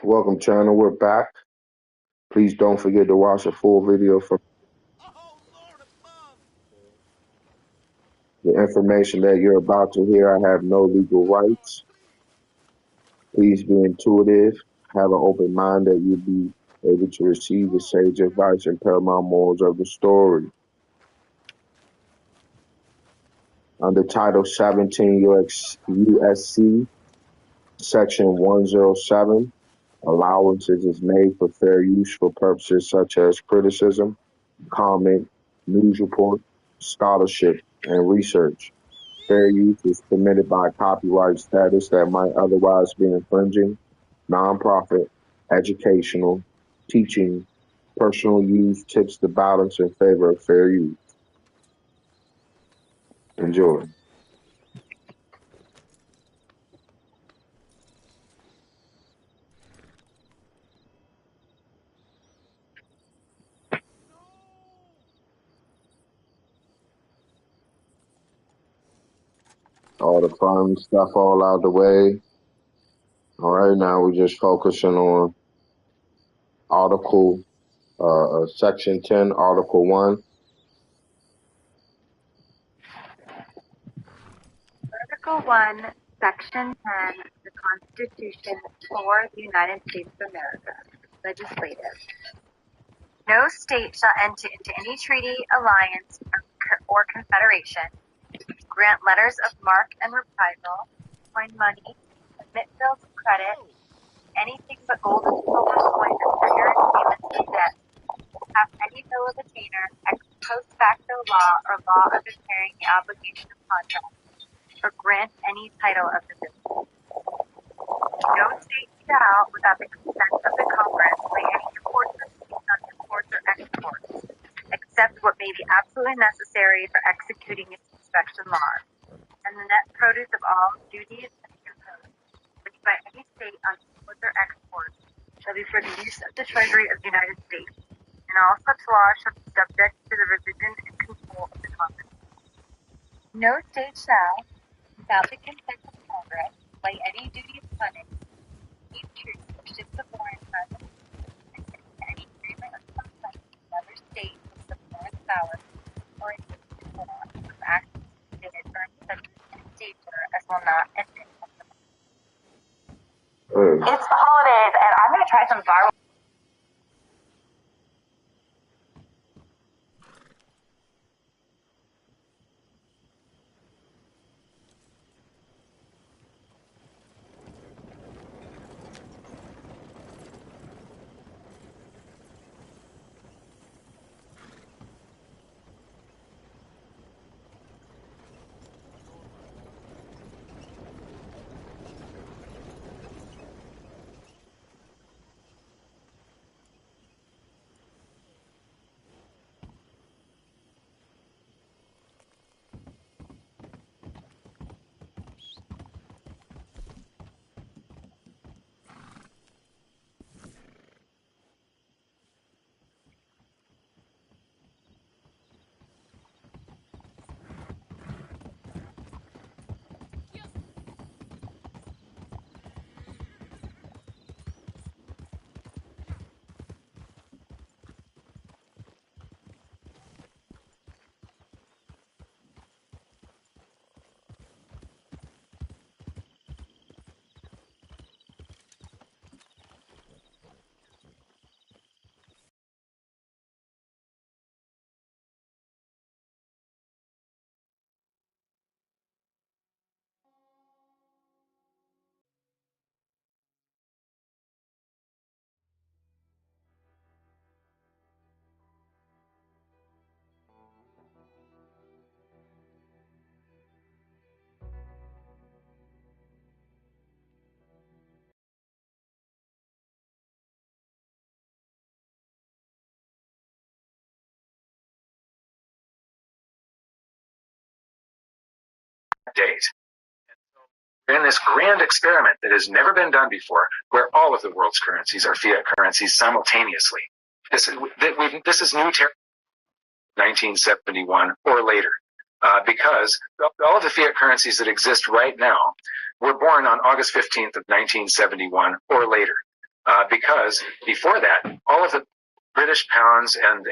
Welcome, channel. We're back. Please don't forget to watch the full video from the information that you're about to hear. I have no legal rights. Please be intuitive. Have an open mind that you'll be able to receive the sage advice and paramount morals of the story. Under Title 17 USC, Section 107, allowances is made for fair use for purposes such as criticism, comment, news report, scholarship, and research. Fair use is permitted by copyright status that might otherwise be infringing, nonprofit, educational, teaching, personal use tips the balance in favor of fair use. Enjoy. All the fun stuff all out the way. All right, now we're just focusing on Article, Section 10, Article 1. Article 1, Section 10 of the Constitution for the United States of America, legislative. No state shall enter into any treaty, alliance, or confederation, grant letters of marque and reprisal, coin money, emit bills of credit, anything but gold and silver coins and figures payments of debt, have any bill of attainder, ex post facto law or law of impairing the obligation of contract, or grant any title of the bill. No state shall, without the consent of the Congress, lay any imports or fees on imports or exports, except what may be absolutely necessary for executing its inspection laws, and the net produce of all duties and imposts, which by any state on imports or exports shall be for the use of the Treasury of the United States, and all such laws shall be subject to the revision and control of the Congress. No state shall, without the consent of Congress, lay any duty upon it, keep troops or ships of war in presence, and any agreement of some kind with another state with the foreign power, or in form of acts committed during such danger as will not admit of the It's the holidays, and I'm going to try some viral. Date. We're in this grand experiment that has never been done before, where all of the world's currencies are fiat currencies simultaneously. This is new territory, 1971 or later, because all of the fiat currencies that exist right now were born on August 15th of 1971 or later. because before that, all of the British pounds and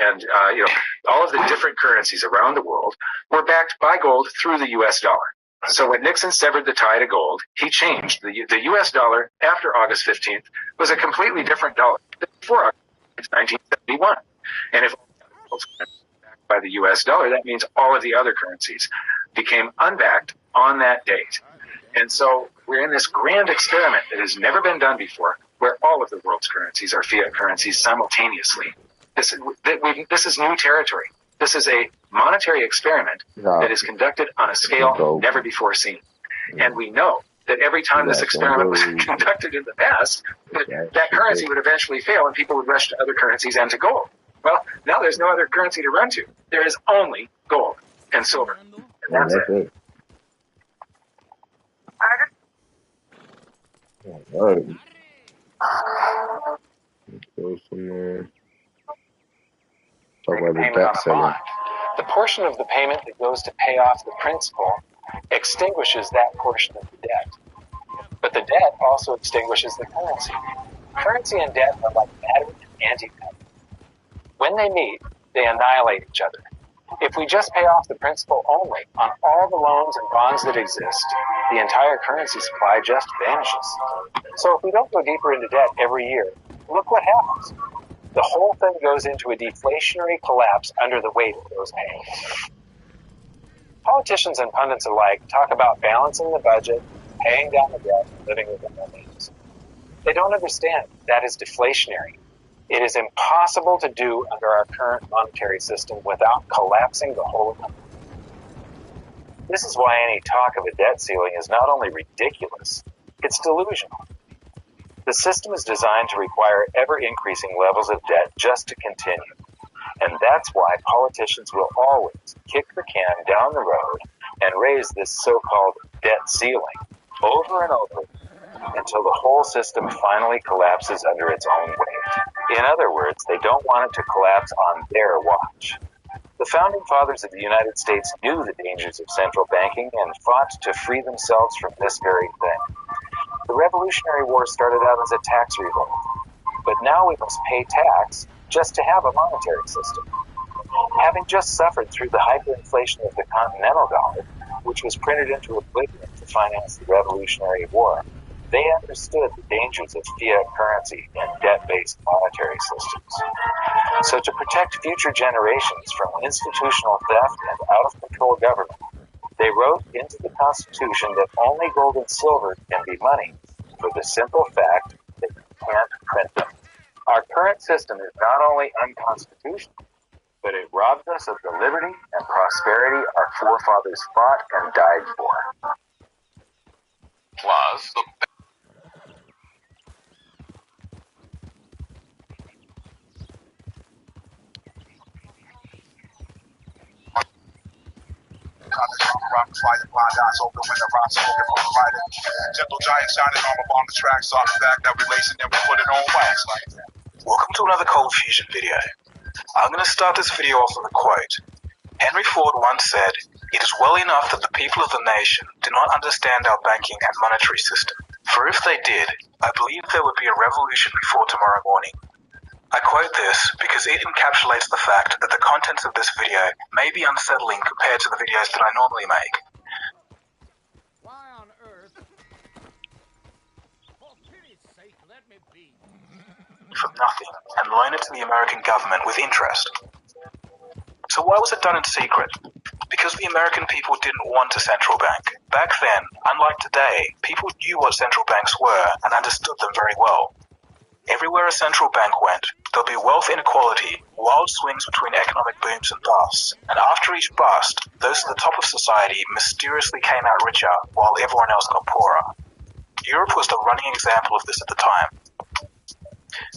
all of the different currencies around the world were backed by gold through the U.S. dollar. So when Nixon severed the tie to gold, he changed the U.S. dollar after August 15th was a completely different dollar than before August 1971. And if backed by the U.S. dollar, that means all of the other currencies became unbacked on that date. And so we're in this grand experiment that has never been done before, where all of the world's currencies are fiat currencies simultaneously. This is new territory. This is a monetary experiment that is conducted on a scale never before seen. And we know that every time this experiment was conducted in the past, that currency would eventually fail and people would rush to other currencies and to gold. Well, now there's no other currency to run to. There is only gold and silver. And that's it. All right. Let's go talk about the debt ceiling. The portion of the payment that goes to pay off the principal extinguishes that portion of the debt. But the debt also extinguishes the currency. Currency and debt are like matter and antimatter. When they meet, they annihilate each other. If we just pay off the principal only on all the loans and bonds that exist, the entire currency supply just vanishes. So if we don't go deeper into debt every year, look what happens. The whole thing goes into a deflationary collapse under the weight of those payments. Politicians and pundits alike talk about balancing the budget, paying down the debt, and living within their means. They don't understand that is deflationary. It is impossible to do under our current monetary system without collapsing the whole economy. This is why any talk of a debt ceiling is not only ridiculous, it's delusional. The system is designed to require ever-increasing levels of debt just to continue. And that's why politicians will always kick the can down the road and raise this so-called debt ceiling over and over until the whole system finally collapses under its own weight. In other words, they don't want it to collapse on their watch. The founding fathers of the United States knew the dangers of central banking and fought to free themselves from this very thing. The Revolutionary War started out as a tax revolt, but now we must pay tax just to have a monetary system. Having just suffered through the hyperinflation of the Continental dollar, which was printed into oblivion to finance the Revolutionary War, they understood the dangers of fiat currency and debt-based monetary systems. So to protect future generations from institutional theft and out-of-control government, they wrote into the Constitution that only gold and silver can be money for the simple fact that you can't print them. Our current system is not only unconstitutional, but it robs us of the liberty and prosperity our forefathers fought and died for. Plus, the Fire blind eyes open when the rhymes spoken from the writer. Gentle giant shining armor on the track, soft back that relation, then we put it on wax like that. Welcome to another Cold Fusion video. I'm going to start this video off with a quote. Henry Ford once said, "It is well enough that the people of the nation do not understand our banking and monetary system. For if they did, I believe there would be a revolution before tomorrow morning." I quote this because it encapsulates the fact that the contents of this video may be unsettling compared to the videos that I normally make. Why on earth? For pity's sake, let me be. From nothing and loan it to the American government with interest. So why was it done in secret? Because the American people didn't want a central bank. Back then, unlike today, people knew what central banks were and understood them very well. Everywhere a central bank went, there'll be wealth inequality, wild swings between economic booms and busts, and after each bust, those at the top of society mysteriously came out richer while everyone else got poorer. Europe was the running example of this at the time.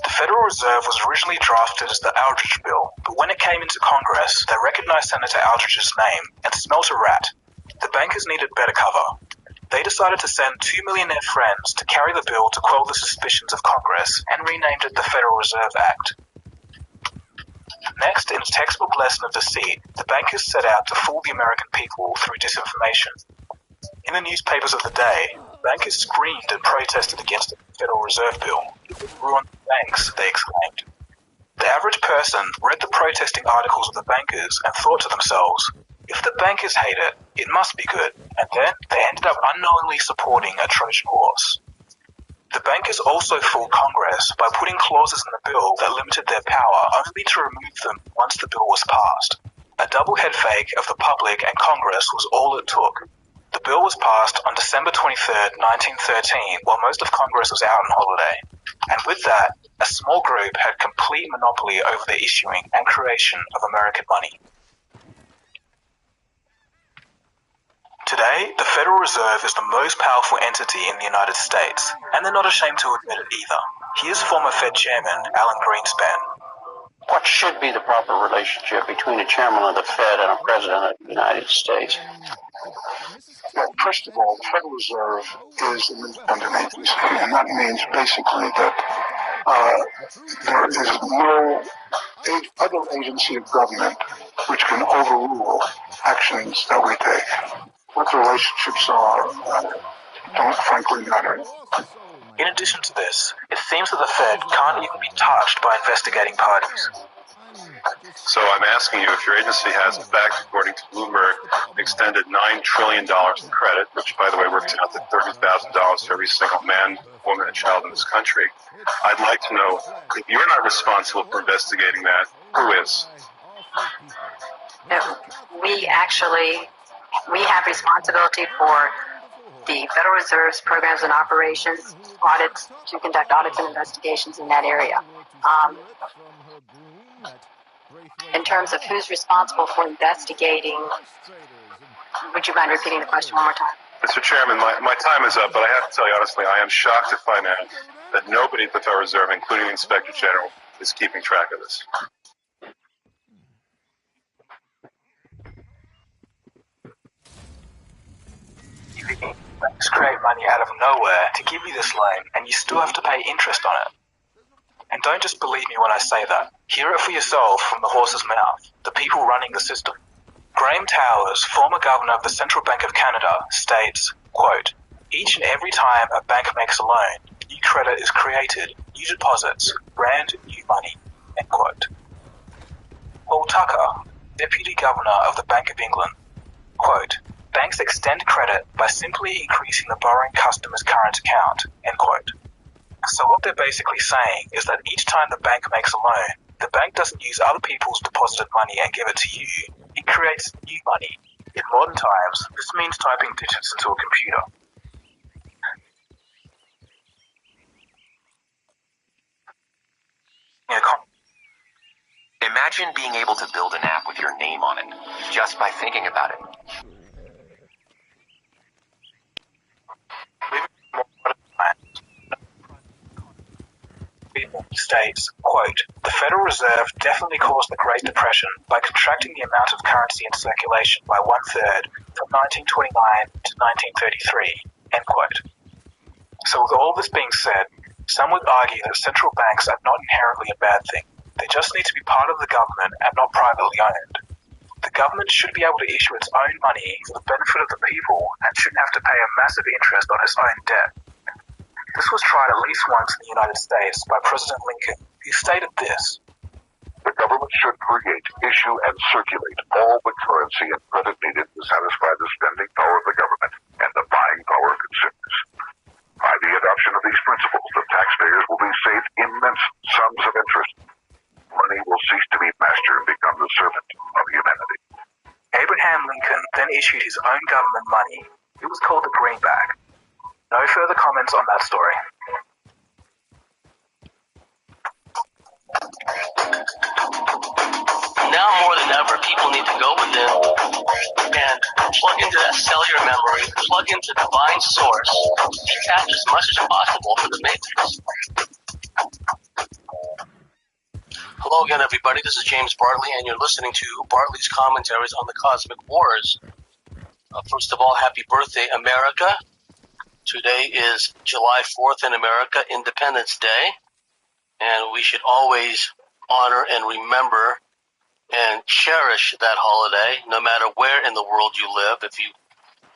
The Federal Reserve was originally drafted as the Aldrich Bill, but when it came into Congress, they recognized Senator Aldrich's name and smelt a rat. The bankers needed better cover. They decided to send 2 millionaire friends to carry the bill to quell the suspicions of Congress and renamed it the Federal Reserve Act. Next, in a textbook lesson of deceit, the bankers set out to fool the American people through disinformation. In the newspapers of the day, bankers screamed and protested against the Federal Reserve Bill. It would ruin the banks, they exclaimed. The average person read the protesting articles of the bankers and thought to themselves, if the bankers hate it, it must be good. And then they ended up unknowingly supporting a Trojan horse. The bankers also fooled Congress by putting clauses in the bill that limited their power only to remove them once the bill was passed. A double head fake of the public and Congress was all it took. The bill was passed on December 23, 1913, while most of Congress was out on holiday. And with that, a small group had complete monopoly over the issuing and creation of American money. Today, the Federal Reserve is the most powerful entity in the United States, and they're not ashamed to admit it either. Here's former Fed Chairman Alan Greenspan. What should be the proper relationship between a chairman of the Fed and a president of the United States? Well, first of all, the Federal Reserve is an independent agency, and that means basically that there is no other agency of government which can overrule actions that we take. What the relationships are don't frankly matter. In addition to this, it seems that the Fed can't even be touched by investigating parties. So I'm asking you if your agency has, in fact, according to Bloomberg, extended $9 trillion in credit, which, by the way, works out to $30,000 to every single man, woman, and child in this country. I'd like to know, if you're not responsible for investigating that, who is? We have responsibility for the Federal Reserve's programs and operations, audits, to conduct audits and investigations in that area. In terms of who's responsible for investigating, would you mind repeating the question one more time? Mr. Chairman, my time is up, but I have to tell you honestly, I am shocked to find out that nobody at the Federal Reserve, including the Inspector General, is keeping track of this. Banks create money out of nowhere to give you this loan, and you still have to pay interest on it. And don't just believe me when I say that. Hear it for yourself from the horse's mouth, the people running the system. Graham Towers, former governor of the Central Bank of Canada, states, quote, each and every time a bank makes a loan, new credit is created, new deposits, brand new money, end quote. Paul Tucker, deputy governor of the Bank of England, quote, banks extend credit by simply increasing the borrowing customer's current account, end quote. So what they're basically saying is that each time the bank makes a loan, the bank doesn't use other people's deposited money and give it to you. It creates new money. In modern times, this means typing digits into a computer. Imagine being able to build an app with your name on it, just by thinking about it. States, quote, the Federal Reserve definitely caused the Great Depression by contracting the amount of currency in circulation by 1/3 from 1929 to 1933, end quote. So with all this being said, some would argue that central banks are not inherently a bad thing. They just need to be part of the government and not privately owned. The government should be able to issue its own money for the benefit of the people and shouldn't have to pay a massive interest on its own debt. This was tried at least once in the United States by President Lincoln, who stated this. The government should create, issue, and circulate all the currency and credit needed to satisfy the spending power of the government and the buying power of consumers. By the adoption of these principles, the taxpayers will be saved immense sums of interest. Money will cease to be master and become the servant of humanity. Abraham Lincoln then issued his own government money. It was called the greenback. No further comments on that story. Now more than ever, people need to go within and plug into that cellular memory, plug into divine source, detach as much as possible from the matrix. Hello again, everybody. This is James Bartley, and you're listening to Bartley's Commentaries on the Cosmic Wars. First of all, happy birthday, America. Today is July 4th in America, Independence Day, and we should always honor and remember and cherish that holiday, no matter where in the world you live. If you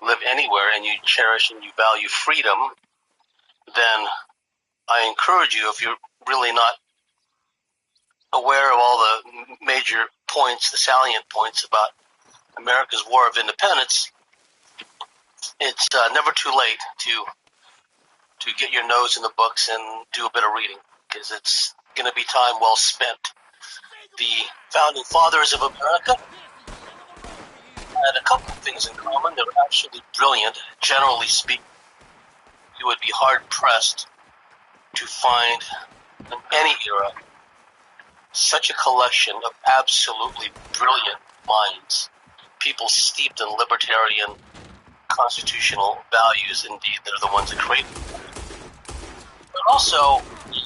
live anywhere and you cherish and you value freedom, then I encourage you, if you're really not aware of all the major points, the salient points about America's War of Independence, it's never too late to get your nose in the books and do a bit of reading, because it's going to be time well spent. The founding fathers of America had a couple of things in common. They were absolutely brilliant. Generally speaking, you would be hard-pressed to find in any era such a collection of absolutely brilliant minds, people steeped in libertarian constitutional values. Indeed, they're the ones that created them. But also the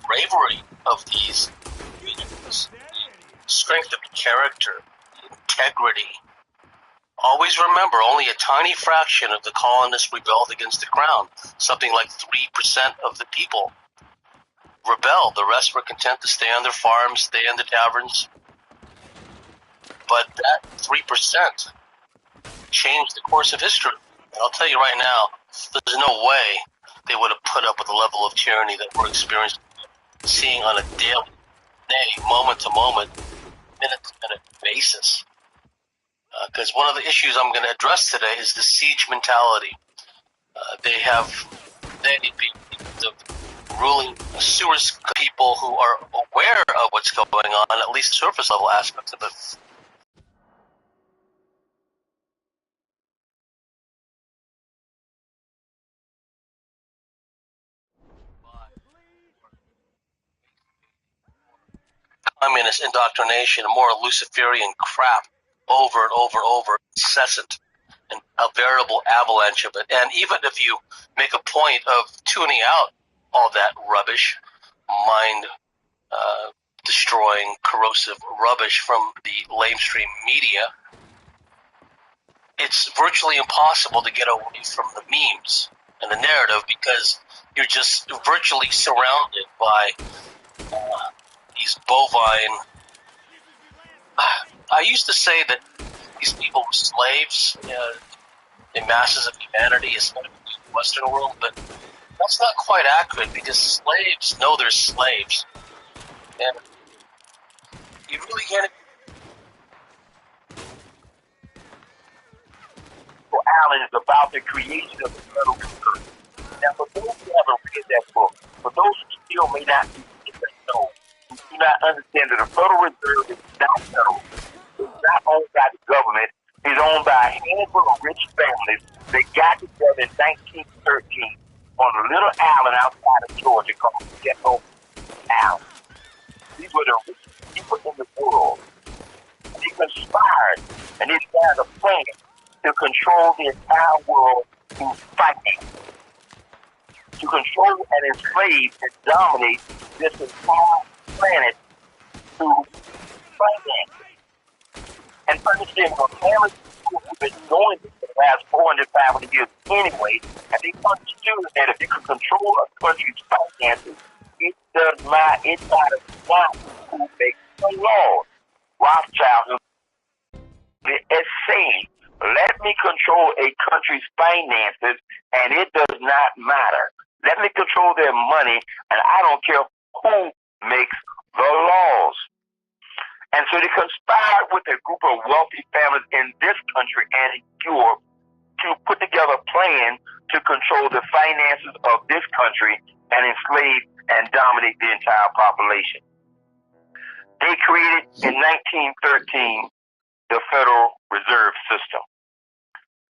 bravery of these leaders, the strength of character, the integrity. Always remember, only a tiny fraction of the colonists rebelled against the crown. Something like 3% of the people rebelled. The rest were content to stay on their farms, stay in the taverns. But that 3% changed the course of history. And I'll tell you right now, there's no way they would have put up with the level of tyranny that we're experiencing, seeing on a daily, moment to moment, minute to minute basis. Because one of the issues I'm going to address today is the siege mentality. The ruling sewers people who are aware of what's going on, at least surface level aspects of it. Communist indoctrination, more Luciferian crap, over and over and over, incessant, and a veritable avalanche of it. And even if you make a point of tuning out all that rubbish, mind destroying, corrosive rubbish from the lamestream media, it's virtually impossible to get away from the memes and the narrative, because you're just virtually surrounded by these bovine. I used to say that these people were slaves in masses of humanity, especially in the Western world, but that's not quite accurate, because slaves know they're slaves. And you really can't. Allen is about the creation of the Federal Reserve. Now, for those who haven't read that book, for those who still may not know, who do not understand that the Federal Reserve is not federal, it's not owned by the government, it's owned by a handful of rich families that got together in 1913 on a little island outside of Georgia called Ghetto Island. These were the richest people in the world. They conspired and they had a plan to control the entire world through finance, to control and enslave and dominate this entire planet through finance. And understand, the families who have been doing this for the last 400, 500 years anyway, and they understood that if they could control a country's finances, it matters not who makes the laws. Rothschild is saying, let me control a country's finances, and it does not matter. Let me control their money, and I don't care who makes the laws. And so they conspired with a group of wealthy families in this country and in Europe to put together a plan to control the finances of this country and enslave and dominate the entire population. They created in 1913 the Federal Reserve System.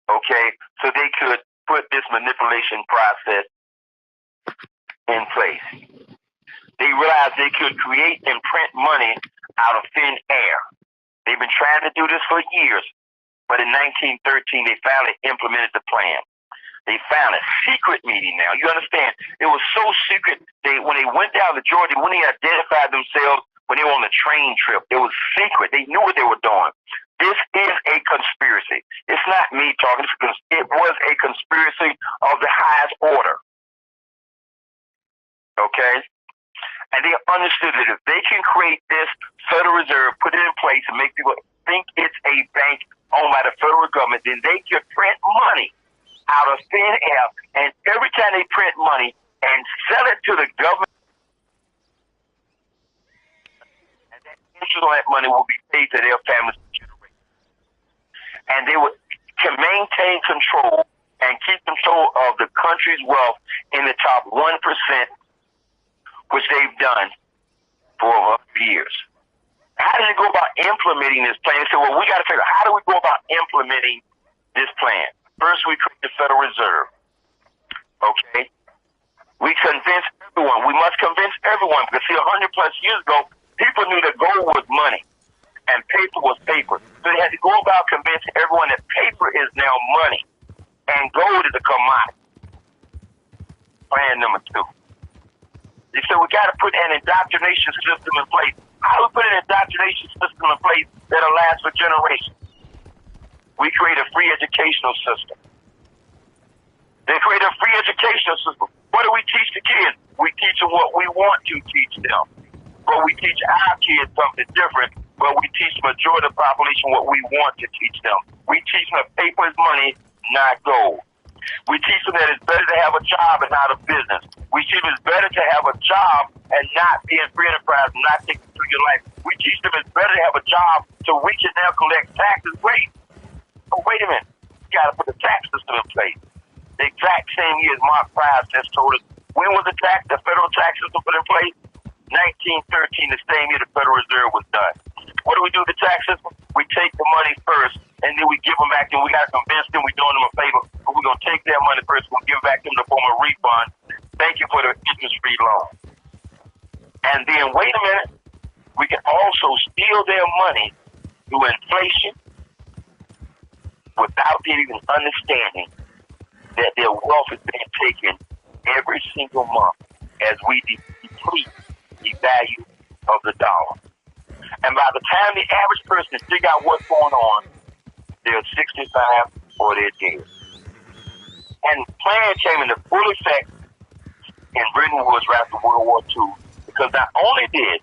Okay, so they could put this manipulation process in place. They realized they could create and print money out of thin air. They've been trying to do this for years, but in 1913 they finally implemented the plan. They found a secret meeting now. You understand? It was so secret, when they went down to Georgia, when they identified themselves, when they were on the train trip, it was secret. They knew what they were doing. This is a conspiracy. It's not me talking. It was a conspiracy of the highest order. Okay? And they understood that if they can create this Federal Reserve, put it in place, and make people think it's a bank owned by the federal government, then they can print money out of thin air, and every time they print money and sell it to the government, and that interest on that money will be paid to their families for generations. And they would can maintain control and keep control of the country's wealth in the top 1%, which they've done for over years. How did they go about implementing this plan? They said, well, we got to figure out how do we go about implementing this plan? First, we create the Federal Reserve. Okay? We convince everyone. We must convince everyone because, see, 100 plus years ago, people knew that gold was money and paper was paper. So they had to go about convincing everyone that paper is now money and gold is a commodity. Plan number 2. They said we got to put an indoctrination system in place. How do we put an indoctrination system in place that'll last for generations? We create a free educational system. They create a free educational system. What do we teach the kids? We teach them what we want to teach them. But we teach our kids something different, but we teach the majority of the population what we want to teach them. We teach them that paper is money, not gold. We teach them that it's better to have a job and not a business. We teach them it's better to have a job and not be in free enterprise and not take you through your life. We teach them it's better to have a job so we can now collect taxes. Wait a minute. You got to put the tax system in place. The exact same year as Mark Price just told us. When was the federal tax system put in place? 1913, the same year the Federal Reserve was done. What do we do with the tax system? We take the money first, and then we give them back, and we got to convince them we're doing them a favor, but we're going to take their money first, we'll give it back to them in the form of a refund. Thank you for the interest-free loan. And then, wait a minute, we can also steal their money through inflation without them even understanding that their wealth is being taken every single month as we deplete the value of the dollar. And by the time the average person figure out what's going on, they're 65 or they're dead. And the plan came into full effect in Britain Woods after World War II, because not only did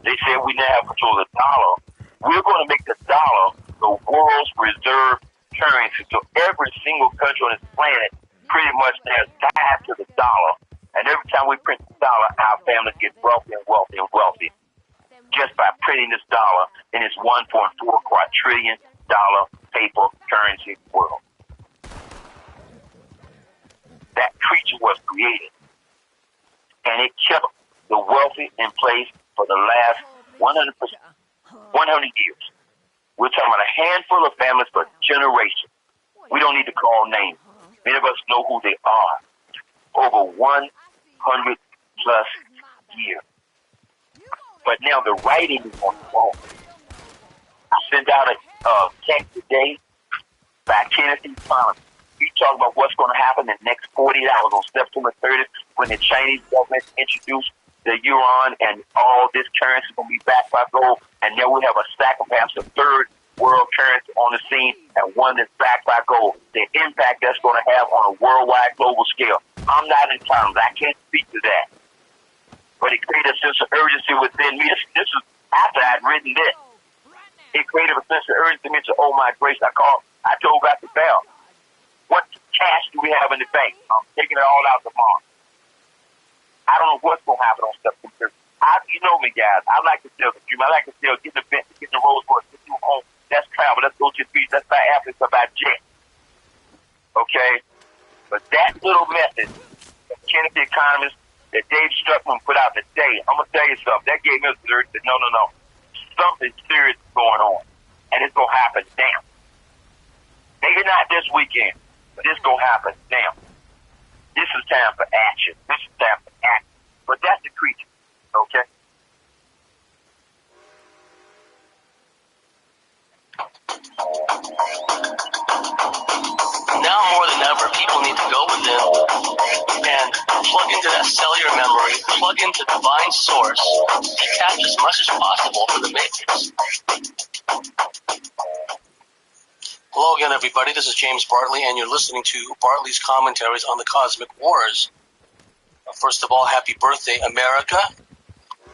they say we now have control of the dollar, we're going to make the dollar the world's reserve currency. So every single country on this planet pretty much has tied to the dollar. And every time we print the dollar, our families get wealthy and wealthy and wealthy just by printing this dollar in this $1.4 quadrillion paper currency world. That creature was created, and it kept the wealthy in place for the last 100 years. We're talking about a handful of families for generations. We don't need to call names. Many of us know who they are. Over 100 plus years. But now the writing is on the wall. I sent out a text today by Kenneth Thomas. He talked about what's going to happen in the next 40 hours on September 30th when the Chinese government introduced the yuan and all this currency is going to be backed by gold. And now we have a stack of perhaps a third world currency on the scene and one that's backed by gold. The impact that's going to have on a worldwide global scale. I'm not in terms. I can't speak to that. But it created a sense of urgency within me. This is after I'd written this. It created a sense of urgency to, oh my grace, I told Dr. Bell, what cash do we have in the bank? I'm taking it all out tomorrow. I don't know what's going to happen on September 30th. You know me, guys. I like to sell the dream. I like to sell, get the Rolls Royce, get the home. That's travel. Let's go to the beach. Let's buy athletes, let's buy jets. Okay? But that little message that Kennedy economist that Dave Struckman put out today, I'm going to tell you something. That gave me a alert that no. Something serious is going on. And it's going to happen now. Maybe not this weekend, but it's going to happen now. This is time for action. This is time for action. But that's the creature. Okay? Now more than ever, people need to go within and plug into that cellular memory, plug into divine source, detach as much as possible from the matrix. Hello again, everybody. This is James Bartley, and you're listening to Bartley's commentaries on the Cosmic Wars. First of all, happy birthday, America.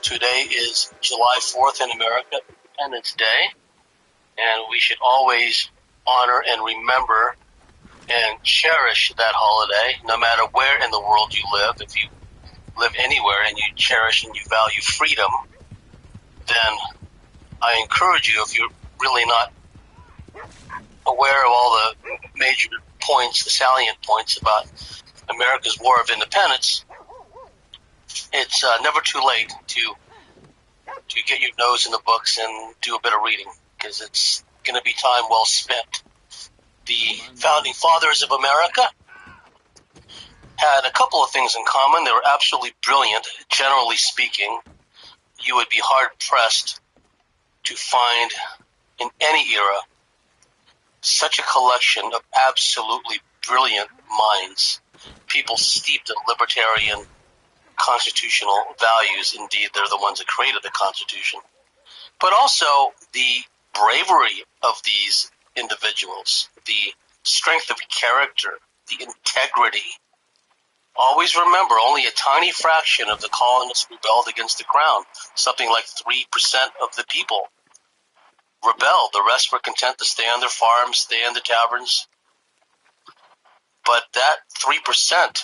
Today is July 4th in America, Independence Day. and we should always honor and remember and cherish that holiday, no matter where in the world you live. If you live anywhere and you cherish and you value freedom, then I encourage you, if you're really not aware of all the major points, the salient points about America's War of Independence, it's never too late to get your nose in the books and do a bit of reading, because it's going to be time well spent. The founding fathers of America had a couple of things in common. They were absolutely brilliant. Generally speaking, you would be hard-pressed to find in any era such a collection of absolutely brilliant minds, people steeped in libertarian constitutional values. Indeed, they're the ones that created the Constitution. But also the bravery of these individuals, the strength of character, the integrity. Always remember, only a tiny fraction of the colonists rebelled against the crown. Something like 3% of the people rebelled. The rest were content to stay on their farms, stay in the taverns. But that 3%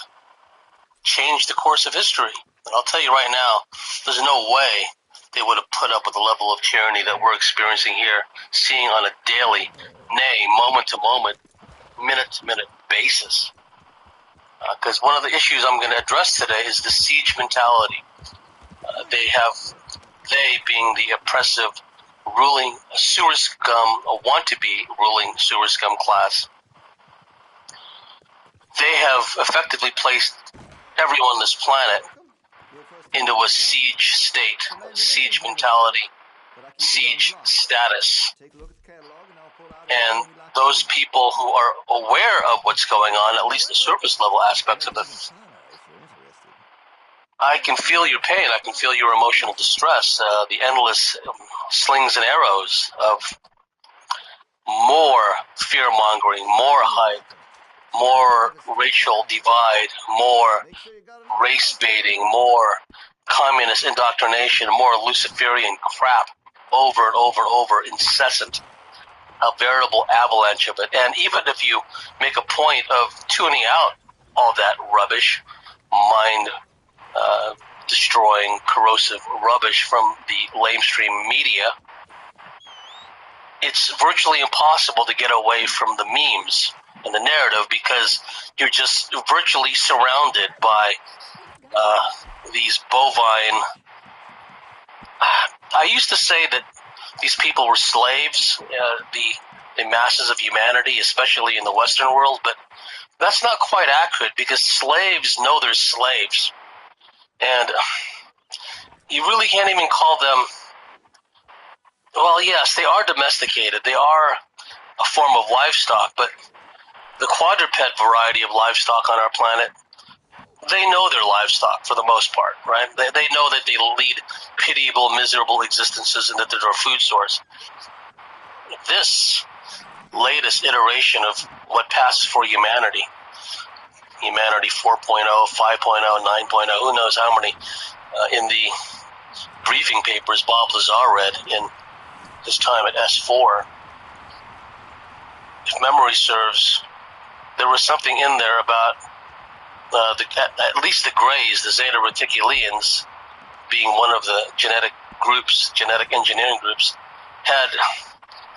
changed the course of history. And I'll tell you right now, there's no way they would have put up with the level of tyranny that we're experiencing here, seeing on a daily, nay, moment-to-moment, minute-to-minute basis. Because one of the issues I'm going to address today is the siege mentality. They being the oppressive, ruling sewer scum, want-to-be ruling sewer scum class, they have effectively placed everyone on this planet into a siege state, siege mentality, siege status. And those people who are aware of what's going on, at least the surface level aspects of it, I can feel your pain. I can feel your emotional distress, the endless slings and arrows of more fear-mongering, more hype, more racial divide, more race baiting, more communist indoctrination, more Luciferian crap, over and over and over, incessant, a veritable avalanche of it. And even if you make a point of tuning out all that rubbish, mind destroying, corrosive rubbish from the lamestream media, it's virtually impossible to get away from the memes and the narrative, because you're just virtually surrounded by these bovine. I used to say that these people were slaves, the masses of humanity, especially in the Western world, but that's not quite accurate, because slaves know they're slaves. And you really can't even call them, well, yes, they are domesticated. They are a form of livestock, but the quadruped variety of livestock on our planet, they know they're livestock for the most part, right? They know that they lead pitiable, miserable existences and that they're a food source. This latest iteration of what passes for humanity 4.0, 5.0, 9.0, who knows how many, in the briefing papers Bob Lazar read in his time at S4, if memory serves, there was something in there about at least the Greys, the Zeta Reticulians, being one of the genetic engineering groups, had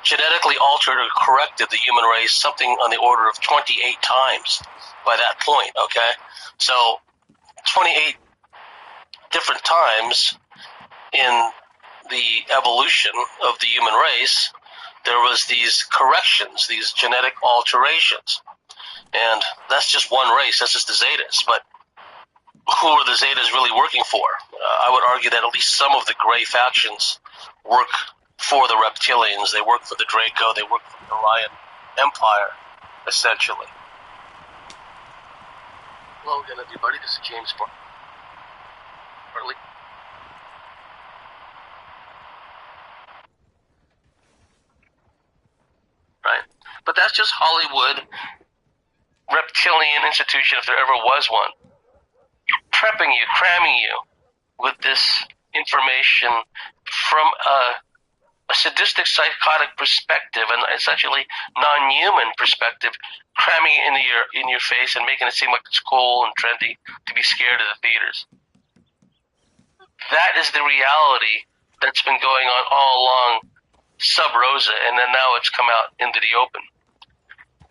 genetically altered or corrected the human race something on the order of 28 times by that point, okay? So 28 different times in the evolution of the human race, there was these corrections, these genetic alterations. And that's just one race, that's just the Zetas. But who are the Zetas really working for? I would argue that at least some of the gray factions work for the reptilians, they work for the Draco, they work for the Orion Empire, essentially. Hello again, everybody, this is James Bartley. Right? But that's just Hollywood reptilian institution, if there ever was one, prepping you, cramming you with this information from a a sadistic, psychotic perspective, and essentially non-human perspective, cramming it in your face and making it seem like it's cool and trendy to be scared of the theaters. That is the reality that's been going on all along sub rosa, and then now it's come out into the open.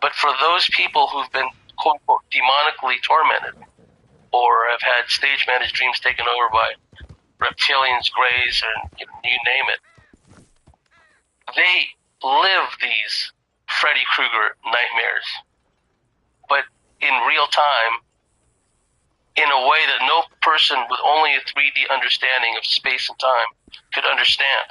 But for those people who've been quote unquote demonically tormented, or have had stage managed dreams taken over by reptilians, greys, or you name it, they live these Freddy Krueger nightmares, but in real time, in a way that no person with only a 3D understanding of space and time could understand.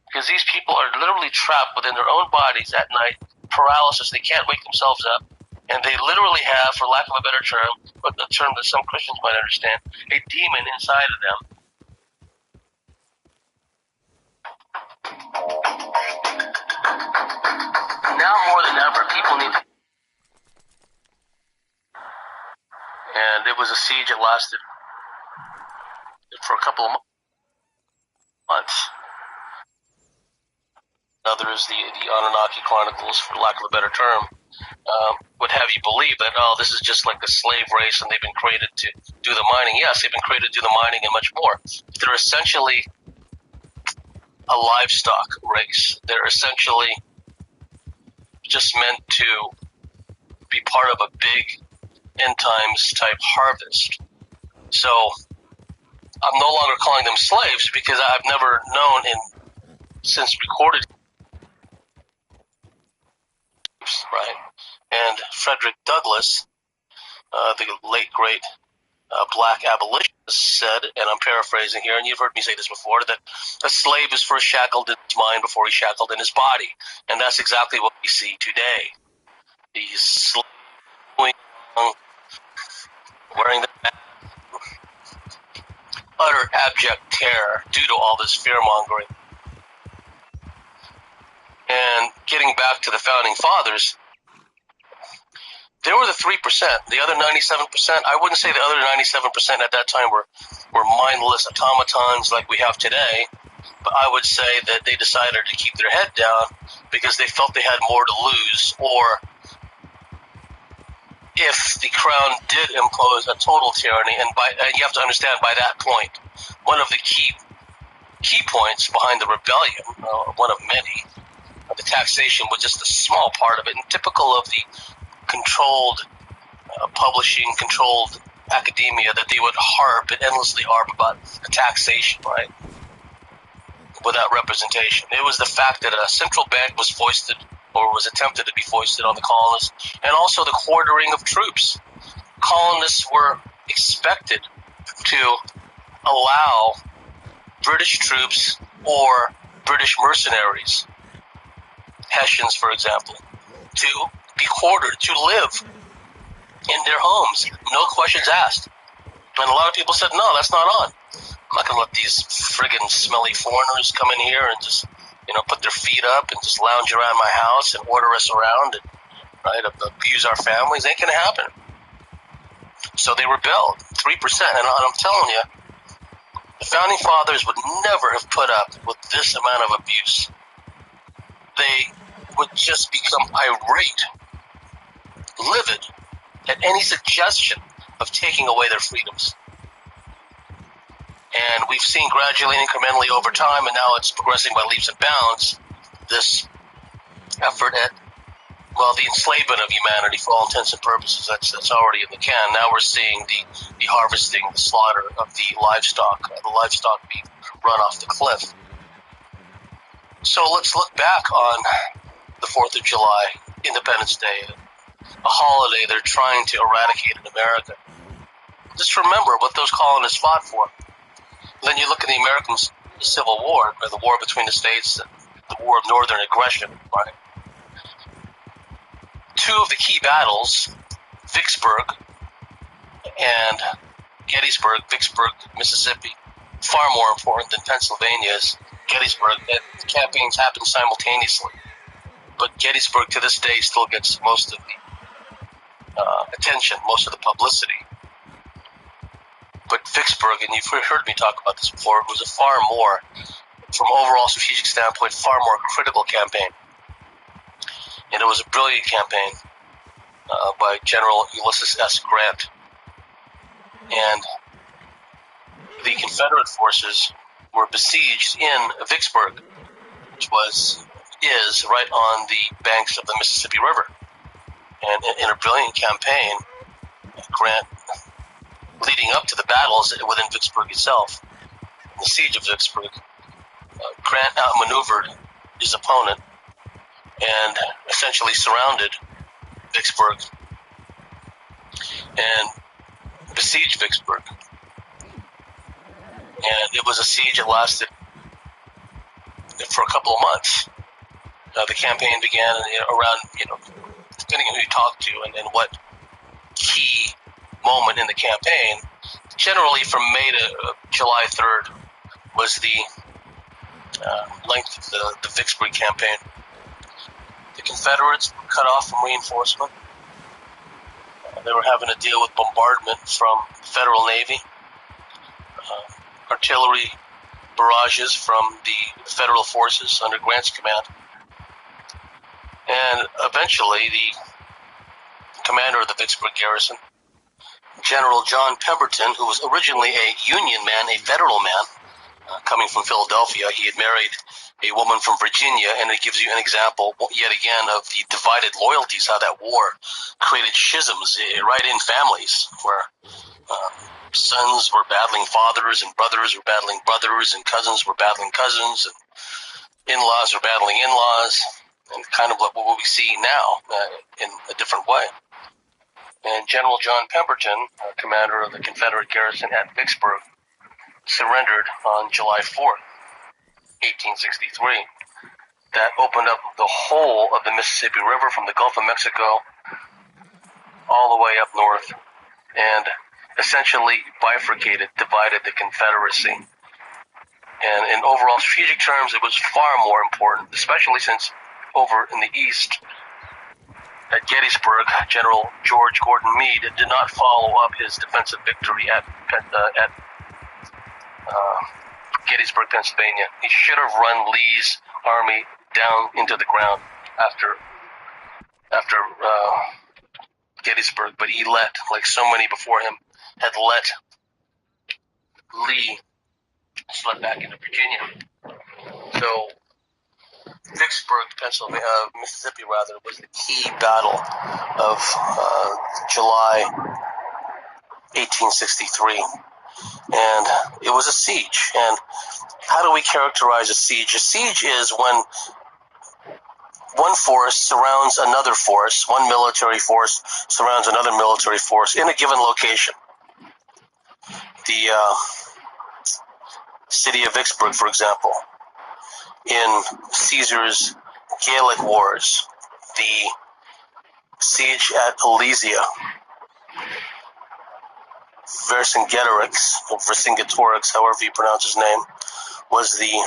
Because these people are literally trapped within their own bodies at night, paralysis, they can't wake themselves up, and they literally have, for lack of a better term, but a term that some Christians might understand, a demon inside of them. Now more than ever, people need to... And it was a siege that lasted for a couple of months. Others, the Anunnaki Chronicles, for lack of a better term, would have you believe that, oh, this is just like a slave race and they've been created to do the mining. Yes, they've been created to do the mining and much more. They're essentially a livestock race. They're essentially just meant to be part of a big end times type harvest. So I'm no longer calling them slaves because I've never known since recorded, right? And Frederick Douglass, the late great black abolitionist, said, and I'm paraphrasing here, and you've heard me say this before, that a slave is first shackled in his mind before he's shackled in his body. And that's exactly what we see today. These slaves wearing the utter abject terror due to all this fear-mongering. And getting back to the Founding Fathers, they were the 3%. The other 97%, I wouldn't say the other 97% at that time were mindless automatons like we have today, but I would say that they decided to keep their head down because they felt they had more to lose, or if the crown did impose a total tyranny, and you have to understand by that point, one of the key points behind the rebellion, one of many, the taxation was just a small part of it, and typical of the controlled publishing, controlled academia, that they would endlessly harp about the taxation, right, without representation. It was the fact that a central bank was foisted, or was attempted to be foisted on the colonists, and also the quartering of troops. Colonists were expected to allow British troops or British mercenaries, Hessians, for example, to be quartered, to live in their homes, no questions asked. And a lot of people said, no, that's not on. I'm not going to let these friggin' smelly foreigners come in here and just, put their feet up and just lounge around my house and order us around and, right, abuse our families. Ain't going to happen. So they rebelled, 3%. And I'm telling you, the Founding Fathers would never have put up with this amount of abuse. They would just become irate, livid at any suggestion of taking away their freedoms. And we've seen gradually, incrementally over time, and now it's progressing by leaps and bounds, this effort at, the enslavement of humanity for all intents and purposes. That's already in the can. Now we're seeing the harvesting, the slaughter of the livestock being run off the cliff. So let's look back on the 4th of July, Independence Day, a holiday they're trying to eradicate in America. Just remember what those colonists fought for. Then you look at the American Civil War, or the war between the states, the war of northern aggression, right? 2 of the key battles, Vicksburg and Gettysburg, Vicksburg, Mississippi, far more important than Pennsylvania's Gettysburg. The campaigns happened simultaneously. But Gettysburg to this day still gets most of the attention, most of the publicity. But Vicksburg, and you've heard me talk about this before, it was a far more from overall strategic standpoint, far more critical campaign. And it was a brilliant campaign by General Ulysses S. Grant. And the Confederate forces were besieged in Vicksburg, which is right on the banks of the Mississippi River. And in a brilliant campaign, Grant, leading up to the battles within Vicksburg itself, the siege of Vicksburg, Grant outmaneuvered his opponent and essentially surrounded Vicksburg and besieged Vicksburg. And it was a siege that lasted for a couple of months. The campaign began around, depending on who you talk to and what key moment in the campaign, generally from May to July 3rd was the length of the Vicksburg campaign. The Confederates were cut off from reinforcement. They were having to deal with bombardment from the Federal Navy, artillery barrages from the Federal forces under Grant's command. And eventually, the commander of the Vicksburg garrison, General John Pemberton, who was originally a Union man, a Federal man, coming from Philadelphia. He had married a woman from Virginia, and it gives you an example, yet again, of the divided loyalties, how that war created schisms right in families, where sons were battling fathers, and brothers were battling brothers, and cousins were battling cousins, and in-laws were battling in-laws, and kind of what we see now in a different way. And General John Pemberton, commander of the Confederate garrison at Vicksburg, surrendered on July 4th, 1863. That opened up the whole of the Mississippi River from the Gulf of Mexico all the way up north and essentially bifurcated, divided the Confederacy. And in overall strategic terms, it was far more important, especially since over in the east, at Gettysburg, General George Gordon Meade did not follow up his defensive victory at Gettysburg, Pennsylvania. He should have run Lee's army down into the ground after Gettysburg, but he let, like so many before him, had let Lee slip back into Virginia. So Vicksburg, Mississippi, was the key battle of July 1863. And it was a siege. And how do we characterize a siege? A siege is when one force surrounds another force, one military force surrounds another military force in a given location. The city of Vicksburg, for example, in Caesar's Gallic Wars, the siege at Alesia, Vercingetorix, or Vercingetorix, however you pronounce his name, was the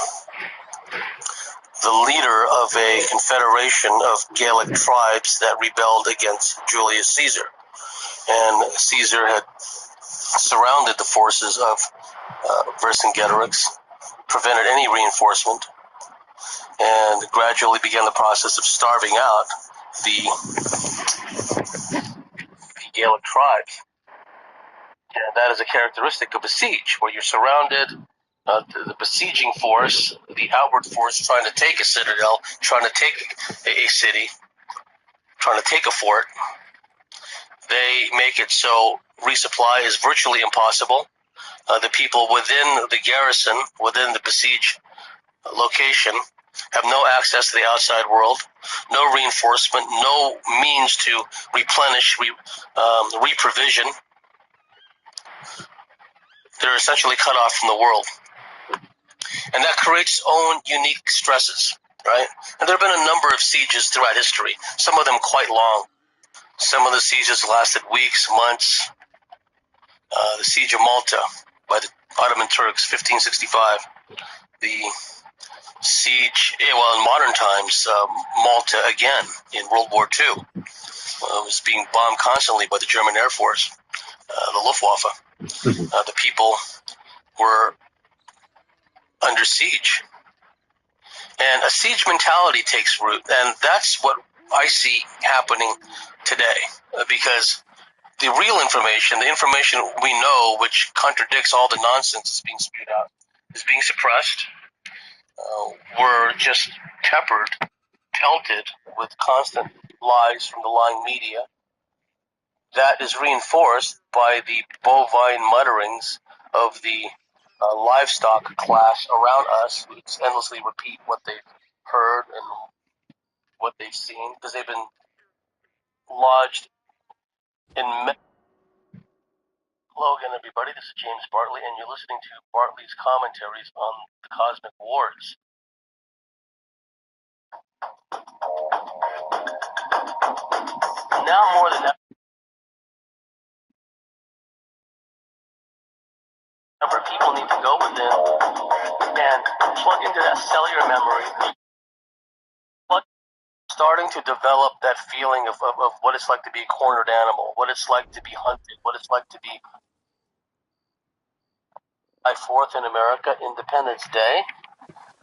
leader of a confederation of Gallic tribes that rebelled against Julius Caesar. And Caesar had surrounded the forces of Vercingetorix, prevented any reinforcement, and gradually began the process of starving out the Gallic tribes. And that is a characteristic of a siege, where you're surrounded, the besieging force, the outward force trying to take a citadel, trying to take a city, trying to take a fort. They make it so resupply is virtually impossible. The people within the garrison, within the besieged location, have no access to the outside world, no reinforcement, no means to replenish, reprovision. They're essentially cut off from the world. And that creates its own unique stresses, right? And there have been a number of sieges throughout history, some of them quite long. Some of the sieges lasted weeks, months. The siege of Malta by the Ottoman Turks, 1565. The siege, in modern times, Malta again in World War II. Was being bombed constantly by the German Air Force, the Luftwaffe. The people were under siege. And a siege mentality takes root, and that's what I see happening today, because the real information, the information we know, which contradicts all the nonsense that's being spewed out, is being suppressed. We're just pelted with constant lies from the lying media. That is reinforced by the bovine mutterings of the livestock class around us, who endlessly repeat what they've heard and what they've seen, because they've been lodged in. Hello again, everybody. This is James Bartley, and you're listening to Bartley's commentaries on the Cosmic Wars. Now more than ever, people need to go within and plug into that cellular memory, starting to develop that feeling of what it's like to be a cornered animal, what it's like to be hunted, what it's like to be 4th in America, Independence Day.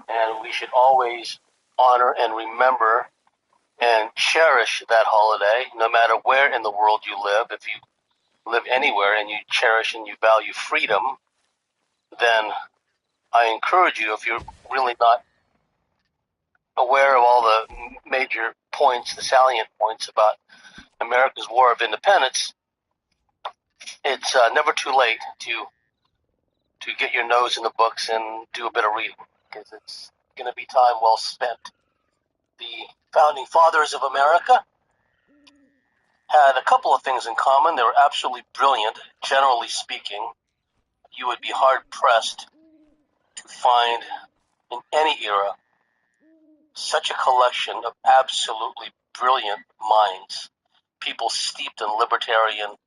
And we should always honor and remember and cherish that holiday, no matter where in the world you live. If you live anywhere and you cherish and you value freedom, then I encourage you, if you're really not aware of all the major points, the salient points about America's War of Independence, it's never too late to get your nose in the books and do a bit of reading, because it's going to be time well spent. The founding fathers of America had a couple of things in common. They were absolutely brilliant. Generally speaking, you would be hard-pressed to find in any era such a collection of absolutely brilliant minds, people steeped in libertarian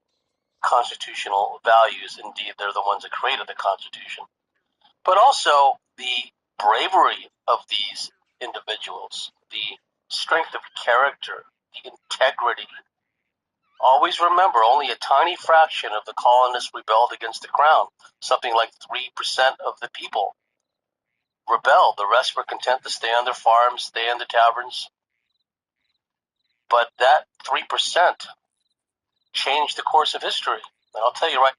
constitutional values. Indeed, they're the ones that created the Constitution. But also the bravery of these individuals, the strength of character, the integrity. Always remember, only a tiny fraction of the colonists rebelled against the crown. Something like 3% of the people rebelled. The rest were content to stay on their farms, stay in the taverns. But that 3% changed the course of history. And I'll tell you right.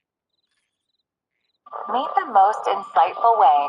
Meet the most insightful way.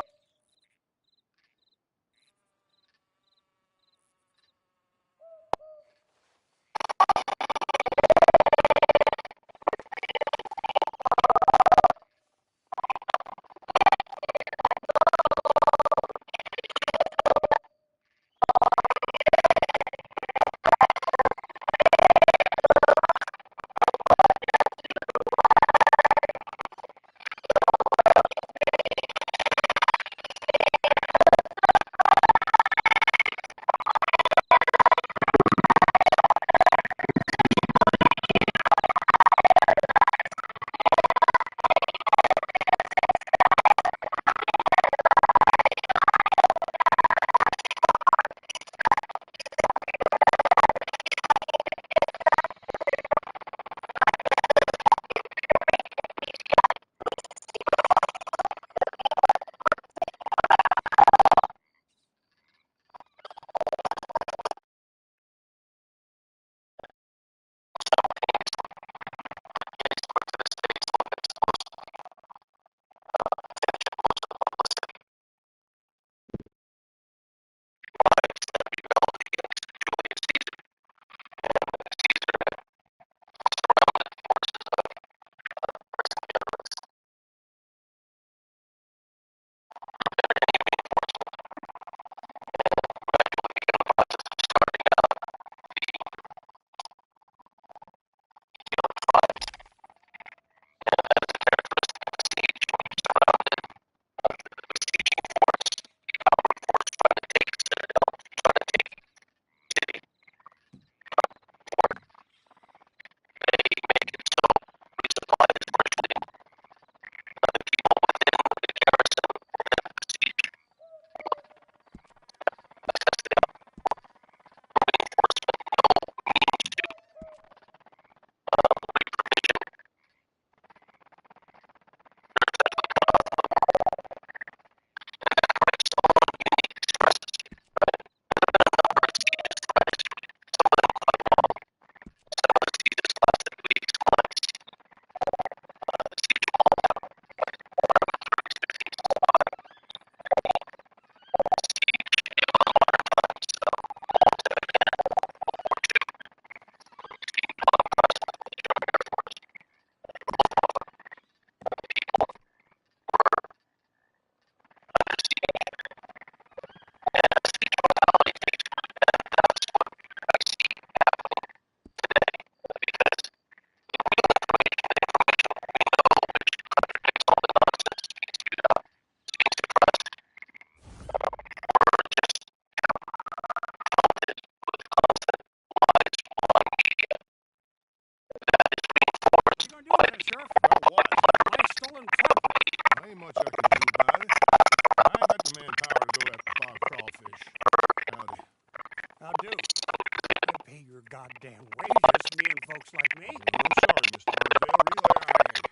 goddamn wages, me and folks like me. I'm sorry, Mr. Rosdale. Really, I ain't.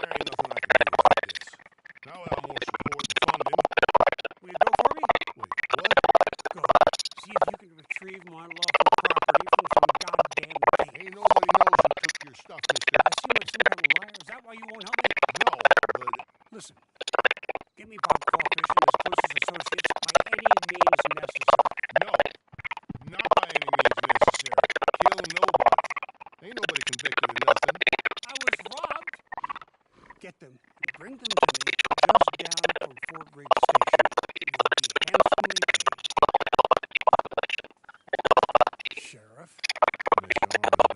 There ain't nothing I can do about this. Now without more support and funding. Will you go for me? Wait, what? Go. See if you can retrieve my lawful property from some goddamn thief. Ain't nobody knows who took your stuff, mister. I seem like some kind of liar. Is that why you won't help me? No, but... Listen. Get me Bob Crawfish and his closest associates by any means necessary. No. Not by any means necessary. Kill nobody. Ain't nobody convicted of nothing. I was robbed. Get them. Bring them to me just down from Fort Riggs Station. You'll be handsomely paid. Sheriff. Mr. Rosdale.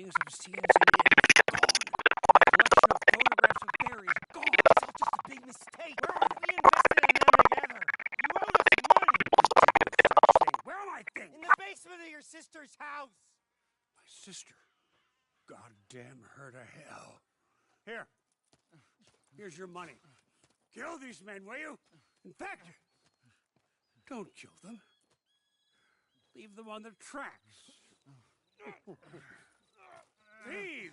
paintings of scenes in Italy gone. My collection of photographs of fairies gone. It's all just a big mistake. Where are they? We invested in them together. You owed us money. You did no such thing. Where are my things? In the basement of your sister's house. My sister? Goddamn her to hell. Here. Here's your money. Kill these men, will you? In fact, don't kill them. Leave them on the tracks. Thieves!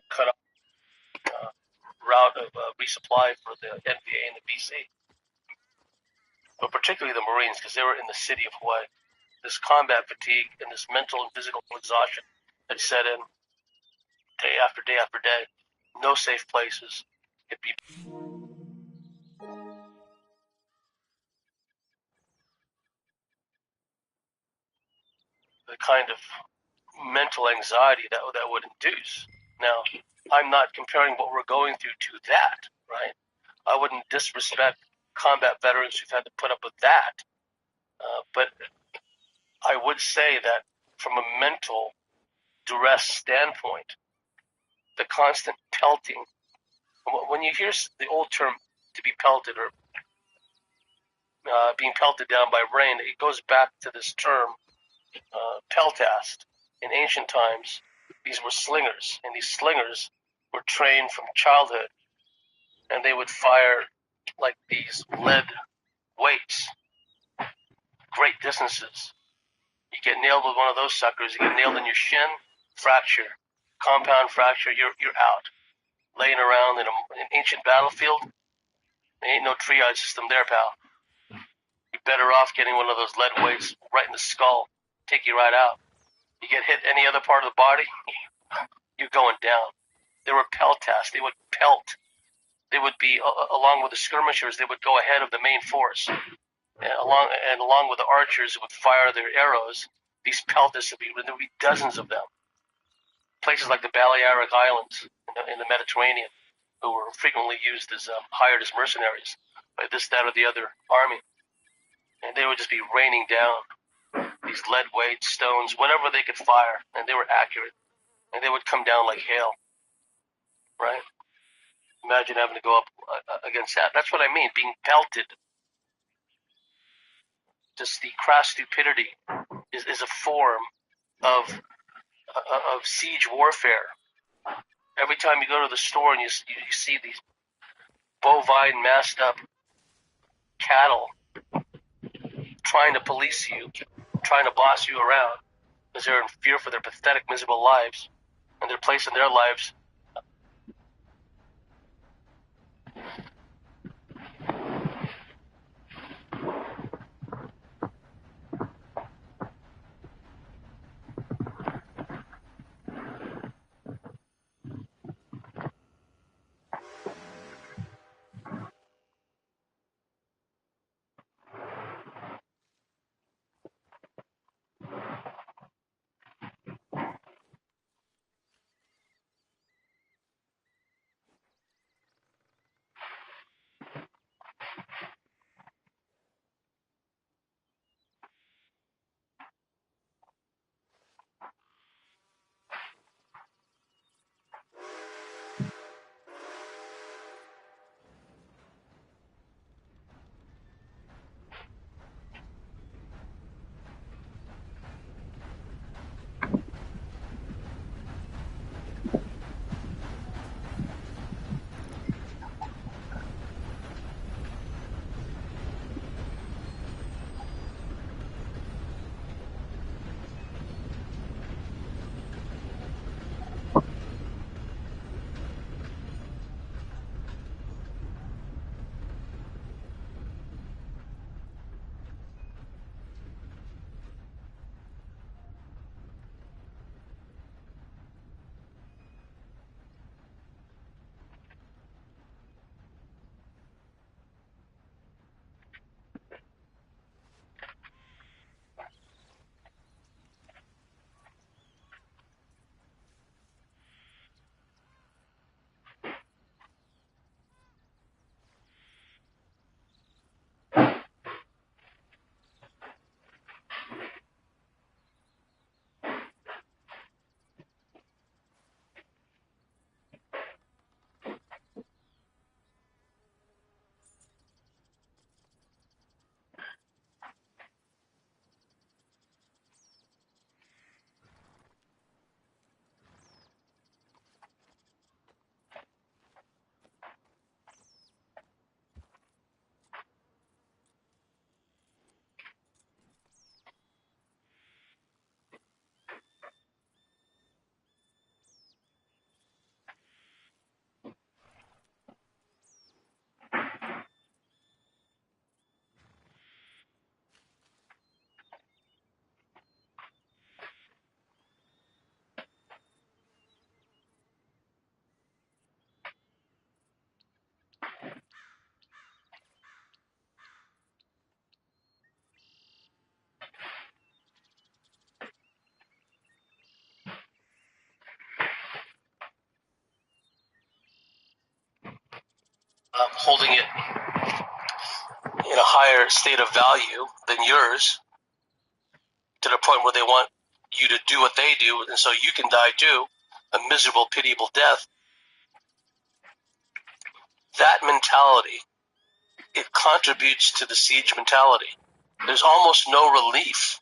Cut off route of resupply for the NVA and the BC, but particularly the Marines because they were in the city of Hawaii. This combat fatigue and this mental and physical exhaustion had set in day after day after day. No safe places. It'd be the kind of mental anxiety that would induce. Now, I'm not comparing what we're going through to that, right? I wouldn't disrespect combat veterans who've had to put up with that. But I would say that from a mental duress standpoint, the constant pelting, when you hear the old term to be pelted or being pelted down by rain, it goes back to this term, peltast. In ancient times, these were slingers, and these slingers were trained from childhood, and they would fire like these lead weights, great distances. You get nailed with one of those suckers, you get nailed in your shin, fracture, compound fracture, you're out. Laying around in an ancient battlefield, there ain't no triage system there, pal. You're better off getting one of those lead weights right in the skull, take you right out. You get hit any other part of the body, you're going down. They were peltasts. They would pelt. They would be, along with the skirmishers, they would go ahead of the main force. And along with the archers who would fire their arrows, these peltasts there would be dozens of them. Places like the Balearic Islands in the Mediterranean, who were frequently used as hired as mercenaries by this, that, or the other army. And they would just be raining down these lead weights, stones, whatever they could fire, and they were accurate. And they would come down like hail, right? Imagine having to go up against that. That's what I mean, being pelted. Just the crass stupidity is a form of siege warfare. Every time you go to the store and you see these bovine, masked up cattle trying to police you, trying to boss you around, because they're in fear for their pathetic, miserable lives, and they're placing their lives. holding it in a higher state of value than yours, to the point where they want you to do what they do, and so you can die too, a miserable, pitiable death. That mentality, it contributes to the siege mentality. There's almost no relief,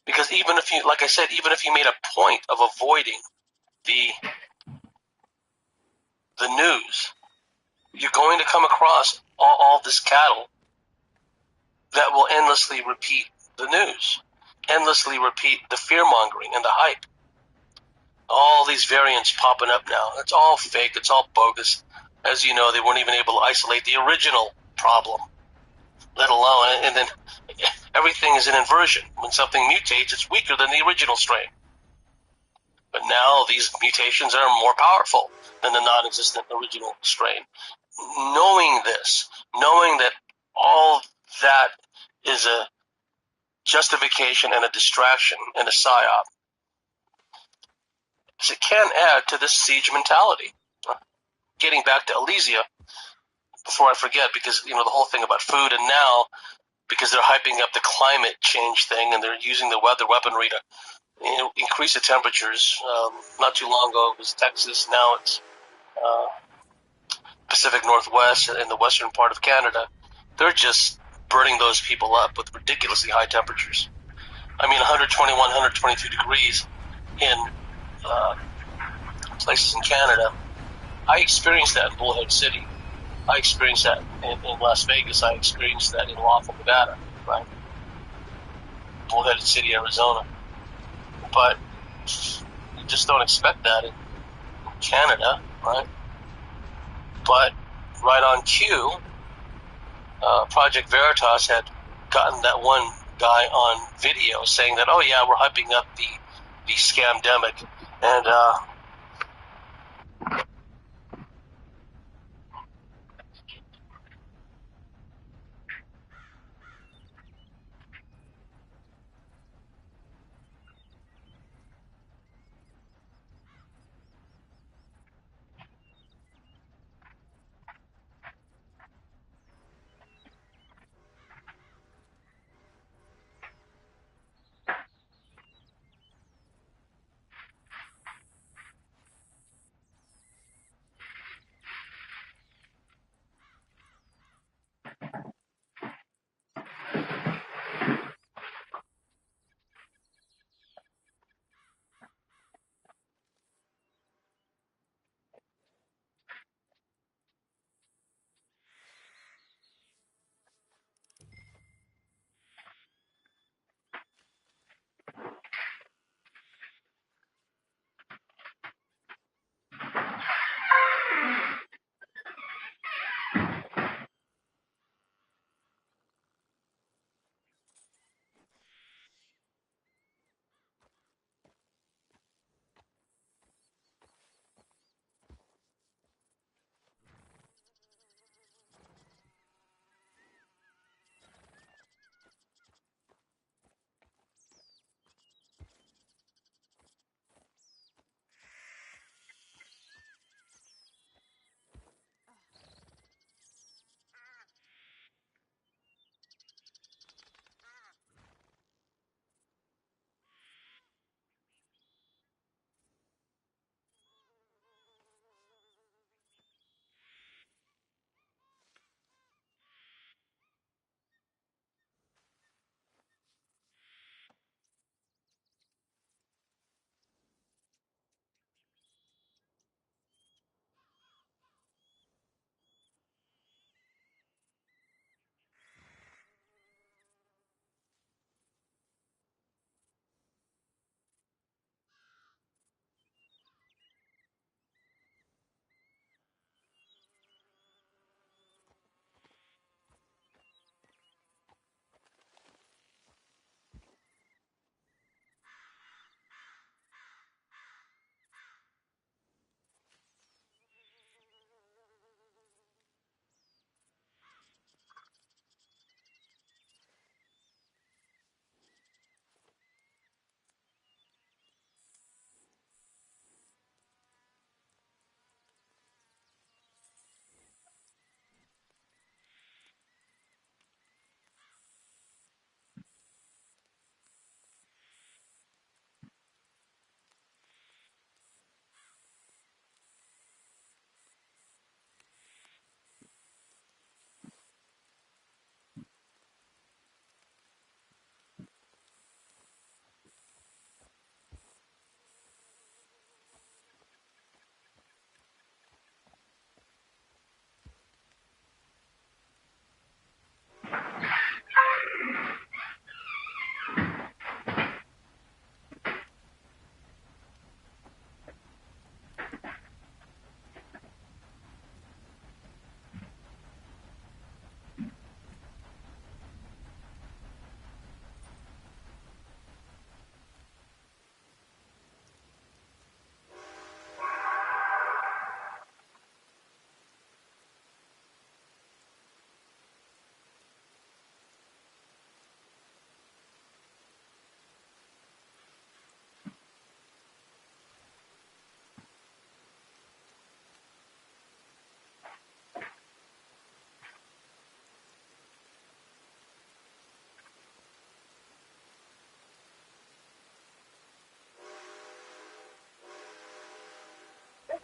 because even if you, like I said, even if you made a point of avoiding the news, you're going to come across all this cattle that will endlessly repeat the news, endlessly repeat the fear-mongering and the hype. All these variants popping up now. It's all fake. It's all bogus. As you know, they weren't even able to isolate the original problem, let alone, and then everything is an inversion. When something mutates, it's weaker than the original strain. But now these mutations are more powerful than the non-existent original strain. Knowing this, knowing that all that is a justification and a distraction and a psyop, it can add to this siege mentality. Getting back to Elysia, before I forget, because the whole thing about food, and now because they're hyping up the climate change thing and they're using the weather weaponry to increase the temperatures. Not too long ago it was Texas, now it's Pacific Northwest and the western part of Canada. They're just burning those people up with ridiculously high temperatures. I mean, 121, 122 degrees in places in Canada. I experienced that in Bullhead City. I experienced that in Las Vegas. I experienced that in Lawful, Nevada, right? Bullheaded City, Arizona. But you just don't expect that in Canada, right? But right on cue, Project Veritas had gotten that one guy on video saying that, oh yeah, we're hyping up the scamdemic, and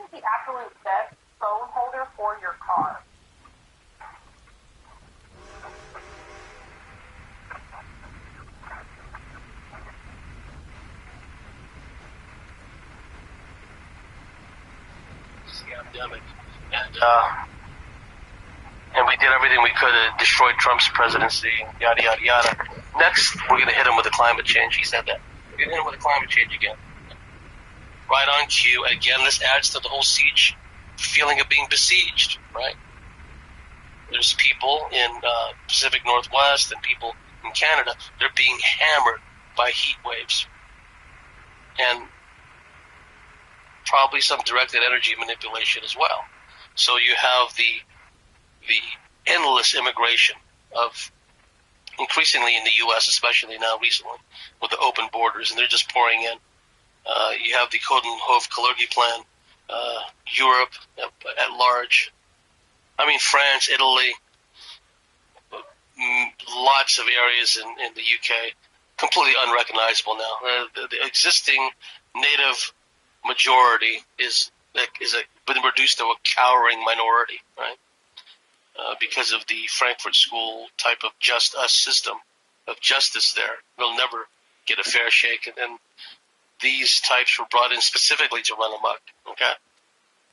is the absolute best phone holder for your car. Scamdemic. And we did everything we could to destroy Trump's presidency, yada, yada, yada. Next, we're going to hit him with the climate change. He said that. We're going to hit him with the climate change again. Right on cue. Again, this adds to the whole siege feeling of being besieged, right? There's people in Pacific Northwest and people in Canada. They're being hammered by heat waves. And probably some directed energy manipulation as well. So you have the endless immigration of increasingly in the U.S., especially now recently, with the open borders, and they're just pouring in. You have the Codenhove-Kalergi plan, Europe at large. I mean, France, Italy, lots of areas in the UK, completely unrecognizable now. The existing native majority is been reduced to a cowering minority, right? Because of the Frankfurt School type of just us system of justice there. We'll never get a fair shake. And these types were brought in specifically to run amok, okay?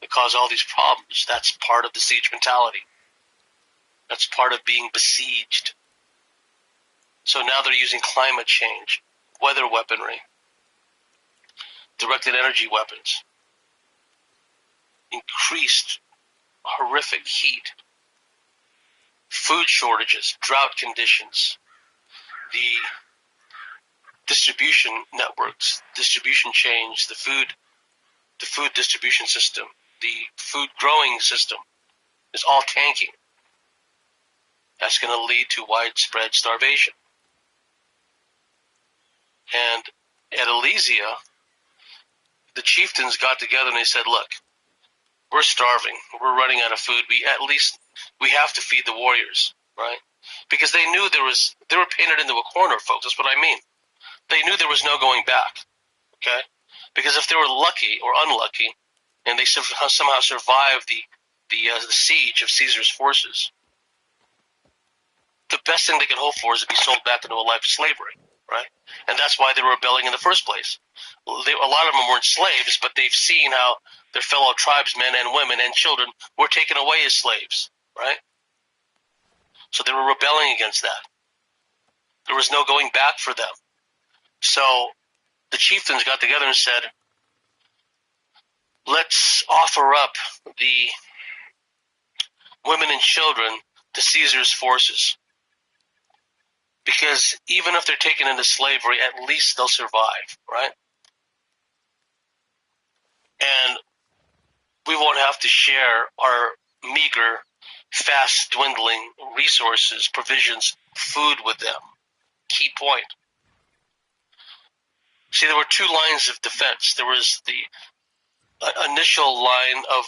They cause all these problems. That's part of the siege mentality. That's part of being besieged. So now they're using climate change, weather weaponry, directed energy weapons, increased horrific heat, food shortages, drought conditions, the distribution networks, distribution chains, the food distribution system, the food growing system is all tanking. That's going to lead to widespread starvation. And at Alesia, the chieftains got together and they said, look, we're starving. We're running out of food. We have to feed the warriors, right? Because they knew they were painted into a corner, folks. That's what I mean. They knew there was no going back, okay? Because if they were lucky or unlucky, and they somehow survived the siege of Caesar's forces, the best thing they could hope for is to be sold back into a life of slavery, right? And that's why they were rebelling in the first place. A lot of them weren't slaves, but they've seen how their fellow tribesmen and women and children were taken away as slaves, right? So they were rebelling against that. There was no going back for them. So the chieftains got together and said, let's offer up the women and children to Caesar's forces. Because even if they're taken into slavery, at least they'll survive, right? And we won't have to share our meager, fast dwindling resources, provisions, food with them. Key point. See, there were two lines of defense. There was the initial line of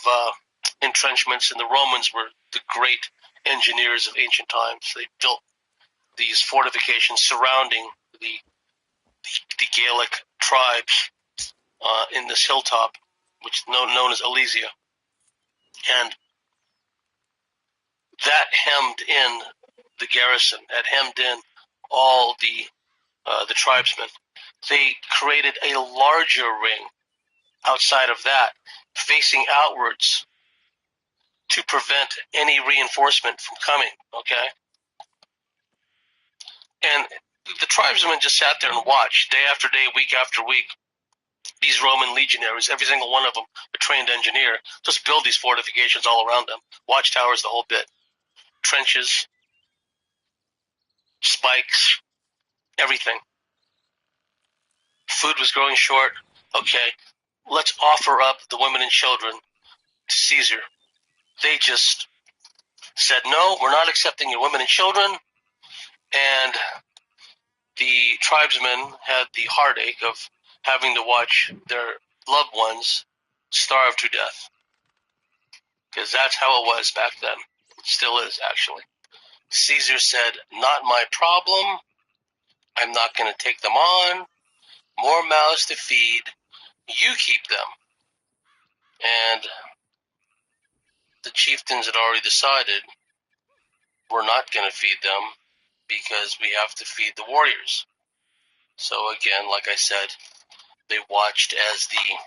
entrenchments, and the Romans were the great engineers of ancient times. They built these fortifications surrounding the Gaelic tribes in this hilltop, which is known as Alesia. And that hemmed in the garrison, that hemmed in all the tribesmen. They created a larger ring outside of that, facing outwards to prevent any reinforcement from coming, okay? And the tribesmen just sat there and watched day after day, week after week, these Roman legionaries, every single one of them a trained engineer, just build these fortifications all around them, watchtowers, the whole bit, trenches, spikes, everything. Food was growing short. Okay, let's offer up the women and children to Caesar. They just said, no, we're not accepting your women and children. And the tribesmen had the heartache of having to watch their loved ones starve to death. Because that's how it was back then. It still is, actually. Caesar said, not my problem. I'm not going to take them on. More mouths to feed. You keep them. And the chieftains had already decided we're not going to feed them because we have to feed the warriors. So again, like I said, they watched as the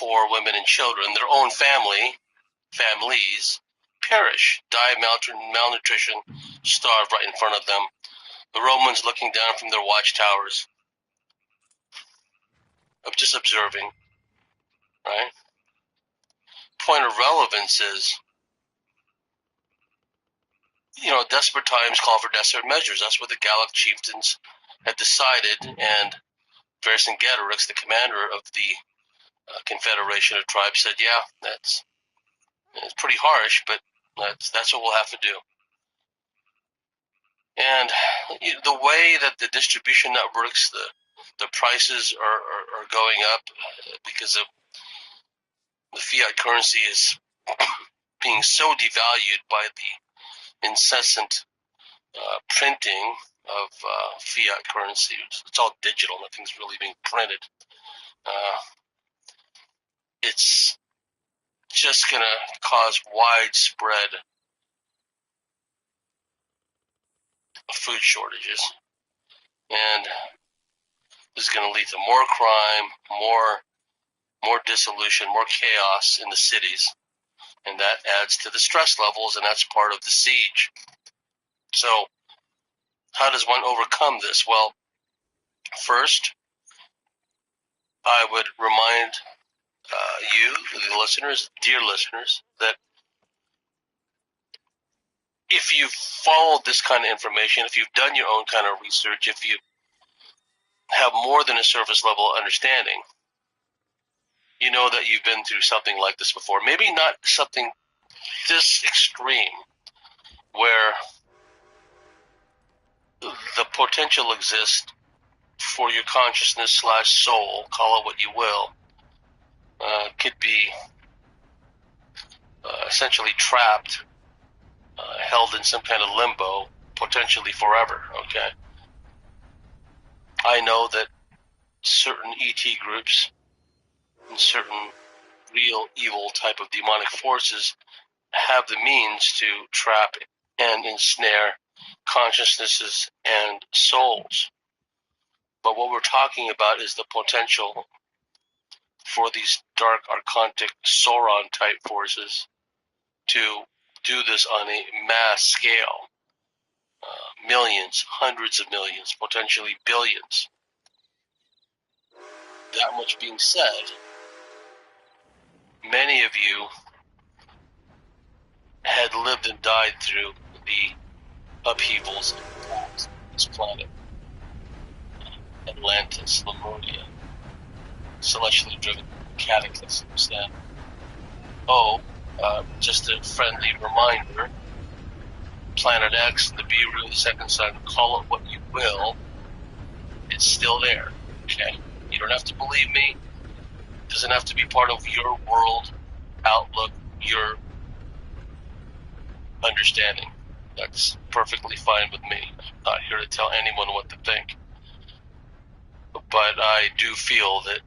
poor women and children, their own families, perish, die of malnutrition, starve right in front of them. The Romans looking down from their watchtowers, of just observing, right? Point of relevance is, desperate times call for desperate measures. That's what the Gallic chieftains had decided, and Vercingetorix, the commander of the Confederation of Tribes, said, "Yeah, it's pretty harsh, but that's what we'll have to do." And the way that the distribution networks, the prices are going up because of the fiat currency is being so devalued by the incessant printing of fiat currency. It's all digital. Nothing's really being printed. It's just going to cause widespread food shortages. And this is going to lead to more crime, more dissolution, more chaos in the cities. And that adds to the stress levels, and that's part of the siege. So how does one overcome this? Well, first, I would remind you, the listeners, dear listeners, that if you've followed this kind of information, if you've done your own kind of research, if you have more than a surface level understanding, you know that you've been through something like this before. Maybe not something this extreme, where the potential exists for your consciousness / soul, call it what you will, could be essentially trapped, held in some kind of limbo, potentially forever, okay? I know that certain ET groups and certain real evil type of demonic forces have the means to trap and ensnare consciousnesses and souls. But what we're talking about is the potential for these dark archontic Sauron type forces to do this on a mass scale. Millions, hundreds of millions, potentially billions. That much being said, many of you had lived and died through the upheavals of this planet. Atlantis, Lemuria, celestially driven cataclysms. And, just a friendly reminder, Planet X, the Nibiru, the second sun, call it what you will, it's still there, okay? You don't have to believe me. It doesn't have to be part of your world outlook, your understanding. That's perfectly fine with me. I'm not here to tell anyone what to think. But I do feel that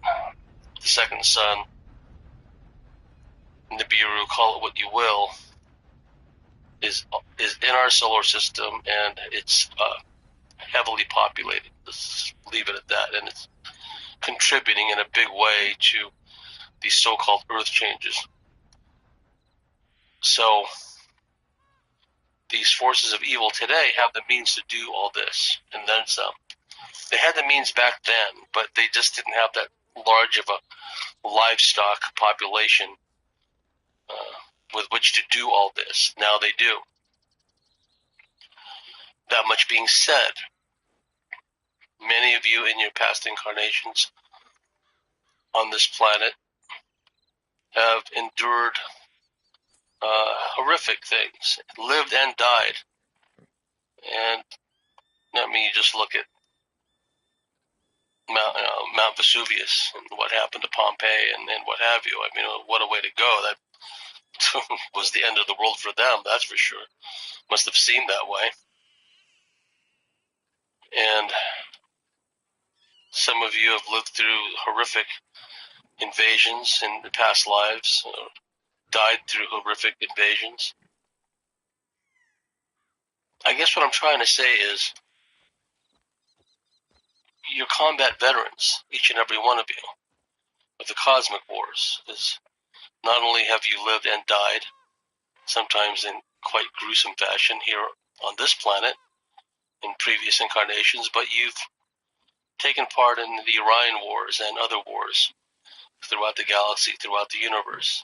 the second sun, Nibiru, call it what you will, is in our solar system, and it's heavily populated. Let's leave it at that. And it's contributing in a big way to these so-called earth changes. So these forces of evil today have the means to do all this, and then some. They had the means back then, but they just didn't have that large of a livestock population with which to do all this. Now they do. That much being said, many of you in your past incarnations on this planet have endured horrific things, lived and died. And I mean, you just look at Mount Vesuvius and what happened to Pompeii and what have you. I mean, what a way to go. That was the end of the world for them, that's for sure. Must have seemed that way. And some of you have lived through horrific invasions in the past lives, died through horrific invasions. I guess what I'm trying to say is you're combat veterans, each and every one of you, of the cosmic wars. Is not only have you lived and died, sometimes in quite gruesome fashion here on this planet in previous incarnations, but you've taken part in the Orion Wars and other wars throughout the galaxy, throughout the universe.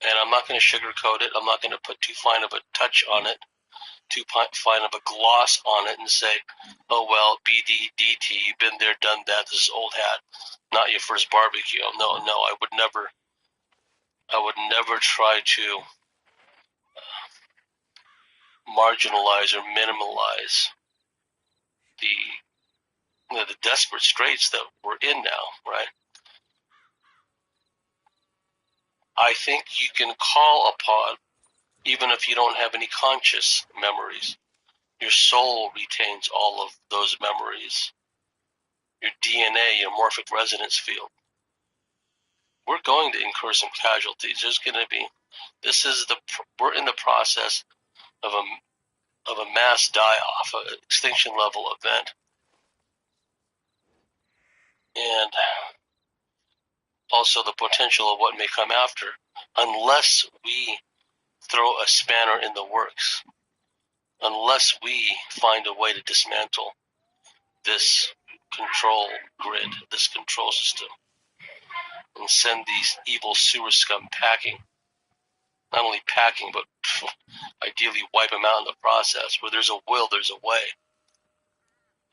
And I'm not going to sugarcoat it. I'm not going to put too fine of a touch on it, too fine of a gloss on it and say, oh, well, BDDT, you've been there, done that, this is old hat, not your first barbecue. No, I would never try to marginalize or minimalize the desperate straits that we're in now, right? I think you can call upon, even if you don't have any conscious memories, your soul retains all of those memories. Your DNA, your morphic resonance field. We're going to incur some casualties. There's going to be, we're in the process of a mass die-off, an extinction level event. And also the potential of what may come after, unless we throw a spanner in the works, unless we find a way to dismantle this control grid, this control system, and send these evil sewer scum packing. Not only packing, but ideally wipe them out in the process. Where there's a will, there's a way.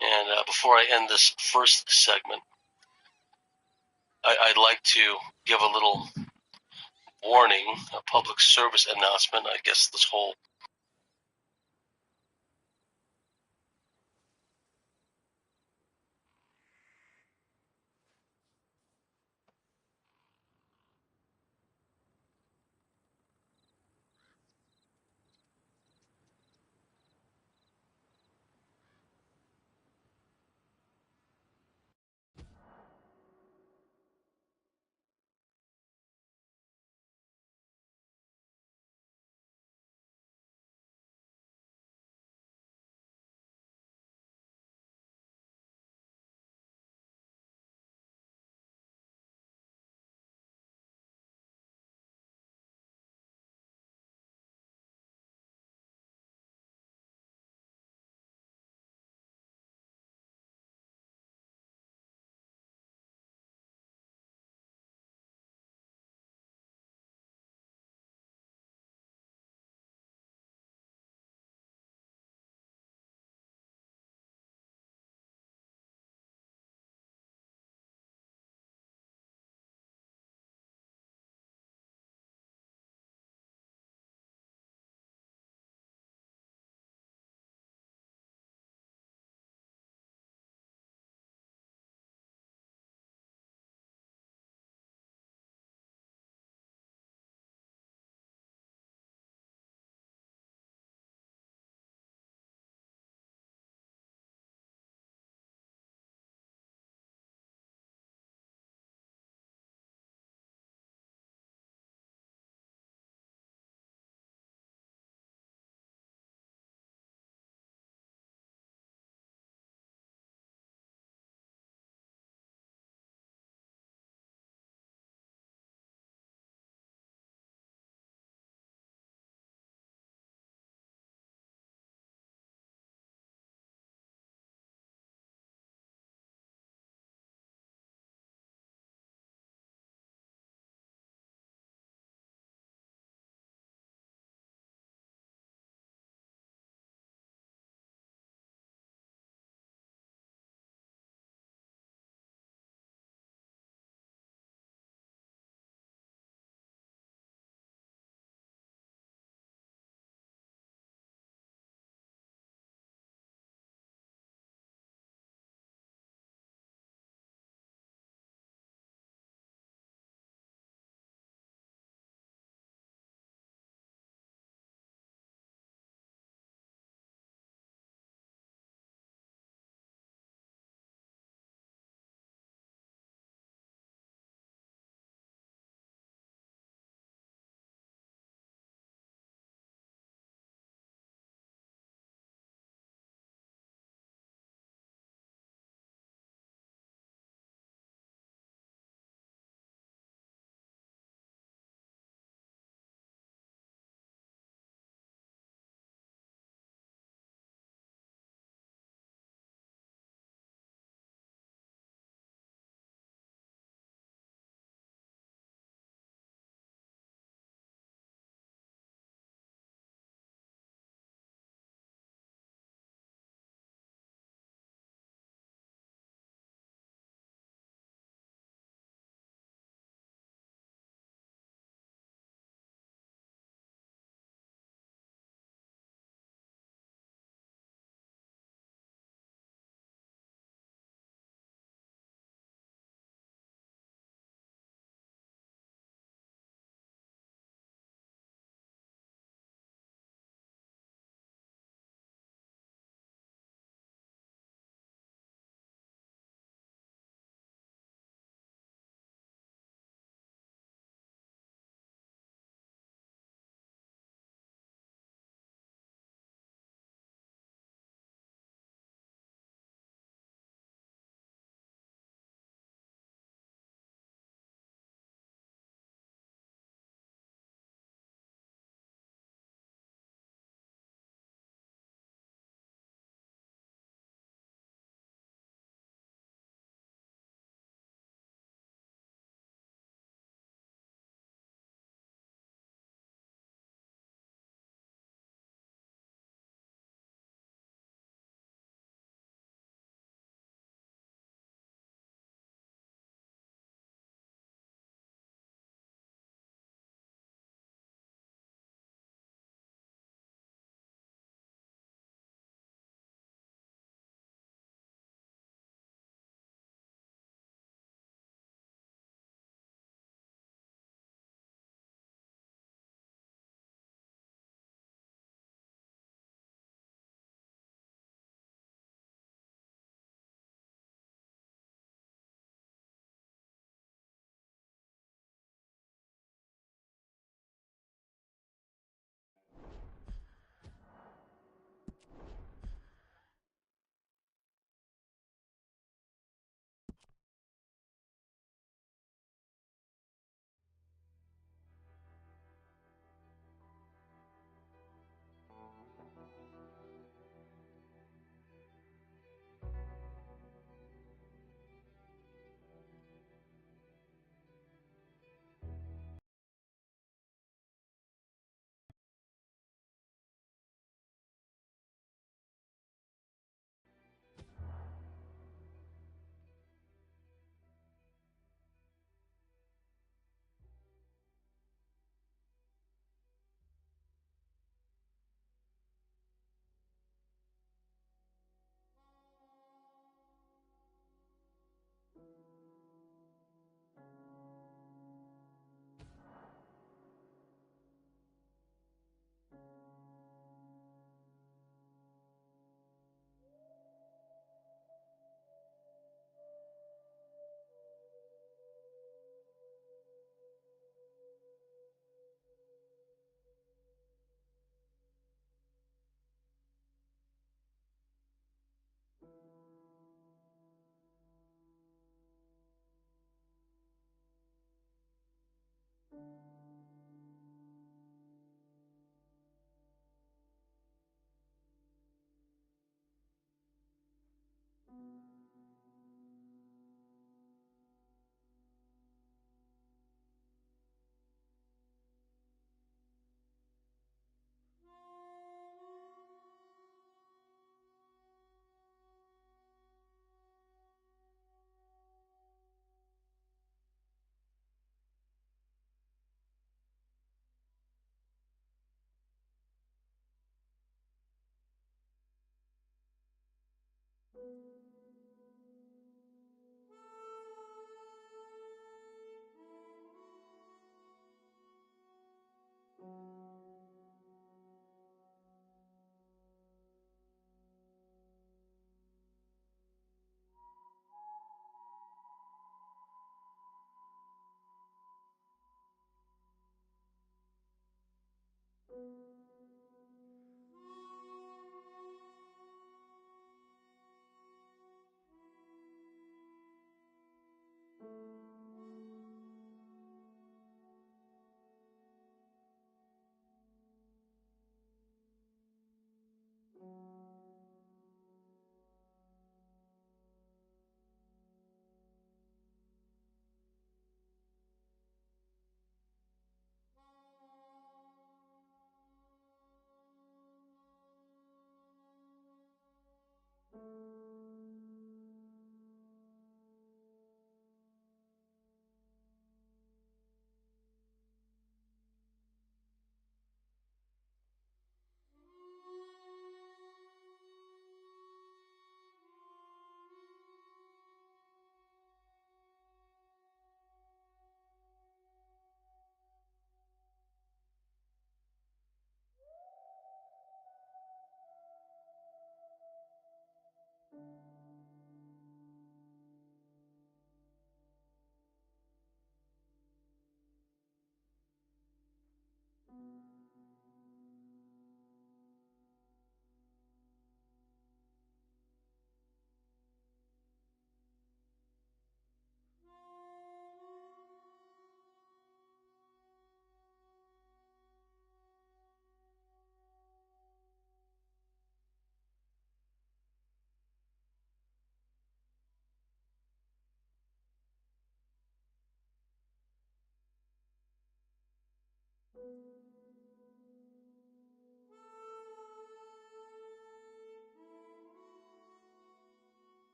And before I end this first segment, I'd like to give a little warning, a public service announcement. I guess this whole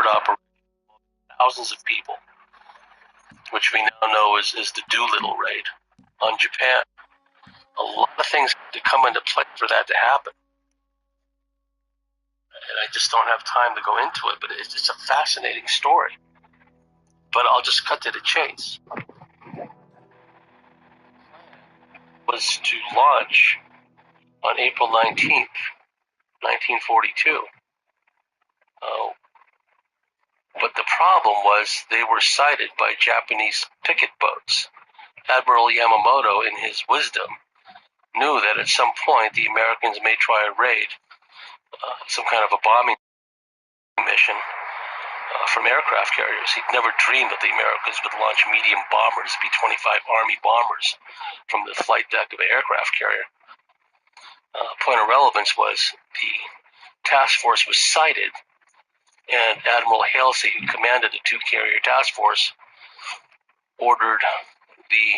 Operation thousands of people, which we now know is the Doolittle raid on Japan. A lot of things to come into play for that to happen. And I just don't have time to go into it, but it's a fascinating story. But I'll just cut to the chase. Was was to launch on April 19th, 1942. But the problem was they were sighted by Japanese picket boats. Admiral Yamamoto, in his wisdom, knew that at some point the Americans may try a raid, some kind of a bombing mission from aircraft carriers. He'd never dreamed that the Americans would launch medium bombers, B-25 Army bombers, from the flight deck of an aircraft carrier. Point of relevance was the task force was sighted, and Admiral Halsey, who commanded the two-carrier task force, ordered the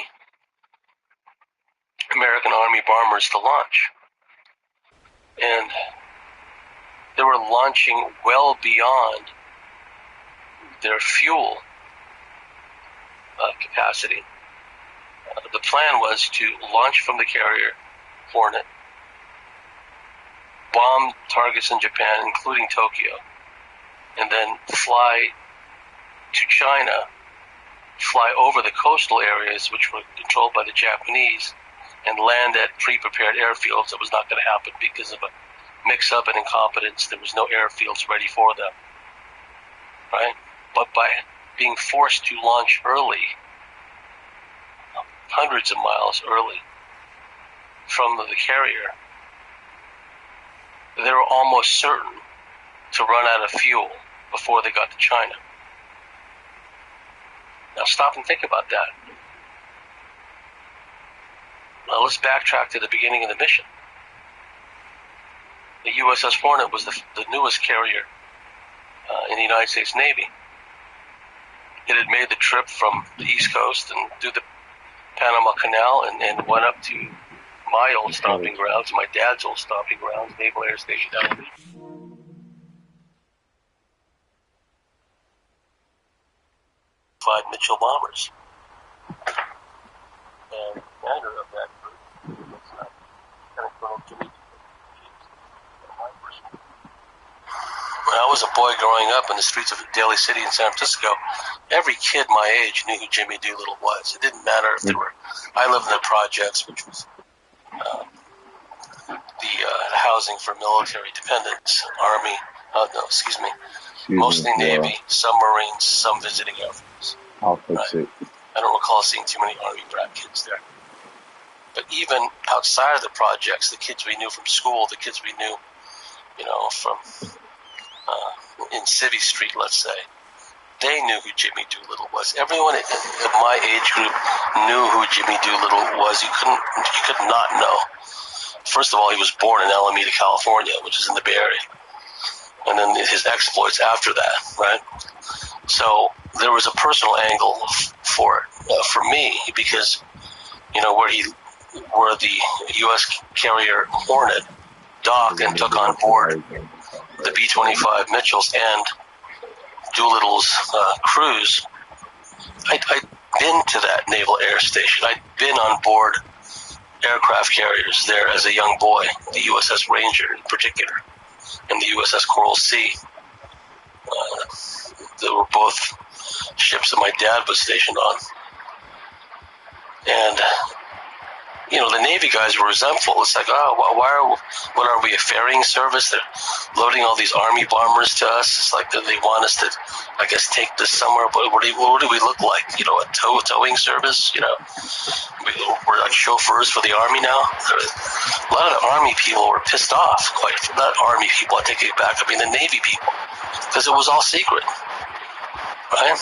American Army bombers to launch. And they were launching well beyond their fuel capacity. The plan was to launch from the carrier Hornet, bomb targets in Japan, including Tokyo, and then fly to China, fly over the coastal areas which were controlled by the Japanese, and land at pre-prepared airfields. That was not going to happen because of a mix-up and incompetence. There was no airfields ready for them, right? But by being forced to launch early, hundreds of miles early from the carrier, they were almost certain to run out of fuel before they got to China. Now stop and think about that. Now let's backtrack to the beginning of the mission. The USS Hornet was the newest carrier in the United States Navy. It had made the trip from the East Coast and through the Panama Canal and went up to my old stomping grounds, my dad's old stomping grounds, Naval Air Station L. Mitchell bombers. And the commander of that group was Lieutenant Colonel Jimmy. When I was a boy growing up in the streets of Daly City in San Francisco, every kid my age knew who Jimmy Doolittle was. It didn't matter if they were. I lived in the projects, which was the housing for military dependents, Army. Mostly Navy, some Marines, some visiting Air Force. I'll fix it. I don't recall seeing too many Army brat kids there. But even outside of the projects, the kids we knew from school, the kids we knew, from in Civvy Street, let's say, they knew who Jimmy Doolittle was. Everyone in my age group knew who Jimmy Doolittle was. You could not know. First of all, he was born in Alameda, California, which is in the Bay Area. And then his exploits after that, right? So there was a personal angle for it, for me, because, where the U.S. carrier Hornet docked and took on board the B-25 Mitchells and Doolittle's crews, I'd been to that naval air station. I'd been on board aircraft carriers there as a young boy, the USS Ranger in particular, and the USS Coral Sea. They were both ships that my dad was stationed on. And, the Navy guys were resentful. It's like, what are we, a ferrying service? They're loading all these Army bombers to us. It's like they want us to, I guess, take this somewhere. But what do we look like? A towing service? We're like chauffeurs for the Army now. A lot of the Army people were pissed off. Not Army people, I take it back. I mean the Navy people, because it was all secret, right?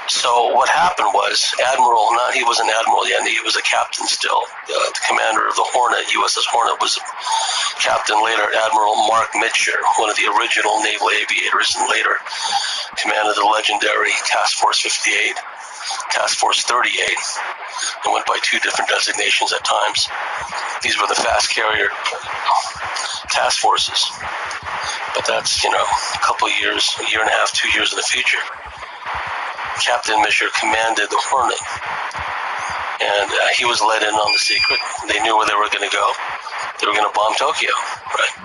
So what happened was he was an admiral yet, he was a captain still. The commander of the Hornet, USS Hornet, was Captain later Admiral Mark Mitcher, one of the original naval aviators, and later commanded the legendary Task Force 58, Task Force 38, and went by two different designations at times. These were the fast carrier task forces. But that's, a couple of years, a year and a half, 2 years in the future. Captain Misher commanded the Hornet, and he was let in on the secret. They knew where they were going to go. They were going to bomb Tokyo, right?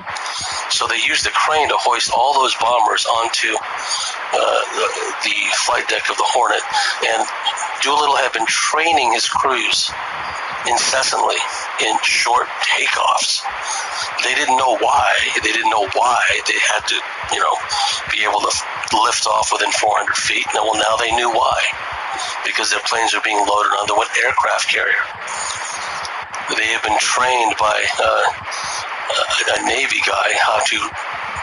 So they used the crane to hoist all those bombers onto the flight deck of the Hornet, and Doolittle had been training his crews incessantly in short takeoffs. They didn't know why. They didn't know why they had to, be able to lift off within 400 feet. Well, now they knew why. Because their planes were being loaded onto an aircraft carrier. They had been trained by a Navy guy how to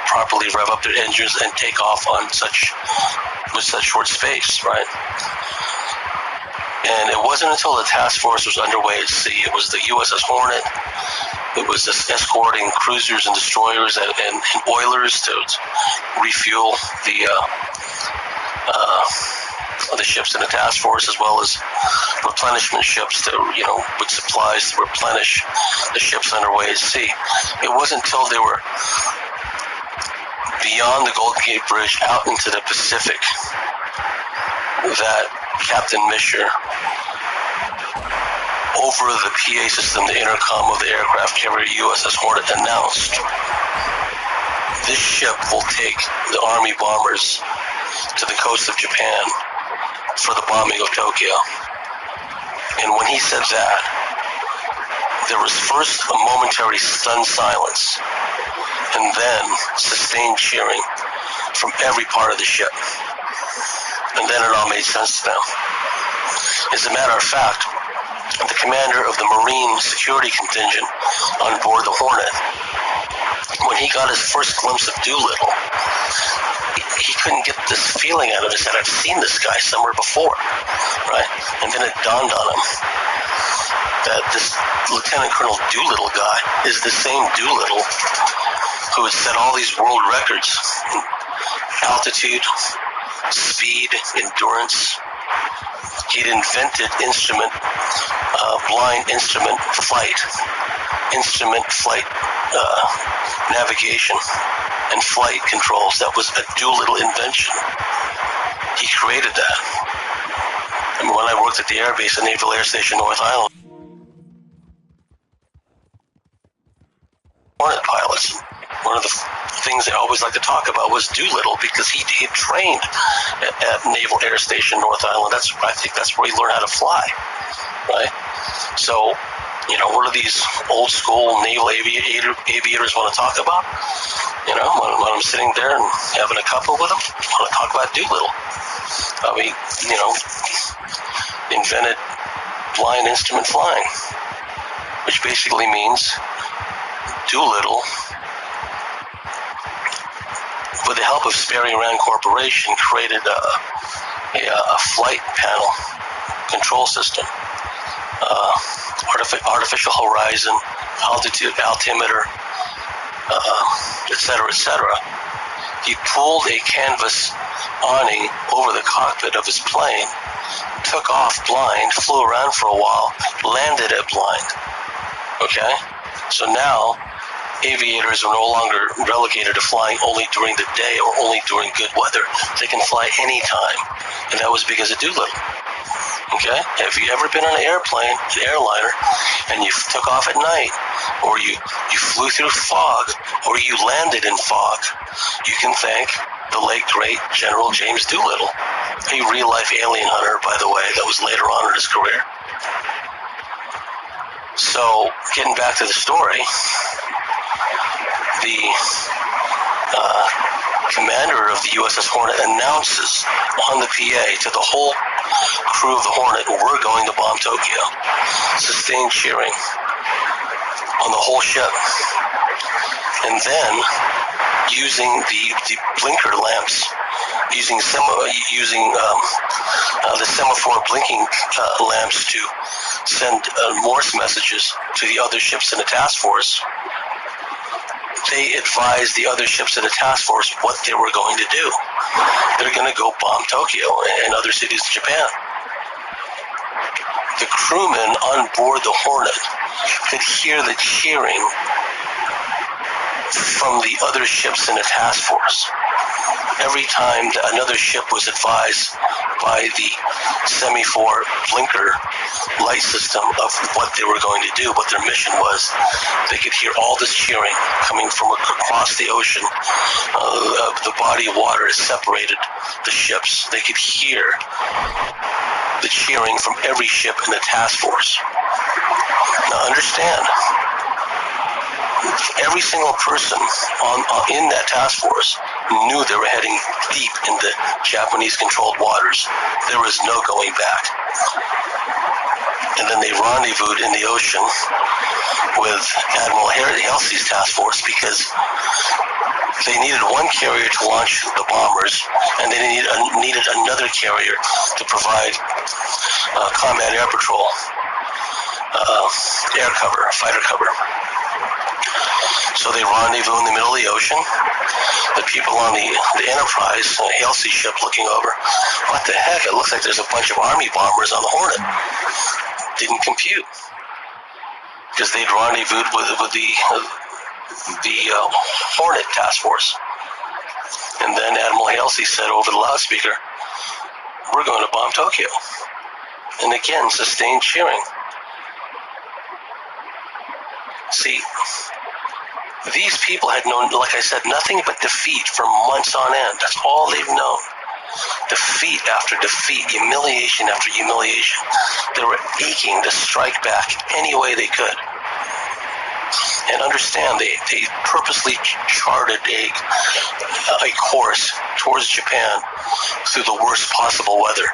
properly rev up their engines and take off with such short space, right? And it wasn't until the task force was underway at sea. It was the USS Hornet. It was escorting cruisers and destroyers and oilers to refuel the ships in the task force, as well as replenishment ships with supplies to replenish the ships underway at sea. It wasn't until they were beyond the Golden Gate Bridge out into the Pacific that Captain Misher, over the PA system, the intercom of the aircraft carrier USS Hornet, announced, this ship will take the Army bombers to the coast of Japan for the bombing of Tokyo. And when he said that, there was first a momentary stunned silence, and then sustained cheering from every part of the ship. And then it all made sense to them. As a matter of fact, the commander of the Marine security contingent on board the Hornet, when he got his first glimpse of Doolittle, he couldn't get this feeling out of his head. I've seen this guy somewhere before, right? And then it dawned on him that this Lieutenant Colonel Doolittle guy is the same Doolittle who had set all these world records in altitude, speed, endurance. He'd invented blind instrument flight navigation and flight controls. That was a Doolittle invention. He created that. I mean, when I worked at the Air Base at Naval Air Station North Island, Hornet pilots, one of the things they always like to talk about was Doolittle, because he had trained at Naval Air Station North Island. I think that's where he learned how to fly, right? So, what do these old school naval aviators want to talk about? When I'm sitting there and having a cuppa with them, I want to talk about Doolittle. I mean, invented blind instrument flying, which basically means Doolittle, with the help of Sperry Rand Corporation, created a flight panel control system, artificial horizon, altimeter, etc., etc. He pulled a canvas awning over the cockpit of his plane, took off blind, flew around for a while, landed at blind. Okay? So now, aviators are no longer relegated to flying only during the day or only during good weather. They can fly anytime. And that was because of Doolittle. Okay? Have you ever been on an airplane, an airliner, and you took off at night, or you flew through fog, or you landed in fog? You can thank the late, great General James Doolittle, a real-life alien hunter, by the way, that was later on in his career. So, getting back to the story, the commander of the USS Hornet announces on the PA to the whole crew of the Hornet, we're going to bomb Tokyo. Sustained cheering on the whole ship. And then, using the blinker lamps, using the semaphore blinking lamps to send Morse messages to the other ships in the task force, they advised the other ships in the task force what they were going to do. They're going to go bomb Tokyo and other cities in Japan. The crewmen on board the Hornet could hear the cheering from the other ships in the task force. Every time that another ship was advised by the semaphore blinker light system of what they were going to do, what their mission was, they could hear all this cheering coming from across the ocean. The body of water has separated the ships. They could hear the cheering from every ship in the task force. Now understand, every single person in that task force knew they were heading deep into Japanese-controlled waters. There was no going back. And then they rendezvoused in the ocean with Admiral Halsey's task force because they needed one carrier to launch the bombers, and they needed another carrier to provide combat air patrol, air cover, fighter cover. So they rendezvous in the middle of the ocean. The people on the Enterprise, Halsey ship looking over, what the heck? It looks like there's a bunch of Army bombers on the Hornet. Didn't compute because they'd rendezvoused with the Hornet task force. And then Admiral Halsey said over the loudspeaker, "We're going to bomb Tokyo." And again, sustained cheering. See, these people had known, like I said, nothing but defeat for months on end. That's all they've known. Defeat after defeat, humiliation after humiliation. They were aching to strike back any way they could. And understand, they purposely charted a course towards Japan through the worst possible weather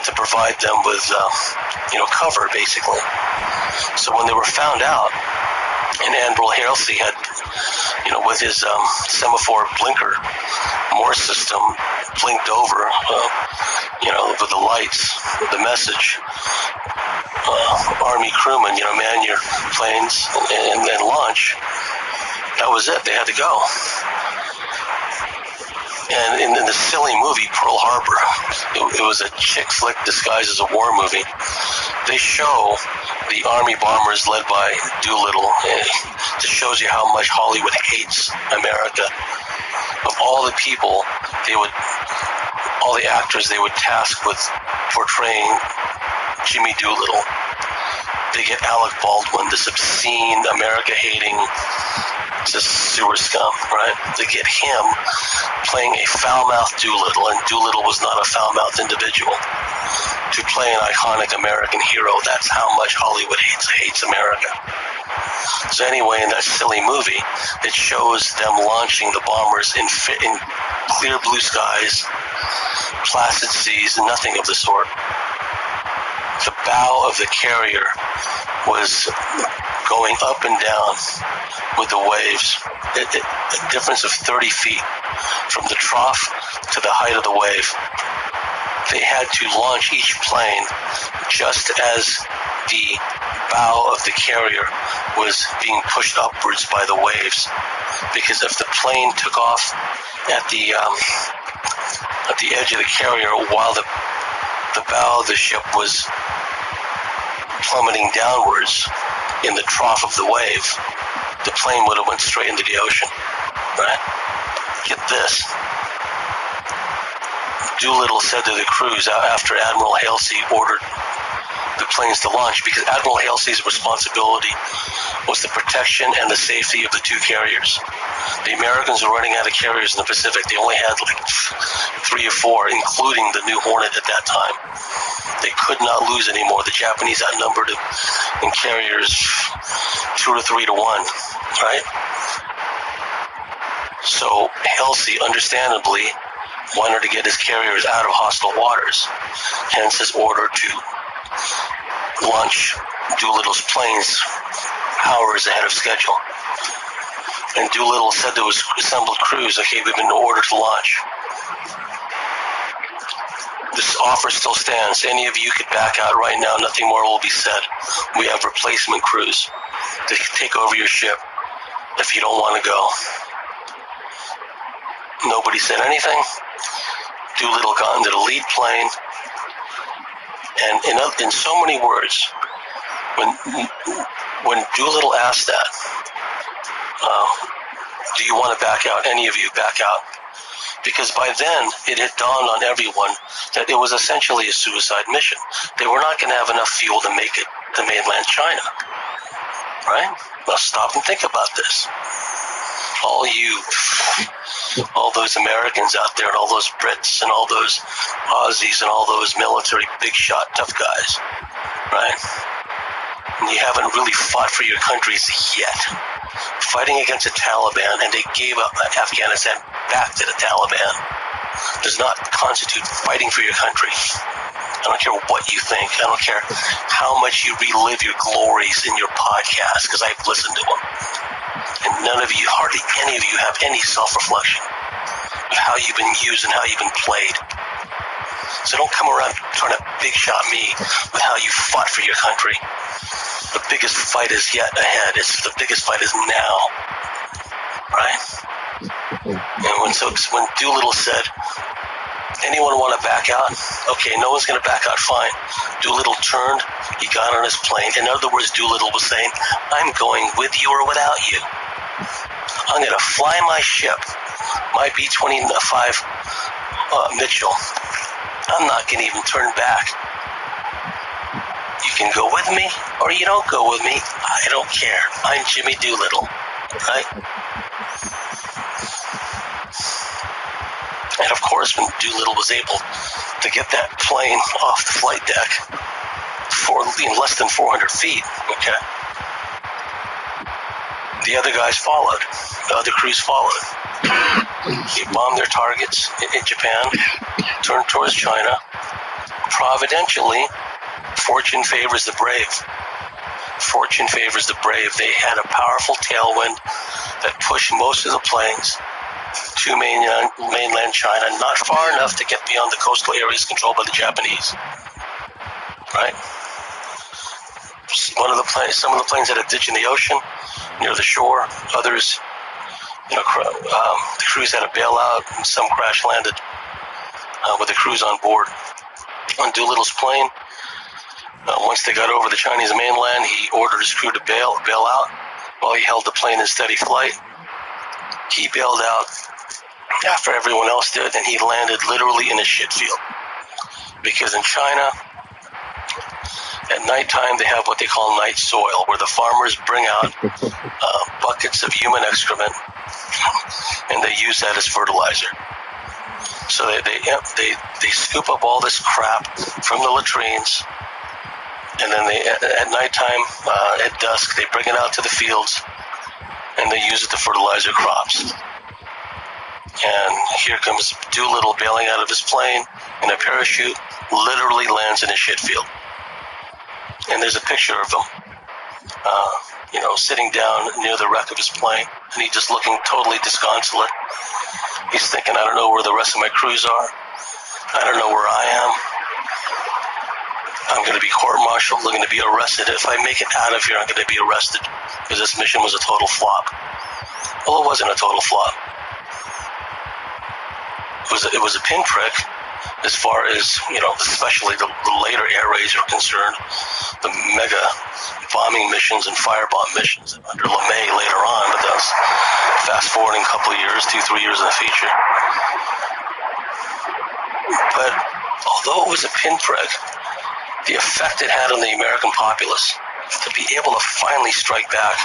to provide them with, cover, basically. So when they were found out, and Admiral Halsey had, with his semaphore blinker Morse system blinked over, with the lights, the message, Army crewmen, man your planes and then launch. That was it. They had to go. And in the silly movie Pearl Harbor, it was a chick flick disguised as a war movie. They show the Army bombers led by Doolittle. It shows you how much Hollywood hates America. Of all the people, all the actors they would task with portraying Jimmy Doolittle, they get Alec Baldwin, this obscene, America-hating, just sewer scum, right? They get him playing a foul-mouthed Doolittle, and Doolittle was not a foul-mouthed individual. To play an iconic American hero, that's how much Hollywood hates America. So anyway, in that silly movie, it shows them launching the bombers in clear blue skies, placid seas, nothing of the sort. The bow of the carrier was going up and down with the waves, a difference of 30 feet from the trough to the height of the wave. They had to launch each plane just as the bow of the carrier was being pushed upwards by the waves, because if the plane took off at the edge of the carrier while the bow of the ship was plummeting downwards in the trough of the wave, the plane would have went straight into the ocean, right? Get this. Doolittle said to the crews after Admiral Halsey ordered the planes to launch, because Admiral Halsey's responsibility was the protection and the safety of the two carriers. The Americans were running out of carriers in the Pacific. They only had like 3 or 4, including the new Hornet at that time. They could not lose anymore. The Japanese outnumbered in carriers 2 to 3 to 1, right? So Halsey, understandably, wanted to get his carriers out of hostile waters, hence his order to launch Doolittle's planes hours ahead of schedule. And Doolittle said to his assembled crews, "Okay, we've been ordered to launch. This offer still stands. Any of you could back out right now. Nothing more will be said. We have replacement crews to take over your ship if you don't want to go." Nobody said anything. Doolittle got into the lead plane, and in so many words, when Doolittle asked that, do you want to back out? Any of you back out? Because by then, it had dawned on everyone that it was essentially a suicide mission. They were not going to have enough fuel to make it to mainland China, right? Now stop and think about this. all those Americans out there and all those Brits and all those Aussies and all those military big shot tough guys, right? And you haven't really fought for your countries yet. Fighting against the Taliban, and they gave Afghanistan back to the Taliban, does not constitute fighting for your country. I don't care what you think. I don't care how much you relive your glories in your podcast, because I've listened to them. And none of you, hardly any of you, have any self-reflection of how you've been used and how you've been played. So don't come around trying to big shot me with how you fought for your country. The biggest fight is yet ahead. The biggest fight is now, right? And when Doolittle said, anyone want to back out? Okay, no one's going to back out, fine. Doolittle turned, he got on his plane. In other words, Doolittle was saying, I'm going with you or without you. I'm going to fly my ship, my B-25 Mitchell. I'm not going to even turn back. You can go with me or you don't go with me. I don't care. I'm Jimmy Doolittle, right? And of course, when Doolittle was able to get that plane off the flight deck for less than 400 feet, okay, the other guys followed. The other crews followed. They bombed their targets in Japan, turned towards China. Providentially, fortune favors the brave. Fortune favors the brave. They had a powerful tailwind that pushed most of the planes to mainland China, not far enough to get beyond the coastal areas controlled by the Japanese. Right? Some of the planes had a ditch in the ocean near the shore. Others, the crews had a bailout, and some crash landed with the crews on board. On Doolittle's plane, once they got over the Chinese mainland, he ordered his crew to bail out while he held the plane in steady flight. He bailed out after everyone else did, and he landed literally in a shit field. Because in China, at nighttime, they have what they call night soil, where the farmers bring out buckets of human excrement, and they use that as fertilizer. So they scoop up all this crap from the latrines, and then at nighttime, at dusk, they bring it out to the fields, and they use it to fertilize their crops. And here comes Doolittle bailing out of his plane in a parachute, literally lands in a shit field. And there's a picture of him, sitting down near the wreck of his plane, and he's just looking totally disconsolate. He's thinking, I don't know where the rest of my crews are. I don't know where I am. I'm going to be court-martialed. I'm going to be arrested. If I make it out of here, I'm going to be arrested because this mission was a total flop. Well, it wasn't a total flop. It was a pinprick as far as, especially the later air raids are concerned, the mega bombing missions and firebomb missions under LeMay later on, but that's fast-forwarding a couple of years, 2-3 years in the future. But although it was a pinprick, the effect it had on the American populace to be able to finally strike back.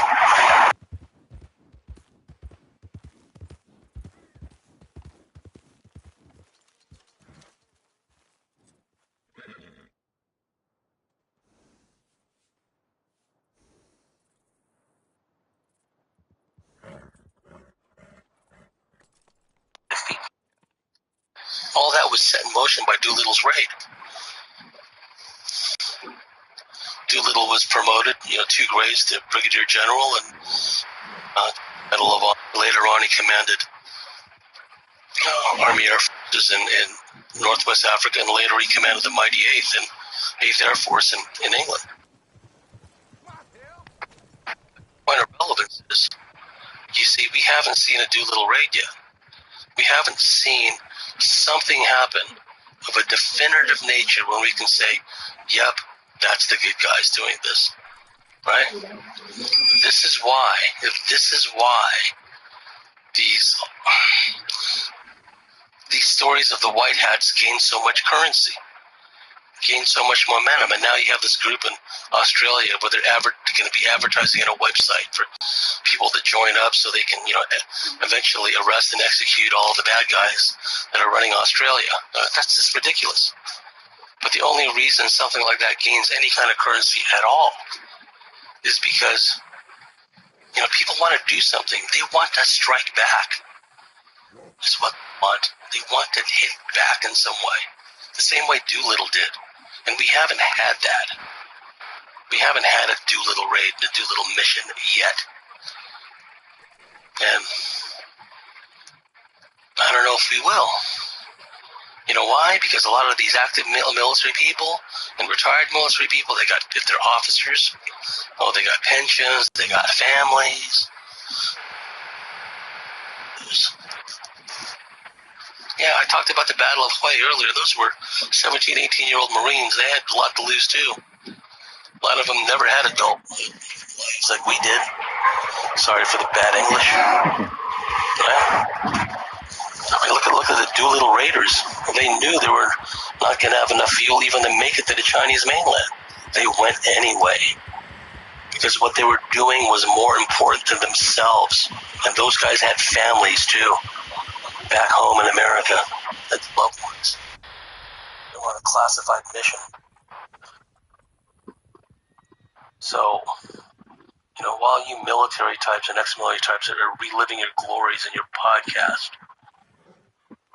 All that was set in motion by Doolittle's raid. Doolittle was promoted, 2 grades to brigadier general, and later on he commanded Army Air Forces in Northwest Africa, and later he commanded the mighty 8th Air Force in England. Point of relevance is, you see, we haven't seen a Doolittle raid yet. We haven't seen something happen of a definitive nature when we can say, yep, that's the good guys doing this, right? This is why these stories of the white hats gain so much currency, gain so much momentum, and now you have this group in Australia where they're going to be advertising on a website for people to join up so they can, eventually arrest and execute all the bad guys that are running Australia. That's just ridiculous. But the only reason something like that gains any kind of currency at all is because, people want to do something. They want to strike back. That's what they want. They want to hit back in some way. The same way Doolittle did. And we haven't had that. We haven't had a Doolittle raid, a Doolittle mission yet. And I don't know if we will. You know why? Because a lot of these active military people and retired military people, if they're officers, they got pensions, they got families. Yeah, I talked about the Battle of Hawaii earlier. Those were 17, 18-year-old Marines. They had a lot to lose, too. A lot of them never had adult lives like we did. Sorry for the bad English. Yeah. I mean, look at the Doolittle Raiders. They knew they were not going to have enough fuel even to make it to the Chinese mainland. They went anyway. Because what they were doing was more important than themselves. And those guys had families, too, back home in America. That's loved ones. They were on a classified mission. So, while you military types and ex-military types are reliving your glories in your podcast,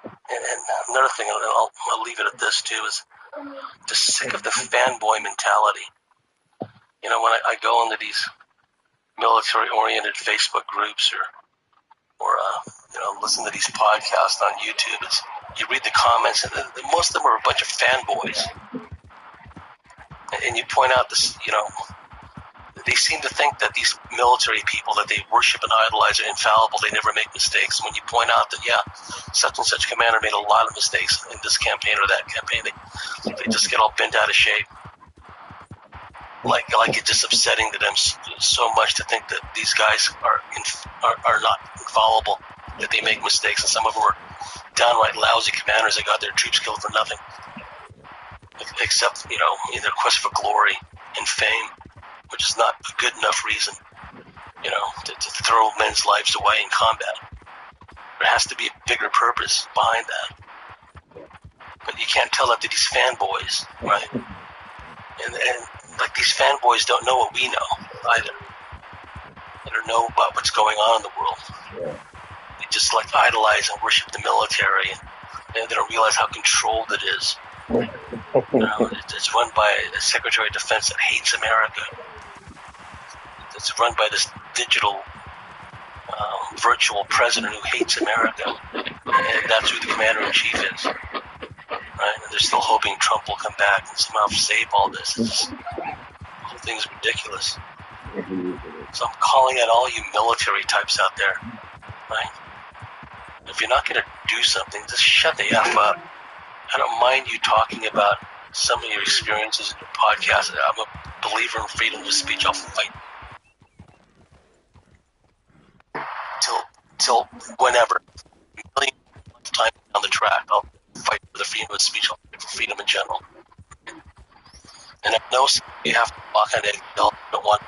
and another thing, and I'll leave it at this too, is just sick of the fanboy mentality. When I go into these military-oriented Facebook groups or listen to these podcasts on YouTube, you read the comments, and most of them are a bunch of fanboys. And you point out this, they seem to think that these military people that they worship and idolize are infallible. They never make mistakes. When you point out that, such and such commander made a lot of mistakes in this campaign or that campaign, they just get all bent out of shape. Like it's just upsetting to them so much to think that these guys are not infallible, that they make mistakes, and some of them are downright lousy commanders that got their troops killed for nothing, except in their quest for glory and fame, which is not a good enough reason, to throw men's lives away in combat. There has to be a bigger purpose behind that. But you can't tell that to these fanboys, right? And like these fanboys don't know what we know either. They don't know about what's going on in the world. They just idolize and worship the military, and they don't realize how controlled it is. It's run by a Secretary of Defense that hates America. It's run by this digital, virtual president who hates America, and that's who the commander-in-chief is. Right? And they're still hoping Trump will come back and somehow save all this. The whole thing is ridiculous. So I'm calling out all you military types out there, right? If you're not going to do something, just shut the F up. I don't mind you talking about some of your experiences in your podcast. I'm a believer in freedom of speech. I'll fight till whenever. A million times down the track, I'll fight for the freedom of speech. I'll fight for freedom in general. And I know you have to walk on eggshells. You don't want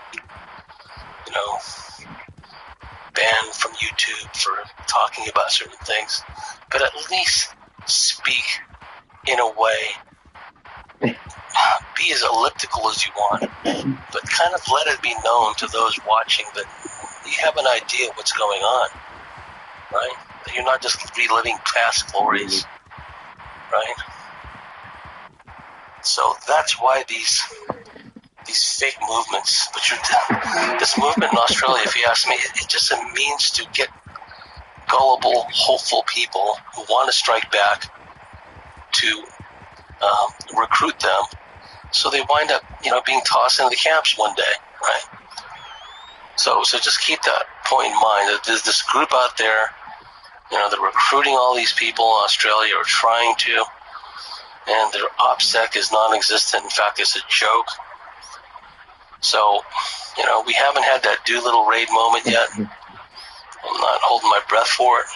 banned from YouTube for talking about certain things, but at least speak in a way, be as elliptical as you want, but kind of let it be known to those watching that you have an idea of what's going on, right? That you're not just reliving past glories, right? So that's why these fake movements, this movement in Australia, if you ask me, it's just a means to get gullible, hopeful people who want to strike back to recruit them, so they wind up, being tossed into the camps one day, right? So just keep that point in mind. That there's this group out there, they're recruiting all these people in Australia, or trying to, and their OPSEC is non-existent. In fact, it's a joke. So, we haven't had that Doolittle raid moment yet. I'm not holding my breath for it.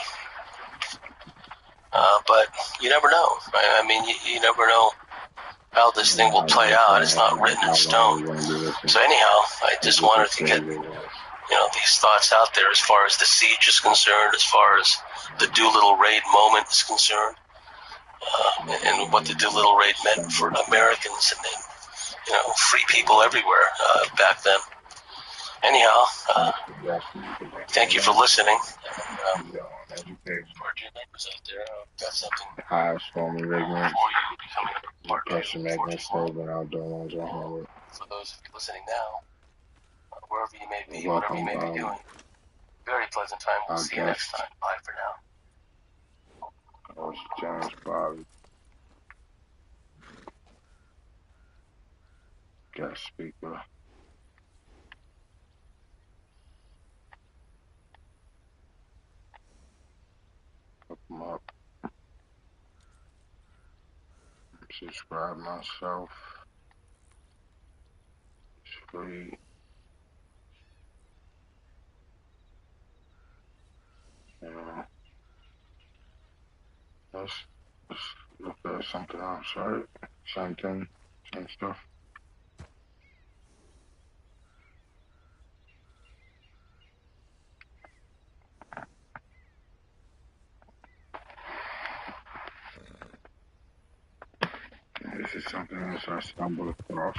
But you never know, right? I mean, you never know how this thing will play out. It's not written in stone. So anyhow, I just wanted to get these thoughts out there as far as the siege is concerned, as far as the Doolittle raid moment is concerned, and what the Doolittle raid meant for Americans and free people everywhere back then. Anyhow, thank you for listening. And, pardon your neighbors out there. I've got something Highest form of ignorance. for you becoming a part of Person making stable outdoor ones are hard. For those of you listening now, wherever you may be, Welcome, whatever you may be doing, very pleasant time. We'll see you next time. Bye for now. That was James Bobby. Guest speaker. Hook 'em up. Subscribe myself. It's free. Yeah. Let's look at something else, right? Same thing, same stuff. This is something else I stumbled across.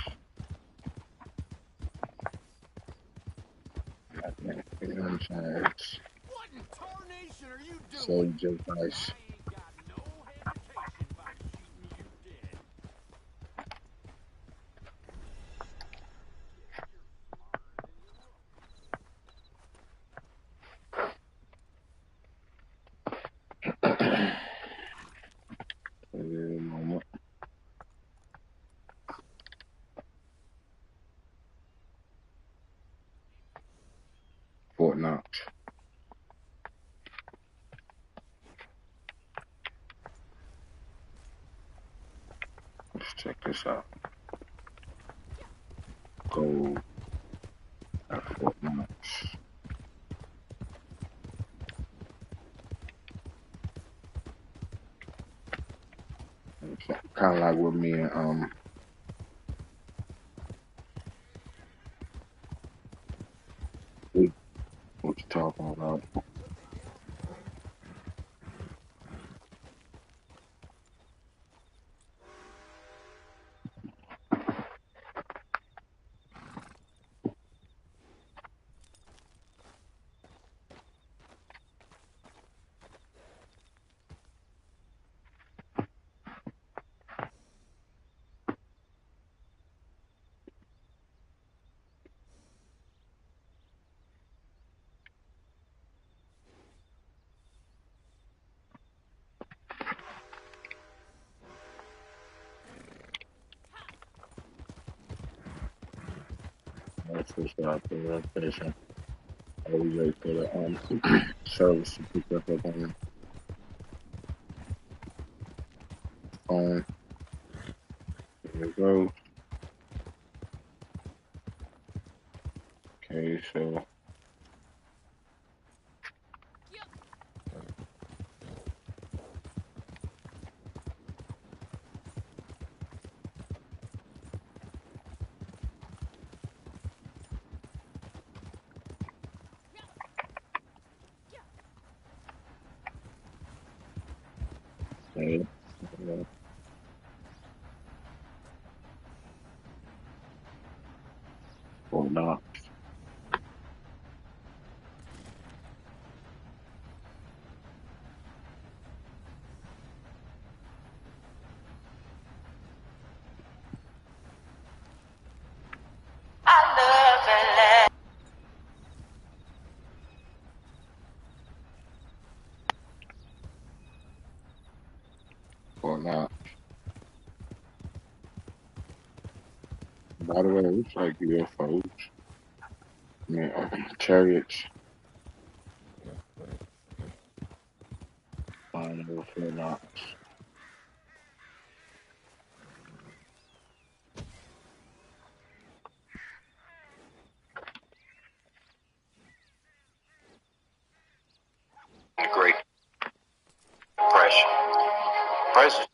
You know what I'm saying? It's What in tarnation are you so doing? just nice. I ain't got no hesitation about shooting you dead. Moment. Fort Knox. Let's check this out. Go at Fort Knox. Kind of like with me and what you talking about? Let's just start the location. I was wait for the service to pick up on the phone. There we go. Okay, so okay. Or not. Or not. By the way, it looks like UFOs. I mean, chariots flying over Fort Knox. Great Depression. President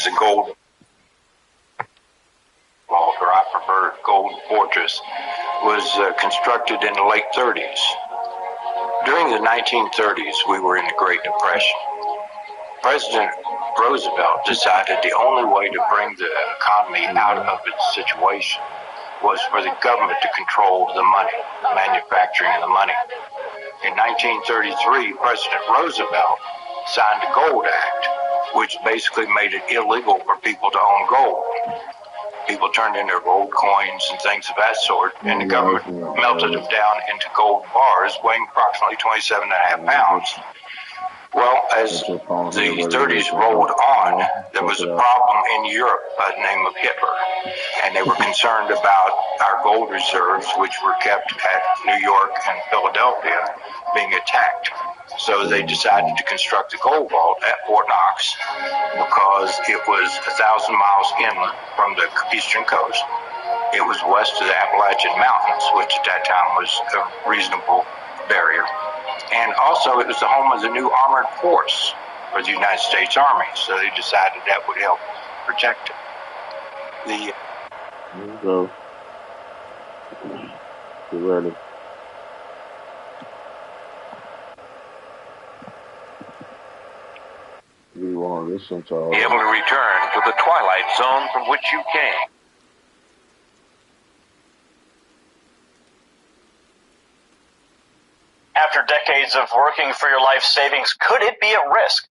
as a gold vault, or I prefer gold fortress, was constructed in the late 30s. During the 1930s, we were in the Great Depression. President Roosevelt decided the only way to bring the economy out of its situation was for the government to control the money, the manufacturing of the money. In 1933, President Roosevelt signed the Gold Act, which basically made it illegal for people to own gold. People turned in their gold coins and things of that sort, and the government melted them down into gold bars weighing approximately 27.5 pounds. Well, as the 30s rolled on, there was a problem in Europe by the name of Hitler, and they were concerned about our gold reserves, which were kept at New York and Philadelphia, being attacked. So they decided to construct a gold vault at Fort Knox because it was 1,000 miles inland from the eastern coast. It was west of the Appalachian Mountains, which at that time was a reasonable barrier. And also, it was the home of the new armored force for the United States Army, so they decided that would help protect it. There you go. Get ready. We want to listen to all Be able to return to the twilight zone from which you came. After decades of working for your life savings, could it be at risk?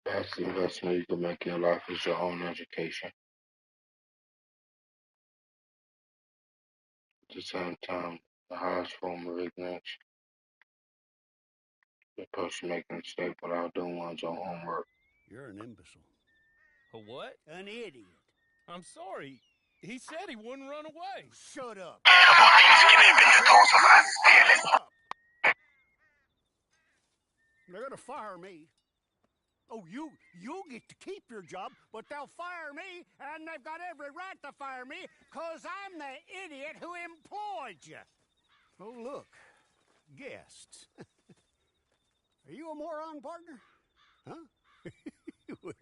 The best investment you can make in your life is your own education. At the same time, the highest form of ignorance, the person making a mistake without doing one's own homework. You're an imbecile. A what? An idiot. I'm sorry. He said he wouldn't run away. Shut up. They're gonna fire me. Oh, you get to keep your job, but they'll fire me, and they've got every right to fire me, 'cause I'm the idiot who employed you. Oh, look. Guests. Are you a moron, partner? Huh? Well,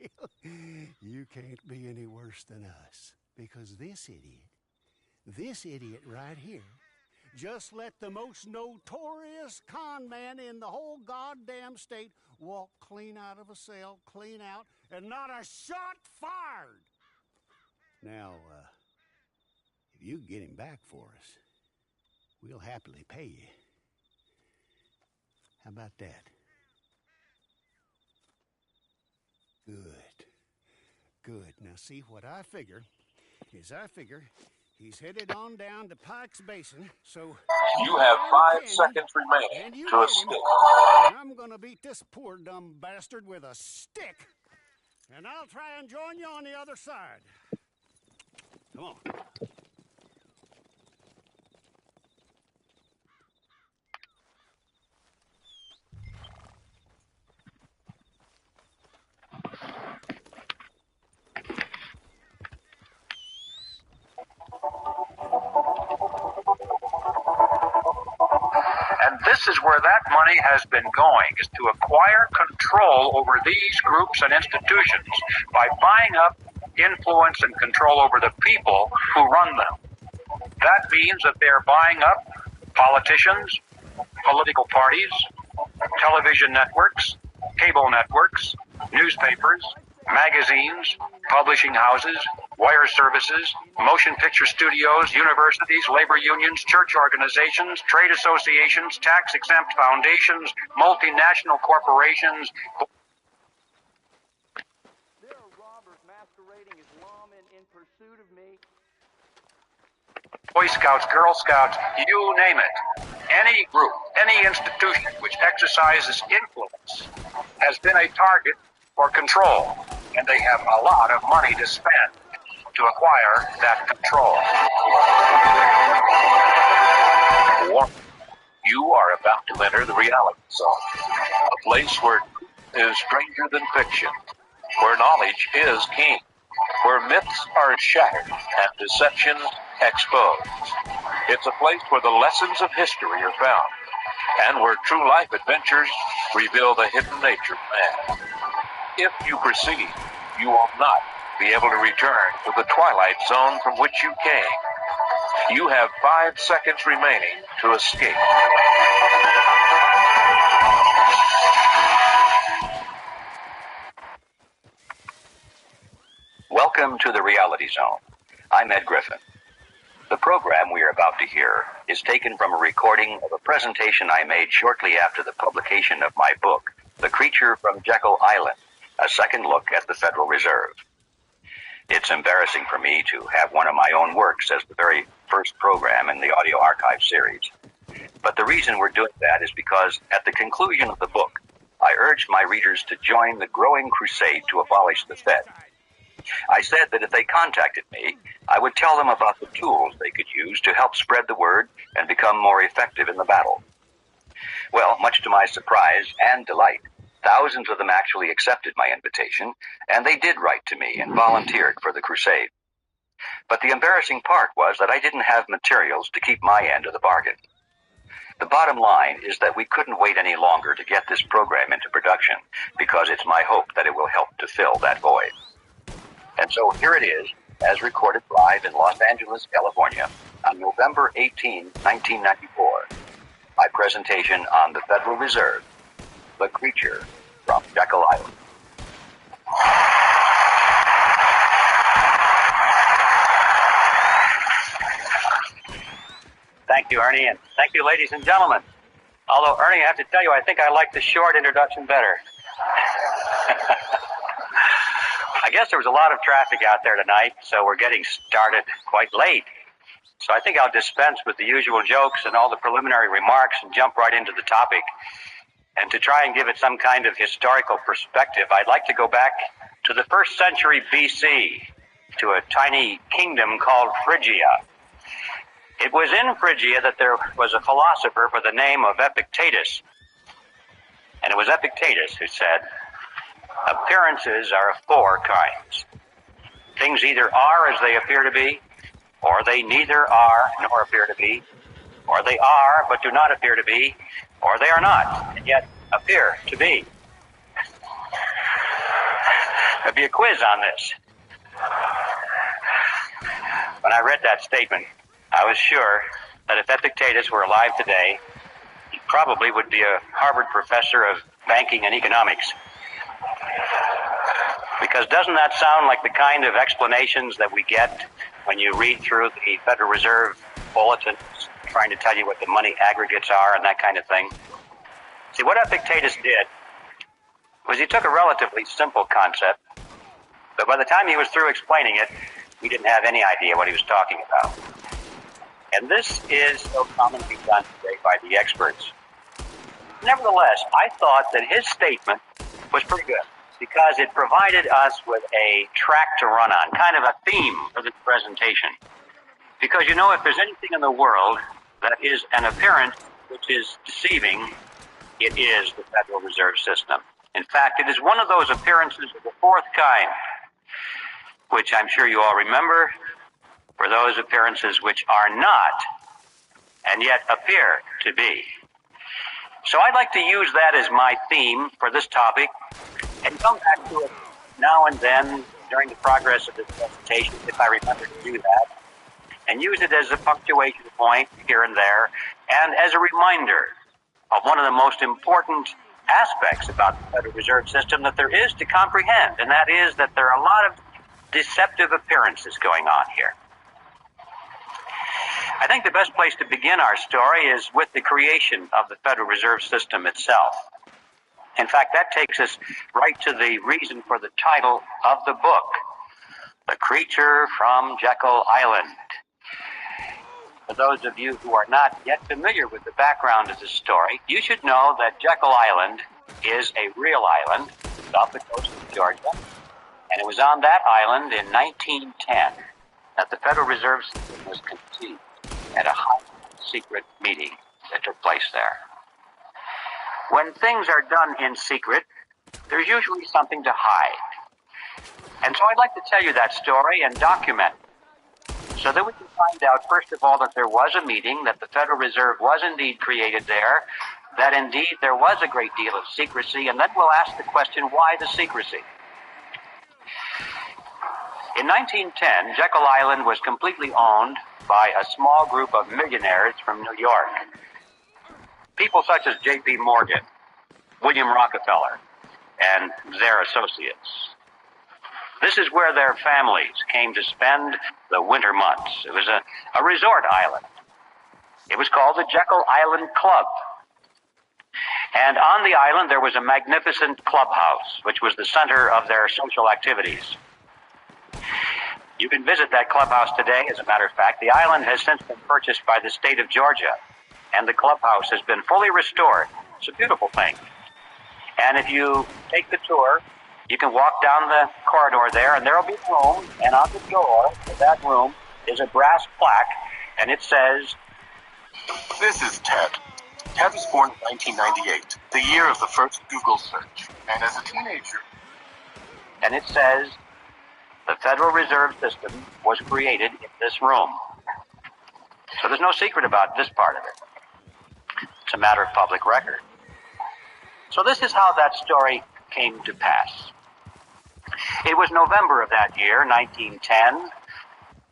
you can't be any worse than us, because this idiot right here, just let the most notorious con man in the whole goddamn state walk clean out of a cell, clean out, and not a shot fired. Now, if you get him back for us, we'll happily pay you. How about that? Good. Now, see, what I figure is He's headed on down to Pike's Basin, so... You have find 5 the canyon, seconds remaining and you to get escape. him, and I'm gonna beat this poor dumb bastard with a stick. And I'll try and join you on the other side. Come on. And this is where that money has been going, is to acquire control over these groups and institutions by buying up influence and control over the people who run them. That means that they're buying up politicians, political parties, television networks, cable networks, newspapers, magazines, publishing houses, wire services, motion picture studios, universities, labor unions, church organizations, trade associations, tax-exempt foundations, multinational corporations. There are robbers masquerading as lawmen in pursuit of me. Boy Scouts, Girl Scouts, you name it. Any group, any institution which exercises influence has been a target for control, and they have a lot of money to spend to acquire that control. Warning. You are about to enter the reality zone, a place where truth is stranger than fiction, where knowledge is king, where myths are shattered and deception exposed. It's a place where the lessons of history are found, and where true life adventures reveal the hidden nature of man. If you proceed, you will not be able to return to the twilight zone from which you came. You have 5 seconds remaining to escape. Welcome to the Reality Zone. I'm Ed Griffin. The program we are about to hear is taken from a recording of a presentation I made shortly after the publication of my book, The Creature from Jekyll Island, a second look at the Federal Reserve. It's embarrassing for me to have one of my own works as the very first program in the audio archive series. But the reason we're doing that is because at the conclusion of the book, I urged my readers to join the growing crusade to abolish the Fed. I said that if they contacted me, I would tell them about the tools they could use to help spread the word and become more effective in the battle. Well, much to my surprise and delight, thousands of them actually accepted my invitation, and they did write to me and volunteered for the crusade. But the embarrassing part was that I didn't have materials to keep my end of the bargain. The bottom line is that we couldn't wait any longer to get this program into production, because it's my hope that it will help to fill that void. And so here it is, as recorded live in Los Angeles, California, on November 18, 1994. My presentation on the Federal Reserve, The Creature from Jekyll Island. Thank you, Ernie, and thank you, ladies and gentlemen. Although, Ernie, I have to tell you, I think I like the short introduction better. I guess there was a lot of traffic out there tonight, so we're getting started quite late. So I think I'll dispense with the usual jokes and all the preliminary remarks and jump right into the topic. And to try and give it some kind of historical perspective, I'd like to go back to the 1st century BC, to a tiny kingdom called Phrygia. It was in Phrygia that there was a philosopher by the name of Epictetus. And it was Epictetus who said, appearances are of 4 kinds. Things either are as they appear to be, or they neither are nor appear to be, or they are but do not appear to be, or they are not, and yet appear to be. There'll be a quiz on this. When I read that statement, I was sure that if Epictetus were alive today, he probably would be a Harvard professor of banking and economics. Because doesn't that sound like the kind of explanations that we get when you read through the Federal Reserve bulletins trying to tell you what the money aggregates are and that kind of thing? See, what Epictetus did was he took a relatively simple concept, but by the time he was through explaining it, we didn't have any idea what he was talking about. And this is so commonly done today by the experts. Nevertheless, I thought that his statement was pretty good because it provided us with a track to run on, kind of a theme for this presentation. Because, you know, if there's anything in the world that is an appearance which is deceiving, it is the Federal Reserve System. In fact, it is one of those appearances of the fourth kind, which I'm sure you all remember, for those appearances which are not, and yet appear to be. So I'd like to use that as my theme for this topic, and come back to it now and then during the progress of this presentation, if I remember to do that, and use it as a punctuation point here and there, and as a reminder of one of the most important aspects about the Federal Reserve System that there is to comprehend, and that is that there are a lot of deceptive appearances going on here. I think the best place to begin our story is with the creation of the Federal Reserve System itself. In fact, that takes us right to the reason for the title of the book, The Creature from Jekyll Island. For those of you who are not yet familiar with the background of this story, you should know that Jekyll Island is a real island off the coast of Georgia, and it was on that island in 1910 that the Federal Reserve System was conceived at a high secret meeting that took place there. When things are done in secret, there's usually something to hide. And so I'd like to tell you that story and document it, so that we can find out, first of all, that there was a meeting, that the Federal Reserve was indeed created there, that indeed there was a great deal of secrecy, and then we'll ask the question, why the secrecy? In 1910, Jekyll Island was completely owned by a small group of millionaires from New York. People such as J.P. Morgan, William Rockefeller, and their associates. This is where their families came to spend the winter months. It was a resort island. It was called the Jekyll Island Club. And on the island there was a magnificent clubhouse, which was the center of their social activities. You can visit that clubhouse today. As a matter of fact, the island has since been purchased by the state of Georgia, and the clubhouse has been fully restored. It's a beautiful thing. And if you take the tour, you can walk down the corridor there, and there will be a room, and on the door of that room is a brass plaque, and it says, "This is Ted. Ted was born in 1998, the year of the first Google search, and as a teenager." And it says, the Federal Reserve System was created in this room. So there's no secret about this part of it. It's a matter of public record. So this is how that story came to pass. It was November of that year, 1910,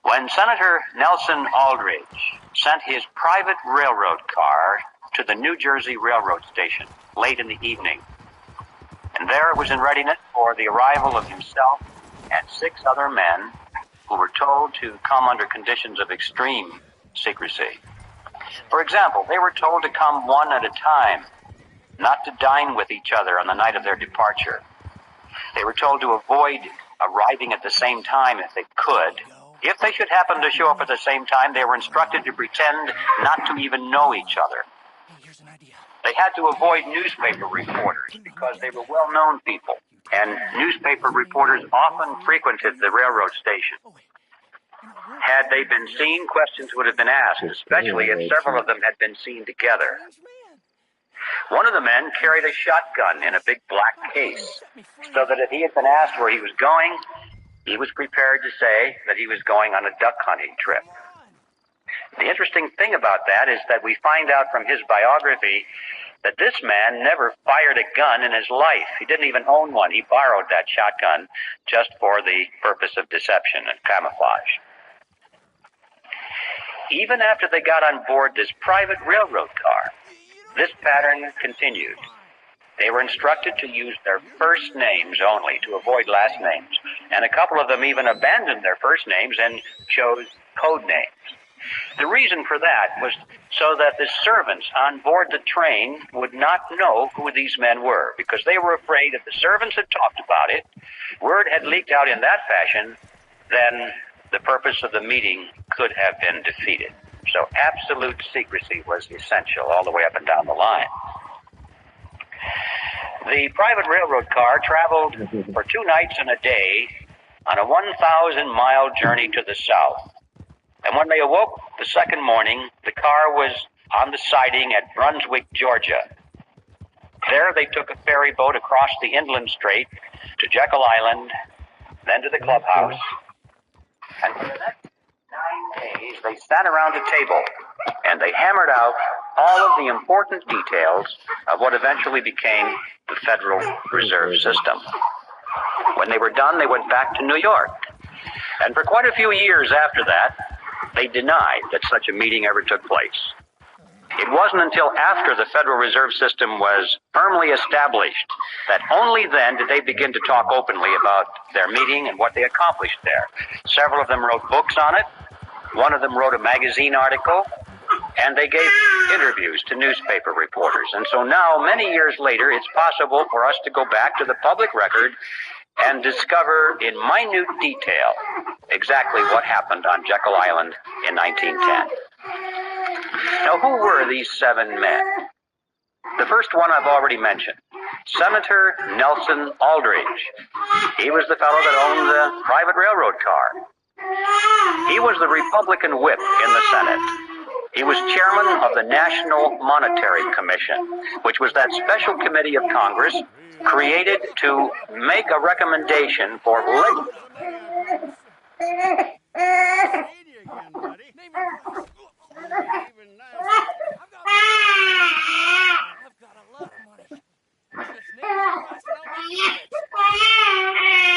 when Senator Nelson Aldrich sent his private railroad car to the New Jersey Railroad Station late in the evening. And there it was in readiness for the arrival of himself and 6 other men who were told to come under conditions of extreme secrecy. For example, they were told to come one at a time, not to dine with each other on the night of their departure. They were told to avoid arriving at the same time if they could. If they should happen to show up at the same time, they were instructed to pretend not to even know each other. They had to avoid newspaper reporters because they were well-known people, and newspaper reporters often frequented the railroad station. Had they been seen, questions would have been asked, especially if several of them had been seen together. One of the men carried a shotgun in a big black case, so that if he had been asked where he was going, he was prepared to say that he was going on a duck hunting trip. The interesting thing about that is that we find out from his biography that this man never fired a gun in his life. He didn't even own one. He borrowed that shotgun just for the purpose of deception and camouflage. Even after they got on board this private railroad car, this pattern continued. They were instructed to use their first names only to avoid last names, and a couple of them even abandoned their first names and chose code names. The reason for that was so that the servants on board the train would not know who these men were, because they were afraid if the servants had talked about it, word had leaked out in that fashion, then the purpose of the meeting could have been defeated. So absolute secrecy was essential all the way up and down the line. The private railroad car traveled for 2 nights and a day on a 1,000-mile journey to the south. And when they awoke the second morning, the car was on the siding at Brunswick, Georgia. There they took a ferry boat across the inland strait to Jekyll Island, then to the clubhouse. And for the next 9 days, they sat around a table and they hammered out all of the important details of what eventually became the Federal Reserve System. When they were done, they went back to New York. And for quite a few years after that, they denied that such a meeting ever took place. It wasn't until after the Federal Reserve System was firmly established that only then did they begin to talk openly about their meeting and what they accomplished there. Several of them wrote books on it. One of them wrote a magazine article, and they gave interviews to newspaper reporters. And so now, many years later, it's possible for us to go back to the public record and discover in minute detail exactly what happened on Jekyll Island in 1910. Now, who were these 7 men? The first one I've already mentioned, Senator Nelson Aldrich. He was the fellow that owned the private railroad car. He was the Republican whip in the Senate. He was chairman of the National Monetary Commission, which was that special committee of Congress created to make a recommendation for I've got a lot of money. Just name your class and I'll make you rich.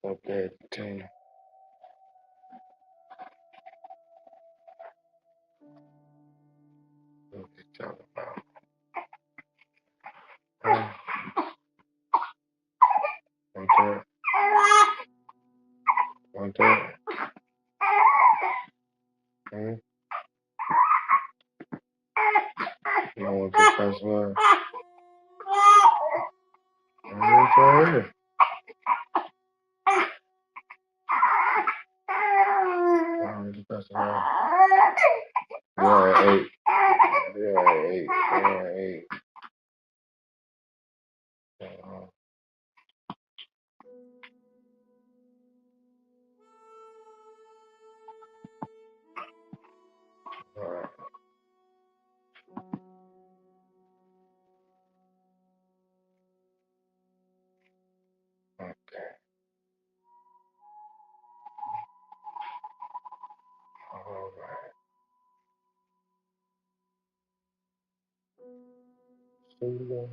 Up there, 10. What are you talking about? Want that? Want that? You don't want the first one? It's right here. The first one. Yeah, 8. Yeah, 8. Yeah, 8. Alright. Okay. Alright. See you then.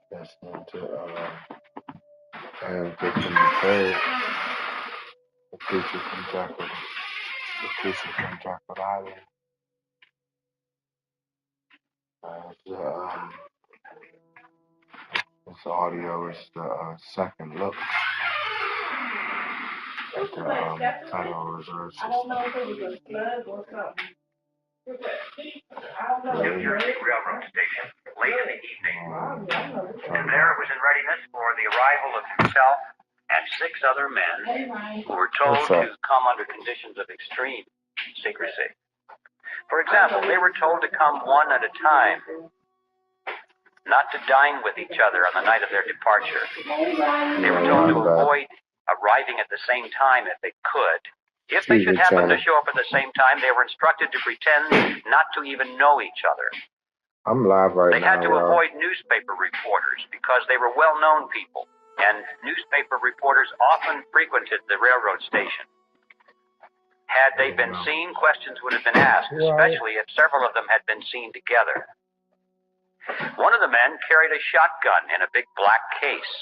That's not to have different third. The creature from Jackal. The creature from Jackal Island. This audio is the second look at the Federal Reserve System. New Jersey Railroad Station, late in the evening. And there it was in readiness for the arrival of himself and 6 other men who were told to come under conditions of extreme secrecy. For example, they were told to come one at a time, not to dine with each other on the night of their departure. They were told to avoid arriving at the same time if they could. If they should happen to show up at the same time, they were instructed to pretend not to even know each other. I'm live right now. They had to avoid newspaper reporters because they were well-known people, and newspaper reporters often frequented the railroad station. Had they been seen, questions would have been asked, especially if several of them had been seen together. One of the men carried a shotgun in a big black case,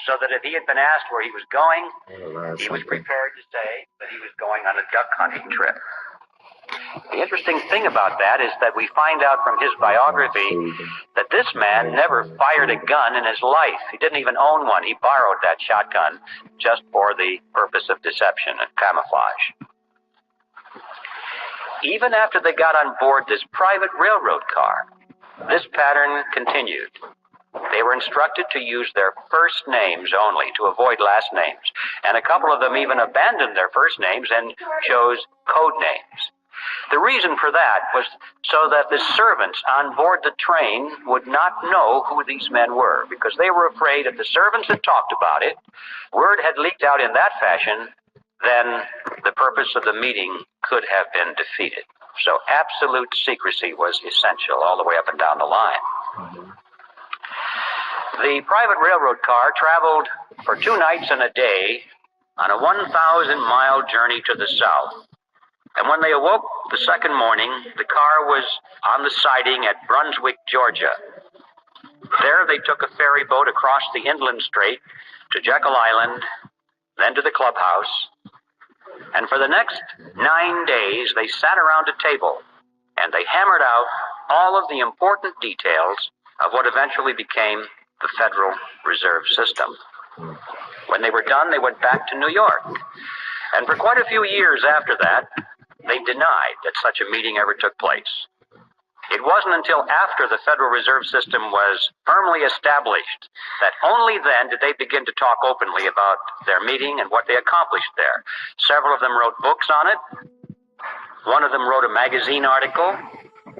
so that if he had been asked where he was going, he was prepared to say that he was going on a duck hunting trip. The interesting thing about that is that we find out from his biography that this man never fired a gun in his life. He didn't even own one. He borrowed that shotgun just for the purpose of deception and camouflage. Even after they got on board this private railroad car, this pattern continued. They were instructed to use their first names only to avoid last names, and a couple of them even abandoned their first names and chose code names. The reason for that was so that the servants on board the train would not know who these men were, because they were afraid if the servants had talked about it, word had leaked out in that fashion, then the purpose of the meeting could have been defeated. So absolute secrecy was essential all the way up and down the line. The private railroad car traveled for 2 nights and a day on a 1,000-mile journey to the south. And when they awoke the second morning, the car was on the siding at Brunswick, Georgia. There they took a ferry boat across the inland strait to Jekyll Island, then to the clubhouse. And for the next 9 days, they sat around a table, and they hammered out all of the important details of what eventually became the Federal Reserve System. When they were done, they went back to New York. And for quite a few years after that, they denied that such a meeting ever took place. It wasn't until after the Federal Reserve System was firmly established that only then did they begin to talk openly about their meeting and what they accomplished there. Several of them wrote books on it. One of them wrote a magazine article,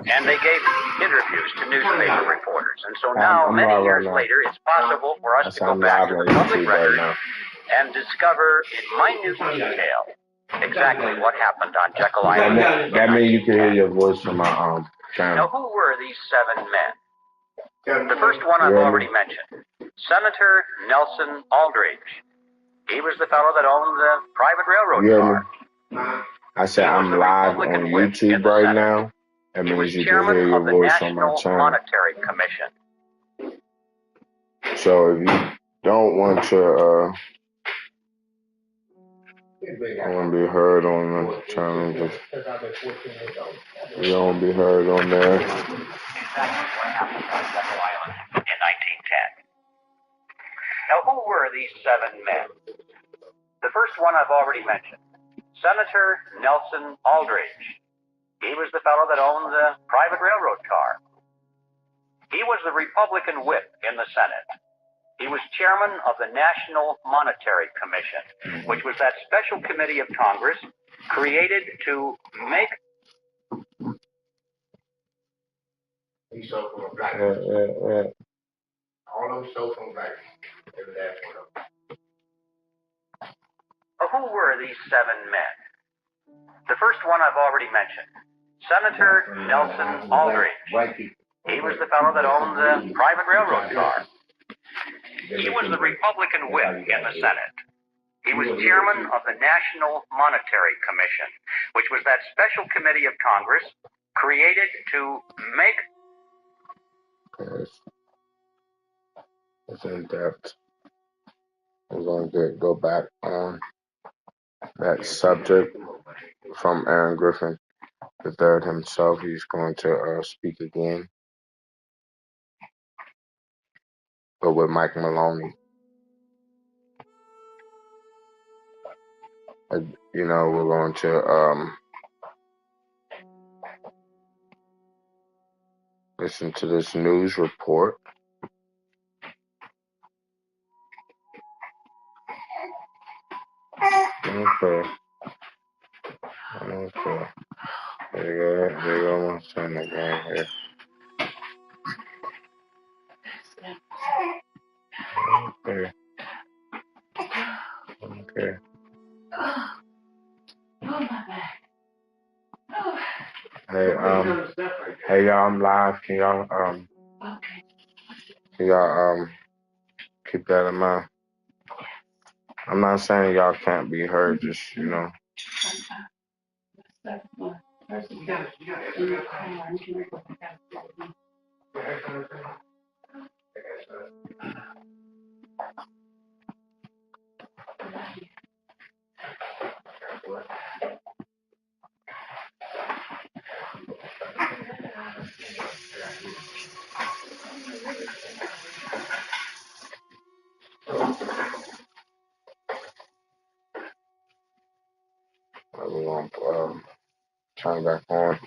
and they gave interviews to newspaper reporters. And so now, many years later, it's possible for us to go back to the public record and discover in minute detail exactly what happened on Jekyll Island. That means you can hear your voice from my Now, channel. who were these 7 men? The first one I've already mentioned, Senator Nelson Aldrich. He was the fellow that owned the private railroad car. I said I'm live on YouTube right now. That means you can hear your voice on my channel. Monetary Commission. So if you don't want to be heard on the channel, just you don't be heard on there. In 1910. Now, who were these 7 men? The first one I've already mentioned, Senator Nelson Aldrich. He was the fellow that owned the private railroad car. He was the Republican whip in the Senate. He was chairman of the National Monetary Commission, which was that special committee of Congress created to make... He sold from a black man. All of them sold from black men. Every last one of them. Who were these 7 men? The first one I've already mentioned, Senator Nelson Aldrich. He was the fellow that owned the private railroad car. He was the Republican whip in the Senate. He was chairman of the National Monetary Commission, which was that special committee of Congress created to make... It's in depth. We're going to go back on that subject from Aaron Griffin the third himself. He's going to speak again, but with Mike Maloney. You know, we're going to listen to this news report. Okay. There you go, my son again here. Okay. Hey, y'all, I'm live. Can y'all keep that in mind? I'm not saying y'all can't be heard, just, you know. We're going to turn back on.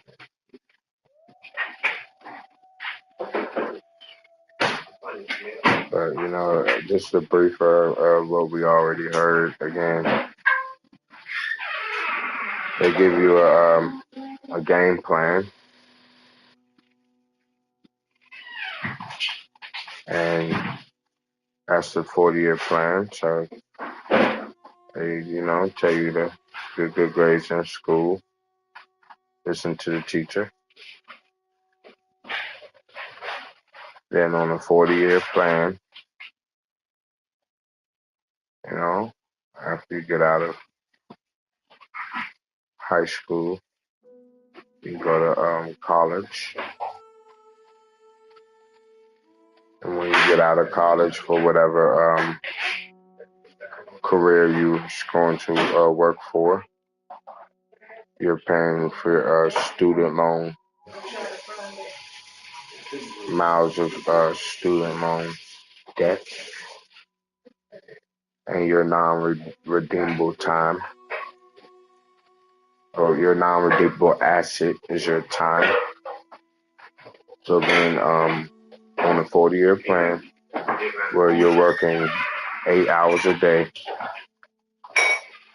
But, you know, just a briefer of what we already heard. Again, they give you a game plan. And that's the 40-year plan. So they, you know, tell you to get good grades in school, listen to the teacher. Then on a 40-year plan, you know, after you get out of high school, you go to college. And when you get out of college, for whatever career you're going to work for, you're paying for your student loan, miles of student loan debt, and your non-redeemable time, or your non-redeemable asset is your time. So then, on a 40-year plan, where you're working 8 hours a day,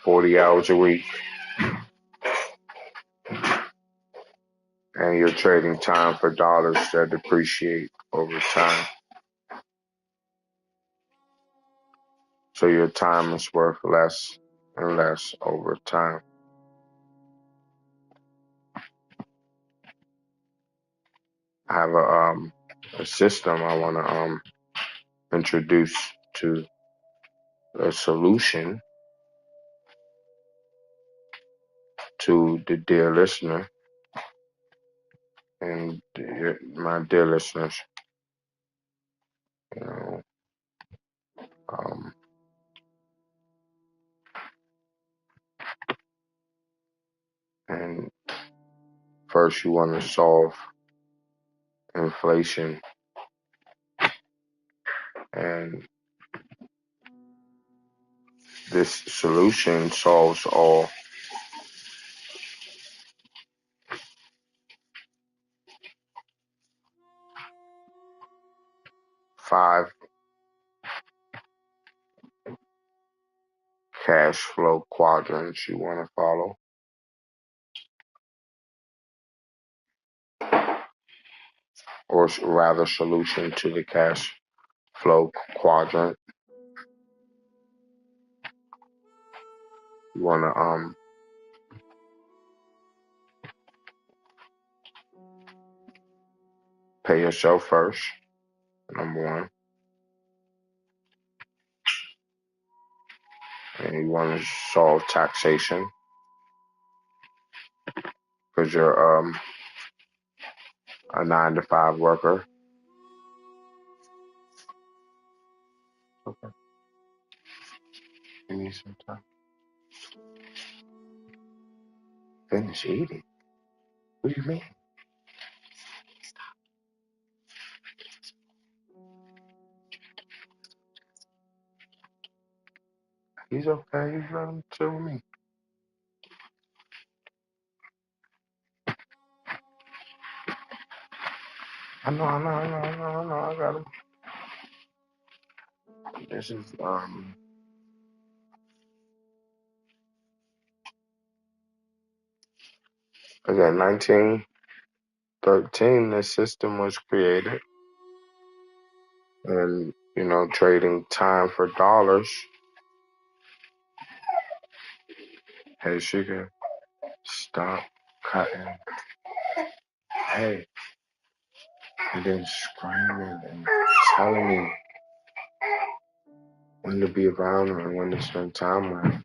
40 hours a week, and you're trading time for dollars that depreciate over time. So your time is worth less and less over time. I have a system I want to introduce to a solution to the dear listener and my dear listeners. You know, um, and first you want to solve inflation, and this solution solves all 5 cash flow quadrants you want to follow. Or rather, solution to the cash flow quadrant. You want to pay yourself first, number one, and you want to solve taxation because you're a 9-to-5 worker. Okay. You need some time. Finish eating. What do you mean? He's okay. He's let him chill with me. I know. I got him. This is again 1913. This system was created, and trading time for dollars. Hey, sugar, stop cutting. Hey, and then screaming and telling me when to be around her and when to spend time with her.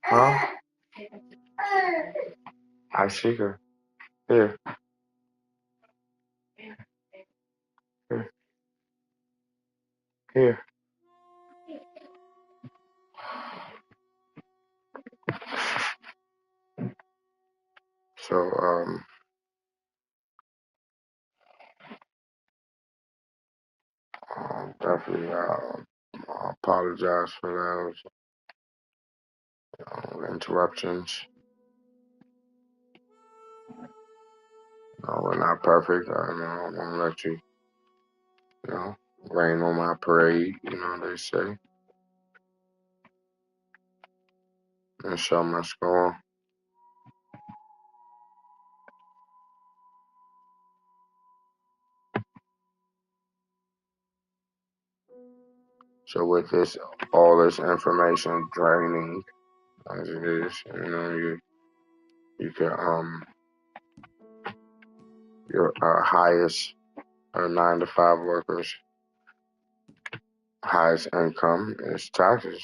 Huh? I sugar. Here. Here. Here. So, definitely, I apologize for those interruptions. We're not perfect. I won't let you, rain on my parade, they say. The show must go on. So with all this information draining as it is, you can your highest 9-to-5 workers' highest income is taxes.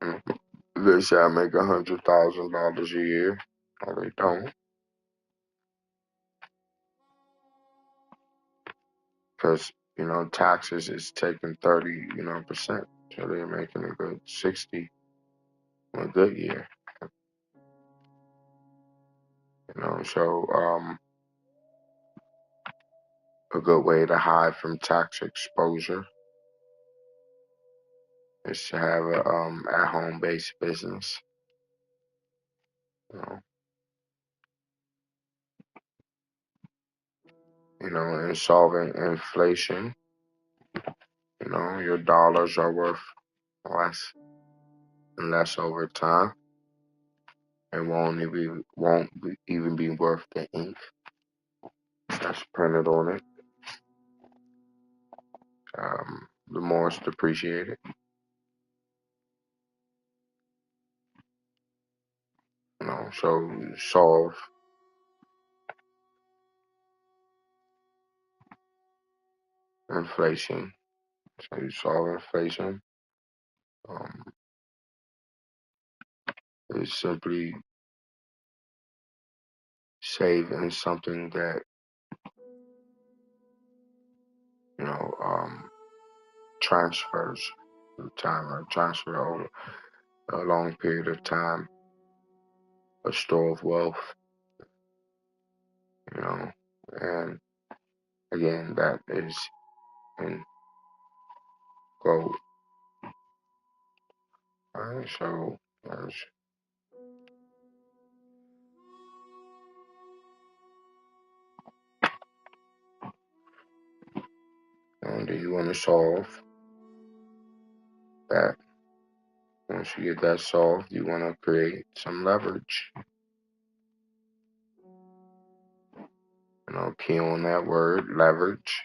They say I make $100,000 a year. No, they don't, because taxes is taking 30 percent, so they're making a good 60 in a good year. So a good way to hide from tax exposure is to have a at-home based business. In solving inflation, your dollars are worth less and less over time. It won't even be worth the ink that's printed on it. The more it's depreciated. So you solve inflation. So you solve inflation. It's simply saving something that transfers through time or transfer over a long period of time, a store of wealth, and again, that is in gold. Alright, so do you want to solve that? Once you get that solved, you want to create some leverage. Key on that word, leverage.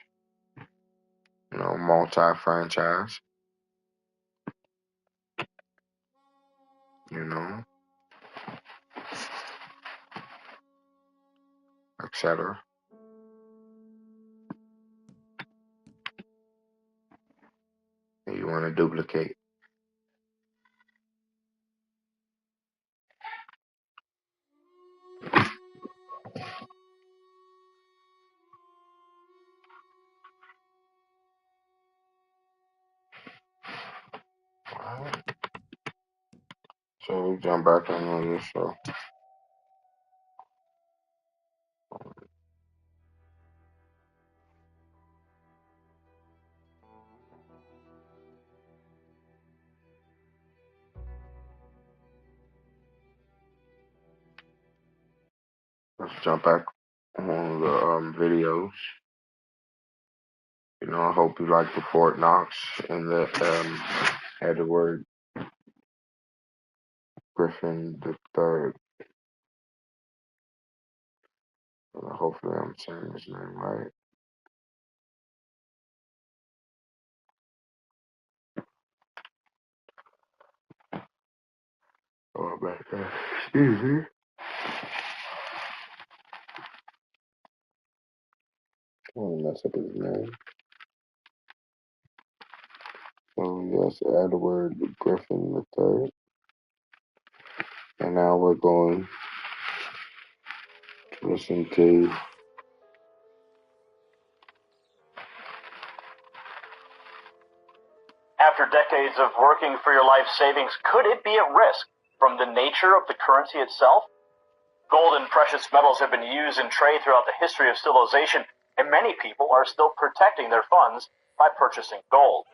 Multi-franchise. Etc. And you want to duplicate. Alright. So we jump back on this show. Let's jump back on the videos. I hope you like the Fort Knox and the Edward Griffin III. Hopefully I'm saying his name right. Oh, back there. Excuse me. I don't mess up his name. So yes, Edward Griffin III. And now we're going to listen to After decades of working for your life savings, could it be at risk from the nature of the currency itself? Gold and precious metals have been used in trade throughout the history of civilization, and many people are still protecting their funds by purchasing gold.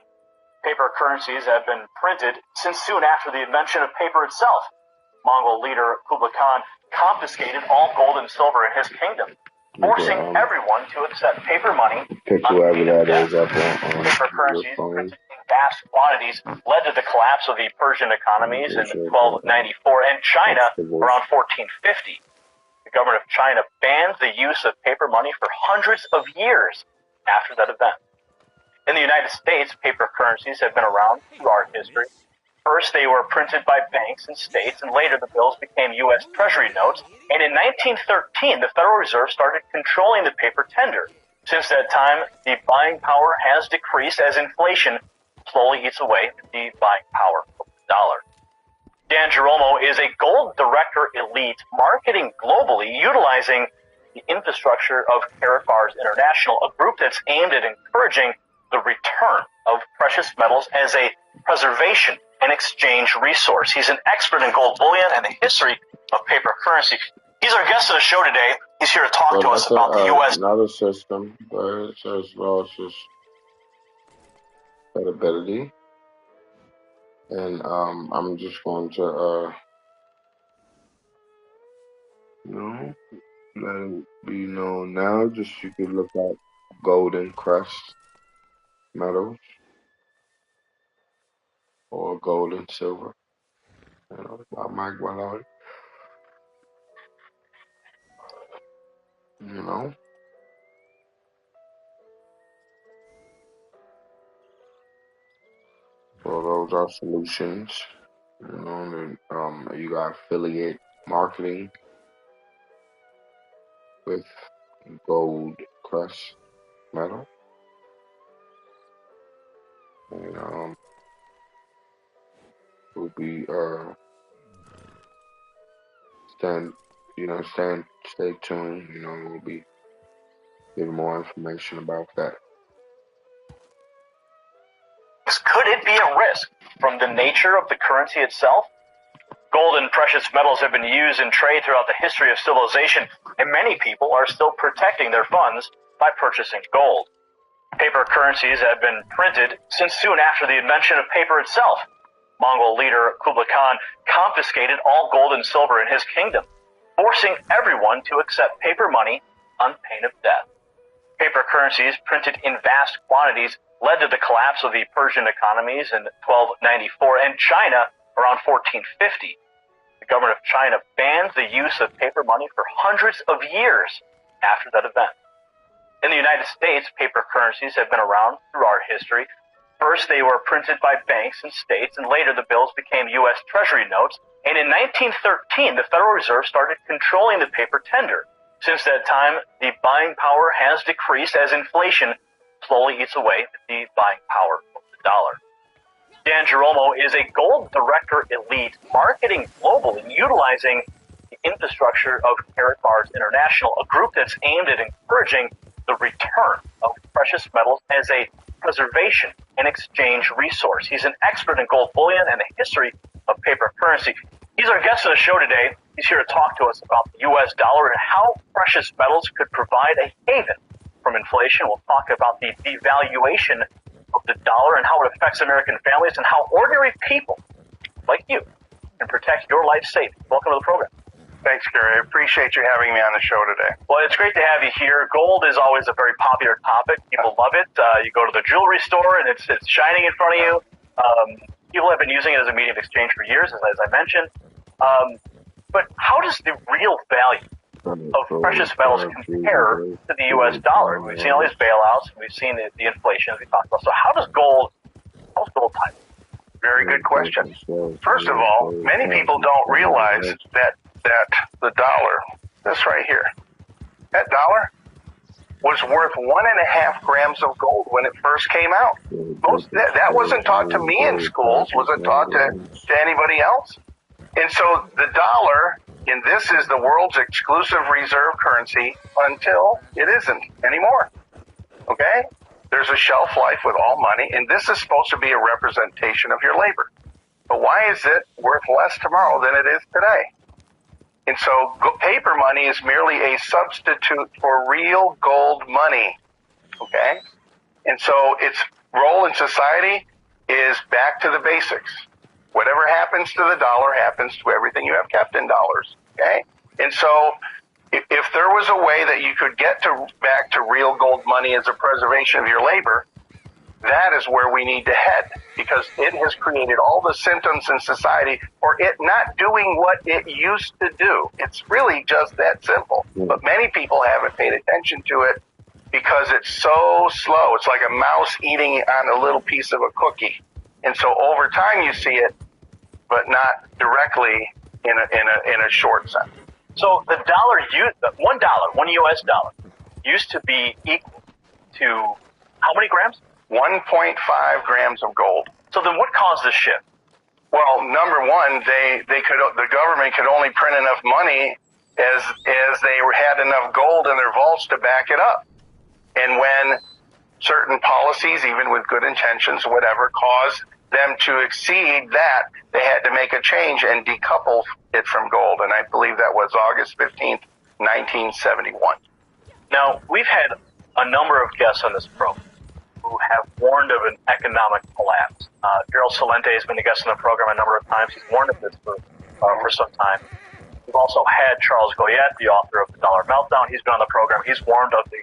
Paper currencies have been printed since soon after the invention of paper itself. Mongol leader Kublai Khan confiscated all gold and silver in his kingdom, forcing everyone to accept paper money pick on whoever pain of that death. is up on Paper currencies printed in vast quantities led to the collapse of the Persian economies in 1294 and China around 1450. The government of China banned the use of paper money for hundreds of years after that event. In the United States, paper currencies have been around throughout history. First, they were printed by banks and states, and later the bills became U.S. Treasury notes. And in 1913, the Federal Reserve started controlling the paper tender. Since that time, the buying power has decreased as inflation slowly eats away at the buying power of the dollar. Dan Giromo is a gold director elite marketing globally, utilizing the infrastructure of Karatbars International, a group that's aimed at encouraging the return of precious metals as a preservation and exchange resource. He's an expert in gold bullion and the history of paper currency. He's our guest on the show today. He's here to talk to us about the U.S. Another system, but it says losses credibility. And I'm just going to let it be known now. Just you could look at golden crest metals or gold and silver. By Mike Malone. So those are solutions. And, you got affiliate marketing with gold crest metal. And we'll be stay tuned. We'll be giving more information about that. Could it be a risk from the nature of the currency itself? Gold and precious metals have been used in trade throughout the history of civilization, and many people are still protecting their funds by purchasing gold. Paper currencies have been printed since soon after the invention of paper itself. Mongol leader Kublai Khan confiscated all gold and silver in his kingdom, forcing everyone to accept paper money on pain of death. Paper currencies printed in vast quantities led to the collapse of the Persian economies in 1294 and China around 1450. The government of China banned the use of paper money for hundreds of years after that event. In the United States, paper currencies have been around through our history. First, they were printed by banks and states, and later the bills became U.S. Treasury notes. And in 1913, the Federal Reserve started controlling the paper tender. Since that time, the buying power has decreased as inflation slowly eats away at the buying power of the dollar. Dan Geromo is a gold director elite marketing globally, utilizing the infrastructure of Karatbars International, a group that's aimed at encouraging the return of precious metals as a preservation and exchange resource. He's an expert in gold bullion and the history of paper currency. He's our guest on the show today. He's here to talk to us about the U.S. dollar and how precious metals could provide a haven from inflation. We'll talk about the devaluation of the dollar and how it affects American families and how ordinary people like you can protect your life safe. Welcome to the program. Thanks, Gary. I appreciate you having me on the show today. Well, it's great to have you here. Gold is always a very popular topic. People love it. You go to the jewelry store and it's shining in front of you. People have been using it as a medium of exchange for years, as I mentioned. But how does the real value of precious metals compare to the U.S. dollar? We've seen all these bailouts. We've seen the inflation as we talked about. So how does gold tie? Very good question. First of all, many people don't realize that the dollar, this right here, that dollar was worth 1.5 grams of gold when it first came out. That wasn't taught to me in schools, wasn't taught to anybody else. And so the dollar, and this is the world's exclusive reserve currency until it isn't anymore. Okay? There's a shelf life with all money, and this is supposed to be a representation of your labor. But why is it worth less tomorrow than it is today? And so paper money is merely a substitute for real gold money. Okay? And so its role in society is back to the basics. Whatever happens to the dollar happens to everything you have kept in dollars. Okay? And so if there was a way that you could get back to real gold money as a preservation of your labor, that is where we need to head, because it has created all the symptoms in society for it not doing what it used to do. It's really just that simple. But many people haven't paid attention to it because it's so slow. It's like a mouse eating on a little piece of a cookie. And so over time you see it, but not directly in a short sense. So the $1, one U.S. dollar, used to be equal to how many grams? 1.5 grams of gold. So then what caused this shift? Well, number one, the government could only print enough money as they had enough gold in their vaults to back it up. And when certain policies, even with good intentions, whatever, caused them to exceed that, they had to make a change and decouple it from gold. And I believe that was August 15th, 1971. Now, we've had a number of guests on this program who have warned of an economic collapse. Gerald Celente has been a guest on the program a number of times. He's warned of this for some time. We've also had Charles Goyette, the author of The Dollar Meltdown. He's been on the program. He's warned of the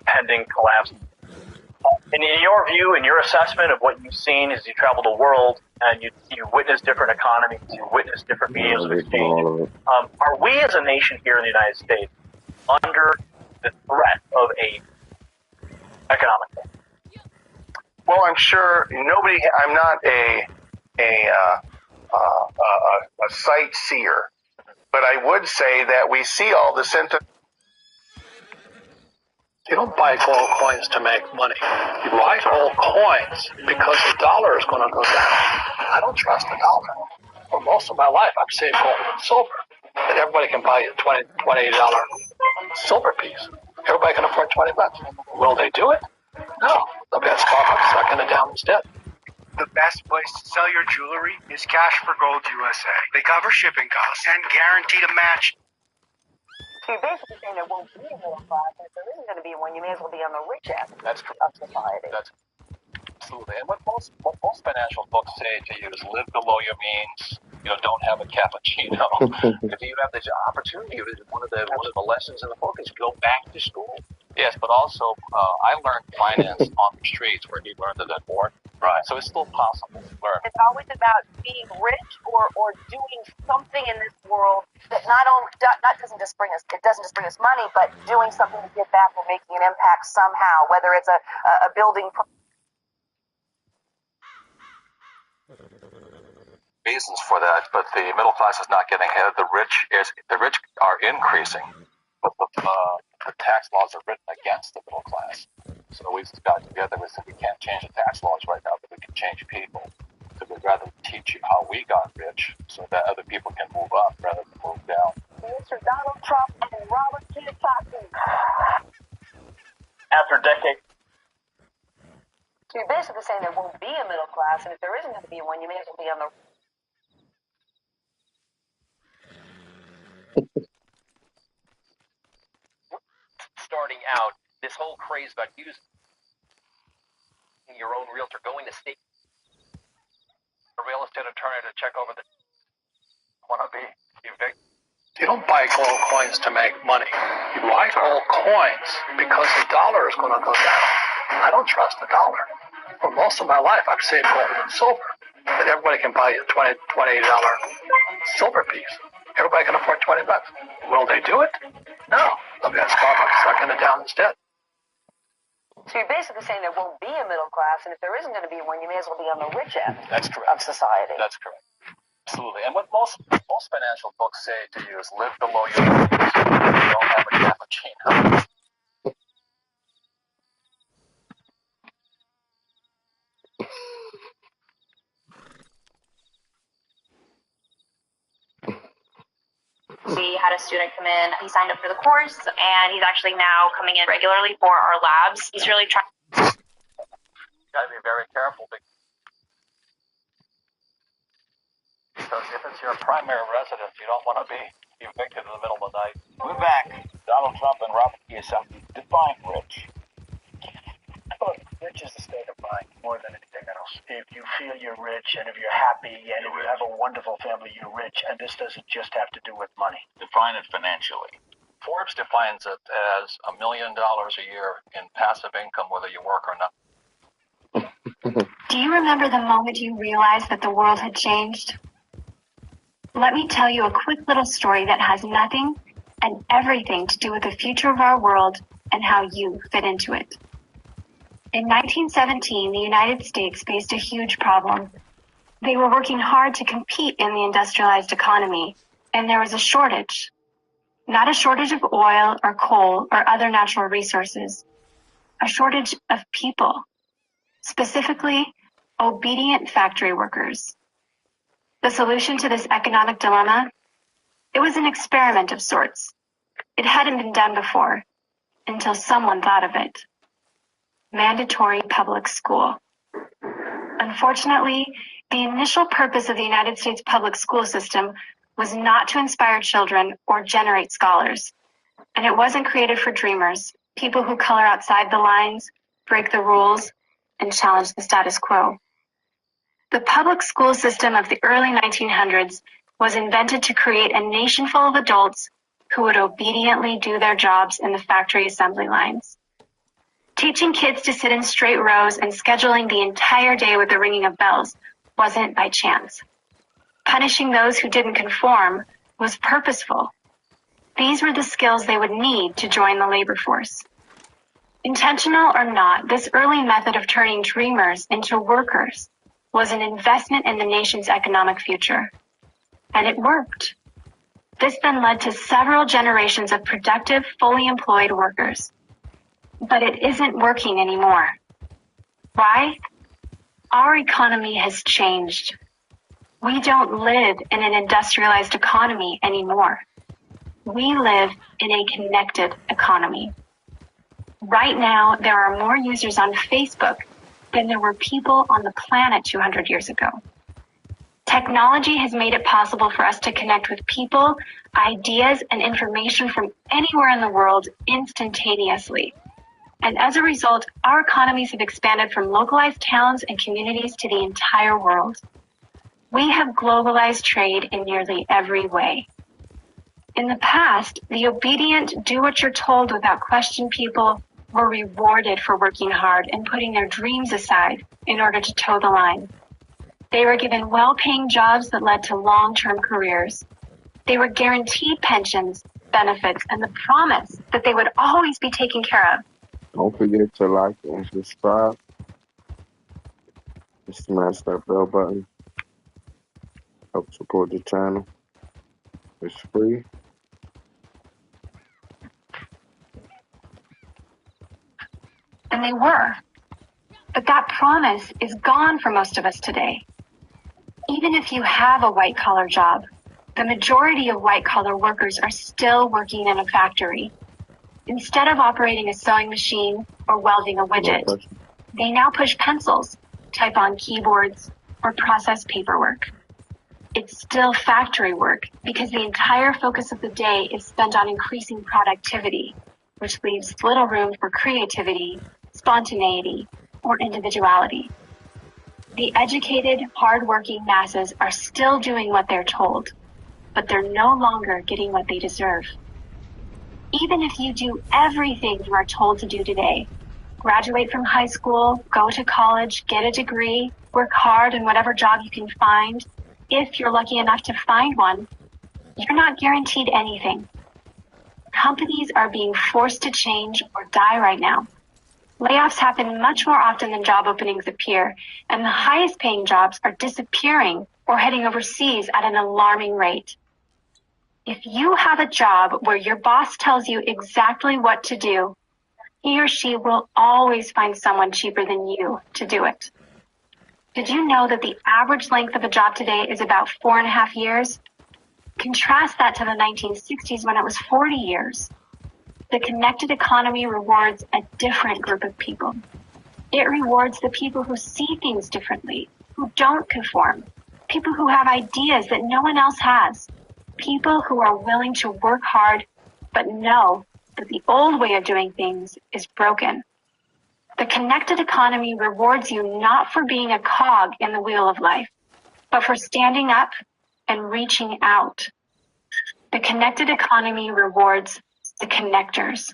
pending collapse. And in your view, in your assessment of what you've seen as you travel the world and you witness different economies, you witness different mediums of exchange, are we as a nation here in the United States under the threat of a economic threat? Well, I'm sure nobody. I'm not a sightseer, but I would say that we see all the symptoms. You don't buy gold coins to make money. You buy gold coins because the dollar is going to go down. I don't trust the dollar. For most of my life, I've saved gold and silver. And everybody can buy a $28 silver piece. Everybody can afford $20. Will they do it? No. They'll be at Starbucks sucking it down instead. The best place to sell your jewelry is Cash for Gold USA. They cover shipping costs and guarantee to match. So you're basically saying there won't be a middle class, and if there isn't going to be one, you may as well be on the rich end of society. That's absolutely. And what most financial books say to you is live below your means. Don't have a cappuccino. If you have the opportunity, one of the lessons in the book is go back to school. Yes, but also I learned finance on the streets where he learned it at board. Right. So it's still possible to learn. It's always about being rich or doing something in this world that doesn't just bring us money, but doing something to give back or making an impact somehow, whether it's a building. Reasons for that, but the middle class is not getting ahead. The rich are increasing, but the tax laws are written against the middle class. So we've got together. We said we can't change the tax laws right now, but we can change people. So we'd rather teach you how we got rich, so that other people can move up rather than move down. Mr. Donald Trump and Robert Kiyosaki. After decades. So you're basically saying there won't be a middle class, and if there isn't going to be one, you may as well be on the. Starting out, this whole craze about using your own realtor, going to state a real estate attorney to check over the want to be evicted. You don't buy gold coins to make money. You buy gold coins because the dollar is going to go down. I don't trust the dollar. For most of my life, I've saved gold and silver. And everybody can buy a $28 silver piece. Everybody can afford $20. Will they do it? No. They'll be at Starbucks sucking it down instead. So you're basically saying there won't be a middle class, and if there isn't going to be one, you may as well be on the rich end of society. That's correct. Absolutely. And what most financial books say to you is live below your means. Don't have a cappuccino. We had a student come in, he signed up for the course, and he's actually now coming in regularly for our labs. He's really trying. You got to be very careful because if it's your primary residence, you don't want to be evicted in the middle of the night. We're back. Donald Trump and Robert Kiyosaki define rich. Rich is a state of mind more than anything else. If you feel you're rich and if you're happy and if you have a wonderful family, you're rich. And this doesn't just have to do with money. Define it financially. Forbes defines it as $1 million a year in passive income, whether you work or not. Do you remember the moment you realized that the world had changed? Let me tell you a quick little story that has nothing and everything to do with the future of our world and how you fit into it. In 1917, the United States faced a huge problem. They were working hard to compete in the industrialized economy, and there was a shortage. Not a shortage of oil or coal or other natural resources, a shortage of people, specifically obedient factory workers. The solution to this economic dilemma? It was an experiment of sorts. It hadn't been done before, until someone thought of it. Mandatory public school. Unfortunately, the initial purpose of the United States public school system was not to inspire children or generate scholars. And it wasn't created for dreamers, people who color outside the lines, break the rules, and challenge the status quo. The public school system of the early 1900s was invented to create a nation full of adults who would obediently do their jobs in the factory assembly lines. Teaching kids to sit in straight rows and scheduling the entire day with the ringing of bells wasn't by chance. Punishing those who didn't conform was purposeful. These were the skills they would need to join the labor force. Intentional or not, this early method of turning dreamers into workers was an investment in the nation's economic future. And it worked. This then led to several generations of productive, fully employed workers. But it isn't working anymore. Why? Our economy has changed. We don't live in an industrialized economy anymore. We live in a connected economy. Right now, there are more users on Facebook than there were people on the planet 200 years ago. Technology has made it possible for us to connect with people, ideas, and information from anywhere in the world instantaneously. And as a result, our economies have expanded from localized towns and communities to the entire world. We have globalized trade in nearly every way. In the past, the obedient, do-what-you're-told without question people were rewarded for working hard and putting their dreams aside in order to toe the line. They were given well-paying jobs that led to long-term careers. They were guaranteed pensions, benefits, and the promise that they would always be taken care of. Don't forget to like and subscribe. Smash that bell button. Help support the channel. It's free. And they were. But that promise is gone for most of us today. Even if you have a white-collar job, the majority of white-collar workers are still working in a factory. Instead of operating a sewing machine or welding a widget, they now push pencils, type on keyboards, or process paperwork. It's still factory work because the entire focus of the day is spent on increasing productivity, which leaves little room for creativity, spontaneity, or individuality. The educated, hardworking masses are still doing what they're told, but they're no longer getting what they deserve. Even if you do everything you are told to do today, graduate from high school, go to college, get a degree, work hard in whatever job you can find, if you're lucky enough to find one, you're not guaranteed anything. Companies are being forced to change or die right now. Layoffs happen much more often than job openings appear, and the highest paying jobs are disappearing or heading overseas at an alarming rate. If you have a job where your boss tells you exactly what to do, he or she will always find someone cheaper than you to do it. Did you know that the average length of a job today is about 4.5 years? Contrast that to the 1960s when it was 40 years. The connected economy rewards a different group of people. It rewards the people who see things differently, who don't conform, people who have ideas that no one else has, people who are willing to work hard but know that the old way of doing things is broken. The connected economy rewards you not for being a cog in the wheel of life, but for standing up and reaching out. The connected economy rewards the connectors.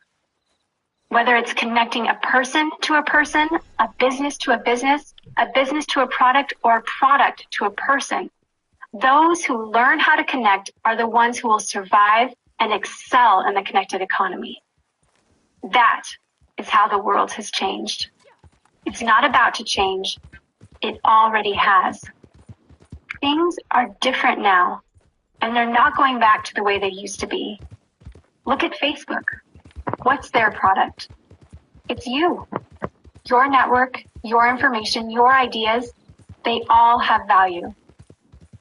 Whether it's connecting a person to a person, a business to a business to a product, or a product to a person, those who learn how to connect are the ones who will survive and excel in the connected economy. That is how the world has changed. It's not about to change. It already has. Things are different now, and they're not going back to the way they used to be. Look at Facebook. What's their product? It's you. Your network, your information, your ideas, they all have value.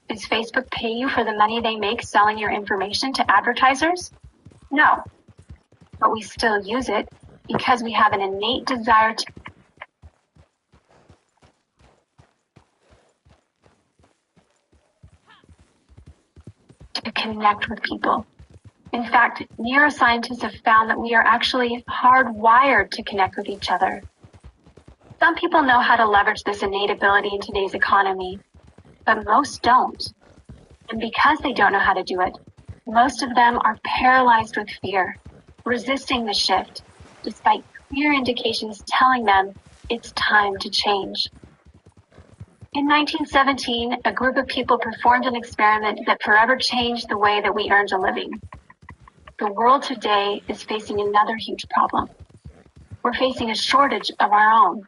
Does Facebook pay you for the money they make selling your information to advertisers? No. But we still use it because we have an innate desire to connect with people. In fact, neuroscientists have found that we are actually hardwired to connect with each other. Some people know how to leverage this innate ability in today's economy, but most don't. And because they don't know how to do it, most of them are paralyzed with fear, resisting the shift, despite clear indications telling them it's time to change. In 1917, a group of people performed an experiment that forever changed the way that we earned a living. The world today is facing another huge problem. We're facing a shortage of our own.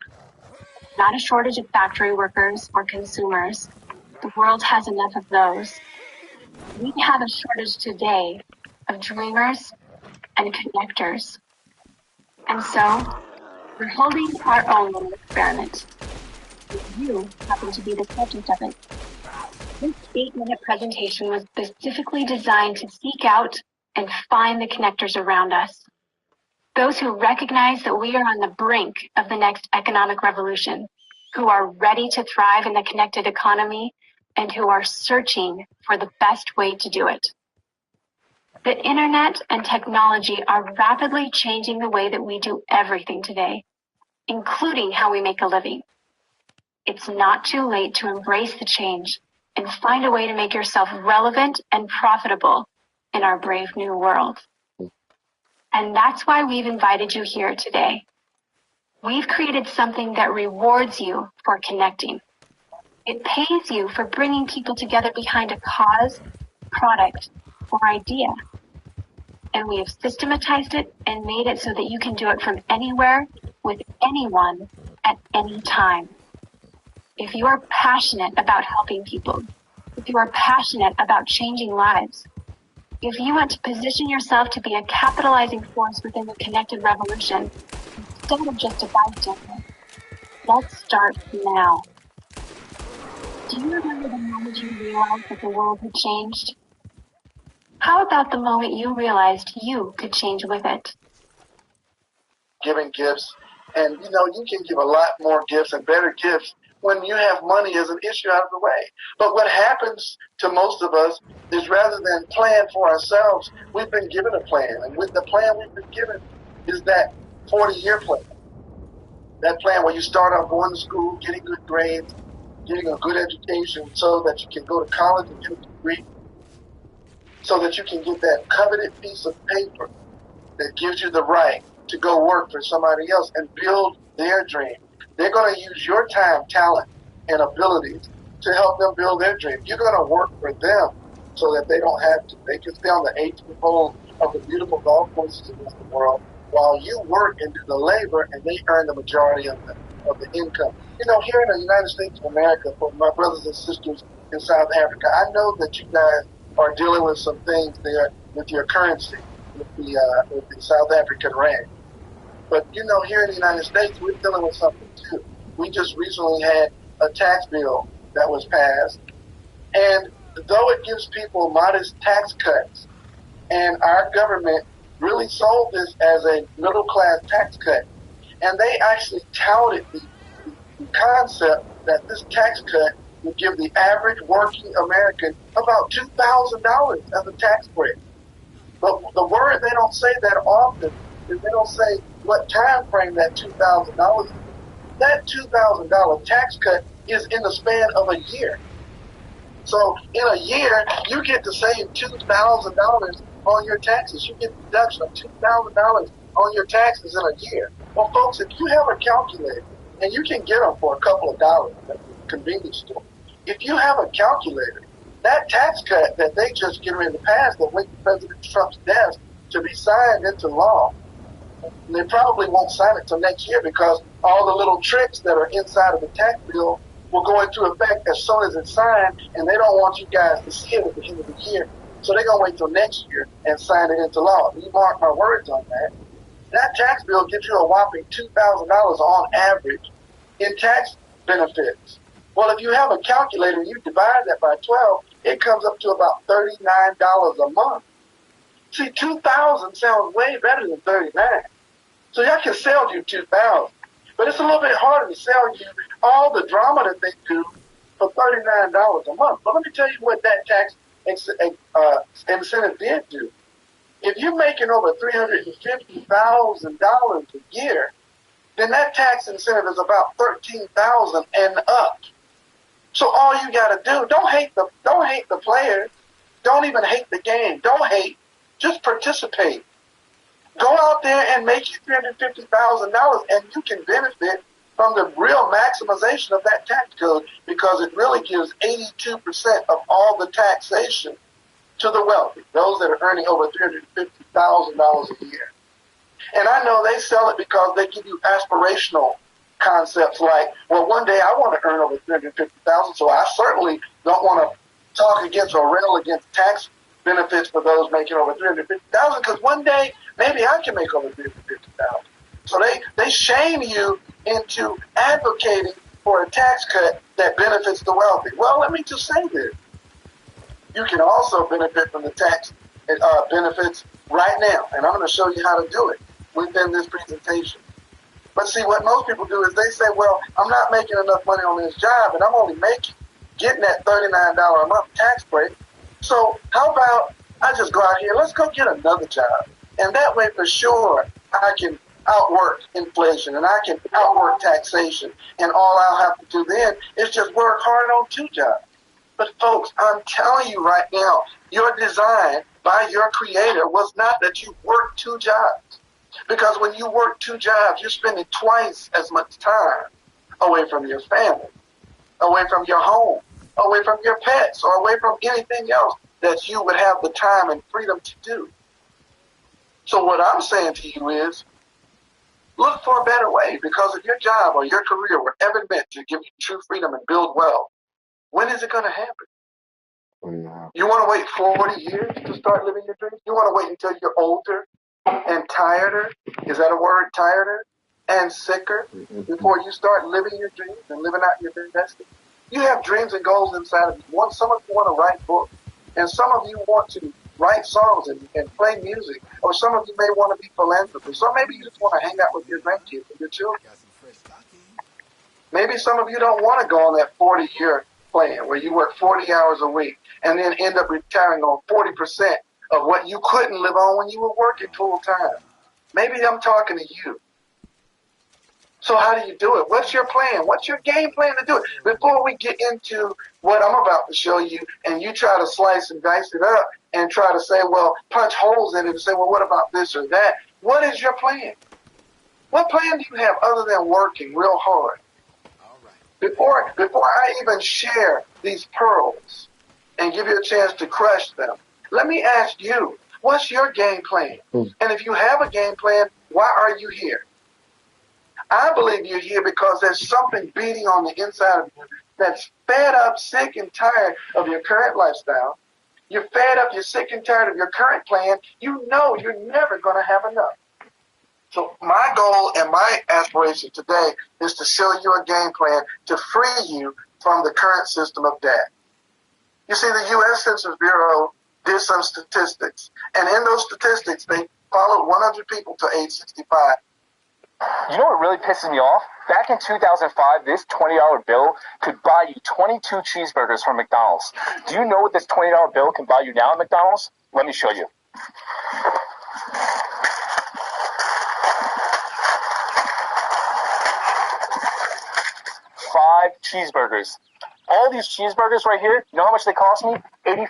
Not a shortage of factory workers or consumers. The world has enough of those. We have a shortage today of dreamers and connectors. And so, we're holding our own little experiment. You happen to be the subject of it. This 8-minute presentation was specifically designed to seek out and find the connectors around us. Those who recognize that we are on the brink of the next economic revolution, who are ready to thrive in the connected economy, and who are searching for the best way to do it. The internet and technology are rapidly changing the way that we do everything today, including how we make a living. It's not too late to embrace the change and find a way to make yourself relevant and profitable in our brave new world. And that's why we've invited you here today. We've created something that rewards you for connecting. It pays you for bringing people together behind a cause, product, or idea. And we have systematized it and made it so that you can do it from anywhere, with anyone, at any time. If you are passionate about helping people, if you are passionate about changing lives, if you want to position yourself to be a capitalizing force within the connected revolution, instead of just a bystander, let's start now. Do you remember the moment you realized that the world had changed? How about the moment you realized you could change with it? Giving gifts, and you can give a lot more gifts and better gifts when you have money as an issue out of the way. But what happens to most of us is, rather than plan for ourselves, we've been given a plan. And with the plan we've been given is that 40-year plan. That plan where you start off going to school, getting good grades, getting a good education so that you can go to college and get a degree, so that you can get that coveted piece of paper that gives you the right to go work for somebody else and build their dream. They're going to use your time, talent, and abilities to help them build their dream. You're going to work for them so that they don't have to. They can stay on the 18th hole of the beautiful golf courses in the world while you work and do the labor, and they earn the majority of the income. Here in the United States of America, for my brothers and sisters in South Africa, I know that you guys are dealing with some things there with your currency, with the South African rand. But here in the United States, we're dealing with something too. We just recently had a tax bill that was passed, and though it gives people modest tax cuts, and our government really sold this as a middle-class tax cut, and they actually touted the concept that this tax cut would give the average working American about $2,000 as a tax break. But the word they don't say that often is they don't say what time frame that $2,000 is. That $2,000 tax cut is in the span of a year. So in a year, you get to save $2,000 on your taxes. You get a deduction of $2,000 on your taxes in a year. Well, folks, if you have a calculator, and you can get them for a couple of dollars at the convenience store, if you have a calculator, that tax cut that they just get ready to pass that went to President Trump's desk to be signed into law, and they probably won't sign it till next year because all the little tricks that are inside of the tax bill will go into effect as soon as it's signed, and they don't want you guys to see it at the end of the year. So they're going to wait till next year and sign it into law. You mark my words on that. That tax bill gives you a whopping $2,000 on average in tax benefits. Well, if you have a calculator and you divide that by 12, it comes up to about $39 a month. See, $2,000 sounds way better than $39. So y'all can sell you $2,000. But it's a little bit harder to sell you all the drama that they do for $39 a month. But let me tell you what that tax incentive did do. If you're making over $350,000 a year, then that tax incentive is about $13,000 and up. So all you gotta do, don't hate the players. Don't even hate the game. Don't hate. Just participate. Go out there and make you $350,000, and you can benefit from the real maximization of that tax code, because it really gives 82% of all the taxation to the wealthy, those that are earning over $350,000 a year. And I know they sell it because they give you aspirational concepts like, well, one day I want to earn over $350,000, so I certainly don't want to talk against or rail against tax benefits for those making over $350,000, because one day maybe I can make over $350,000. So they shame you into advocating for a tax cut that benefits the wealthy. Well, let me just say this. You can also benefit from the tax benefits right now, and I'm going to show you how to do it within this presentation. But see, what most people do is they say, well, I'm not making enough money on this job, and I'm only getting that $39 a month tax break. So how about I just go out here, let's go get another job. And that way, for sure, I can outwork inflation and I can outwork taxation. And all I'll have to do then is just work hard on two jobs. But folks, I'm telling you right now, your design by your creator was not that you work two jobs. Because when you work two jobs, you're spending twice as much time away from your family, away from your home, away from your pets, or away from anything else that you would have the time and freedom to do. So what I'm saying to you is, look for a better way, because if your job or your career were ever meant to give you true freedom and build wealth, when is it going to happen? You want to wait 40 years to start living your dreams? You want to wait until you're older and tireder? Is that a word, tireder? And sicker before you start living your dreams and living out your destiny? You have dreams and goals inside of you. Some of you want to write books, and some of you want to write songs and play music, or some of you may want to be philanthropists, or maybe you just want to hang out with your grandkids and your children. Maybe some of you don't want to go on that 40-year plan where you work 40 hours a week and then end up retiring on 40% of what you couldn't live on when you were working full time. Maybe I'm talking to you. So how do you do it? What's your plan? What's your game plan to do it? Before we get into what I'm about to show you, and you try to slice and dice it up and try to say, well, punch holes in it and say, well, what about this or that? What is your plan? What plan do you have other than working real hard? Before I even share these pearls and give you a chance to crush them, let me ask you, what's your game plan? And if you have a game plan, why are you here? I believe you're here because there's something beating on the inside of you that's fed up, sick, and tired of your current lifestyle. You're fed up, you're sick and tired of your current plan. You know you're never going to have enough. So my goal and my aspiration today is to show you a game plan to free you from the current system of debt. You see, the U.S. Census Bureau did some statistics, and in those statistics, they followed 100 people to age 65. You know what really pisses me off? Back in 2005, this $20 bill could buy you 22 cheeseburgers from McDonald's. Do you know what this $20 bill can buy you now at McDonald's? Let me show you. 5 cheeseburgers. All these cheeseburgers right here, you know how much they cost me? $84.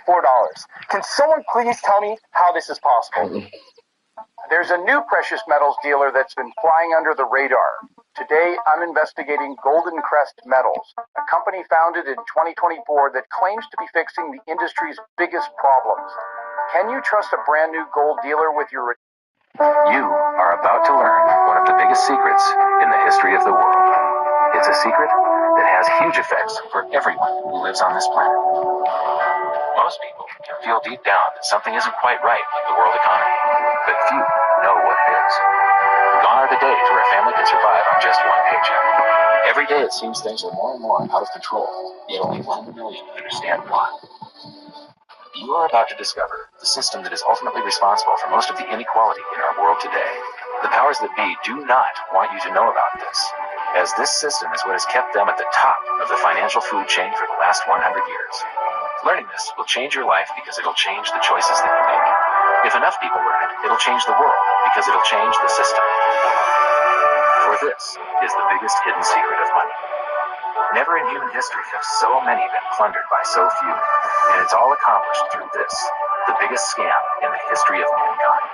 Can someone please tell me how this is possible? There's a new precious metals dealer that's been flying under the radar. Today, I'm investigating Golden Crest Metals, a company founded in 2024 that claims to be fixing the industry's biggest problems. Can you trust a brand new gold dealer with your... You are about to learn one of the biggest secrets in the history of the world. It's a secret that has huge effects for everyone who lives on this planet. Most people can feel deep down that something isn't quite right with the world economy, but few know what is. Gone are the days where a family can survive on just one paycheck. Every day it seems things are more and more out of control, yet only 1 million understand why. You are about to discover the system that is ultimately responsible for most of the inequality in our world today. The powers that be do not want you to know about this, as this system is what has kept them at the top of the financial food chain for the last 100 years. Learning this will change your life because it'll change the choices that you make. If enough people learn it, it'll change the world because it'll change the system. For this is the biggest hidden secret of money. Never in human history have so many been plundered by so few, and it's all accomplished through this, the biggest scam in the history of mankind.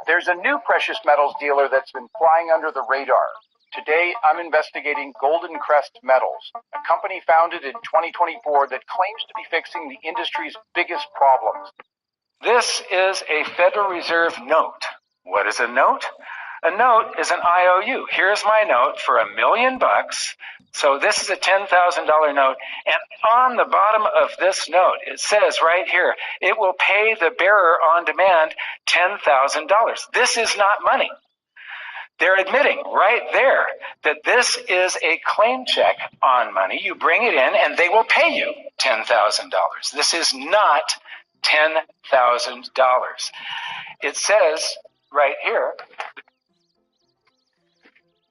There's a new precious metals dealer that's been flying under the radar. Today, I'm investigating Golden Crest Metals, a company founded in 2024 that claims to be fixing the industry's biggest problems. This is a Federal Reserve note. What is a note? A note is an IOU. Here's my note for $1 million. So this is a $10,000 note. And on the bottom of this note, it says right here, it will pay the bearer on demand $10,000. This is not money. They're admitting right there that this is a claim check on money. You bring it in and they will pay you $10,000. This is not $10,000. It says right here,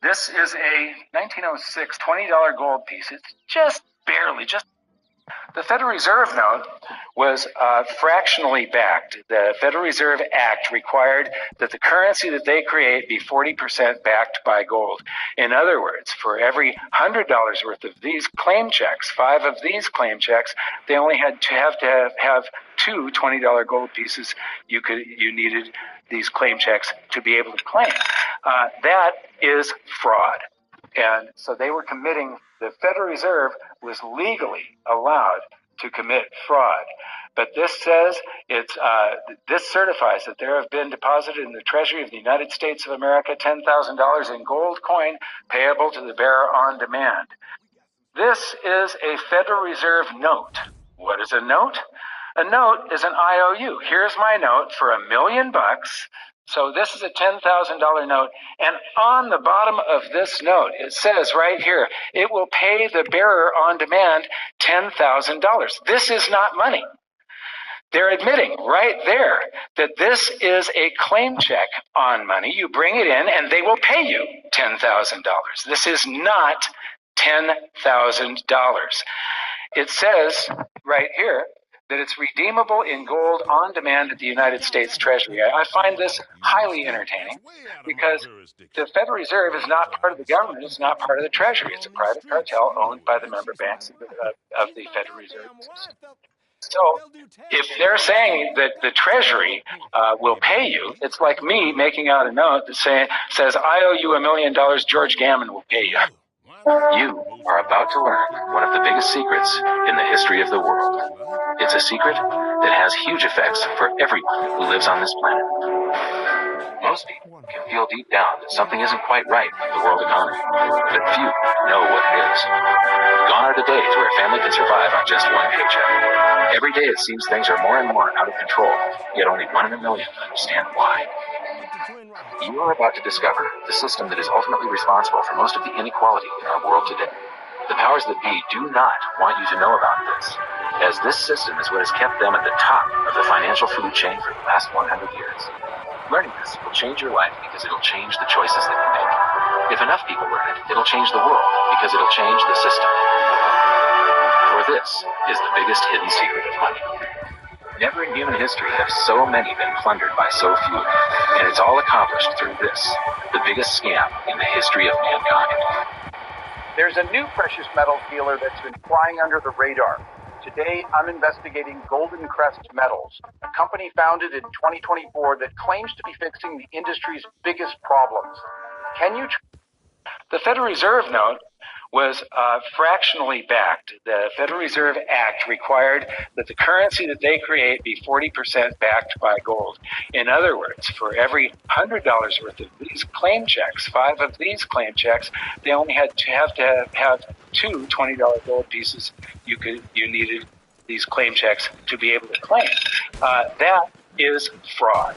this is a 1906 $20 gold piece. It's just barely, the Federal Reserve note was fractionally backed. The Federal Reserve Act required that the currency that they create be 40% backed by gold. In other words, for every $100 worth of these claim checks, 5 of these claim checks, they only had to have 2 $20 gold pieces. You needed these claim checks to be able to claim. That is fraud. And so they were committing, the Federal Reserve was legally allowed to commit fraud. But this says this certifies that there have been deposited in the Treasury of the United States of America $10,000 in gold coin payable to the bearer on demand. This is a Federal Reserve note. What is a note? A note is an IOU. Here's my note for $1 million. So this is a $10,000 note, and on the bottom of this note, it says right here, it will pay the bearer on demand $10,000. This is not money. They're admitting right there that this is a claim check on money. You bring it in and they will pay you $10,000. This is not $10,000. It says right here that it's redeemable in gold on demand at the United States Treasury. I find this highly entertaining because the Federal Reserve is not part of the government. It's not part of the Treasury. It's a private cartel owned by the member banks of the Federal Reserve. So if they're saying that the Treasury will pay you, it's like me making out a note that says, I owe you $1 million, George Gammon will pay you. You are about to learn one of the biggest secrets in the history of the world. It's a secret that has huge effects for everyone who lives on this planet. Most people can feel deep down that something isn't quite right with the world economy, but few know what it is. Gone are the days where a family can survive on just one paycheck. Every day it seems things are more and more out of control, yet only 1 in a million understand why. You are about to discover the system that is ultimately responsible for most of the inequality in our world today. The powers that be do not want you to know about this, as this system is what has kept them at the top of the financial food chain for the last 100 years. Learning this will change your life because it'll change the choices that you make. If enough people learn it, it'll change the world because it'll change the system. For this is the biggest hidden secret of money. Never in human history have so many been plundered by so few, and it's all accomplished through this, the biggest scam in the history of mankind. There's a new precious metals dealer that's been flying under the radar. Today, I'm investigating Golden Crest Metals, a company founded in 2024 that claims to be fixing the industry's biggest problems. The Federal Reserve note was fractionally backed. The Federal Reserve Act required that the currency that they create be 40% backed by gold. In other words, for every $100 worth of these claim checks, 5 of these claim checks, they only had to have 2 $20 gold pieces. You needed these claim checks to be able to claim. That is fraud.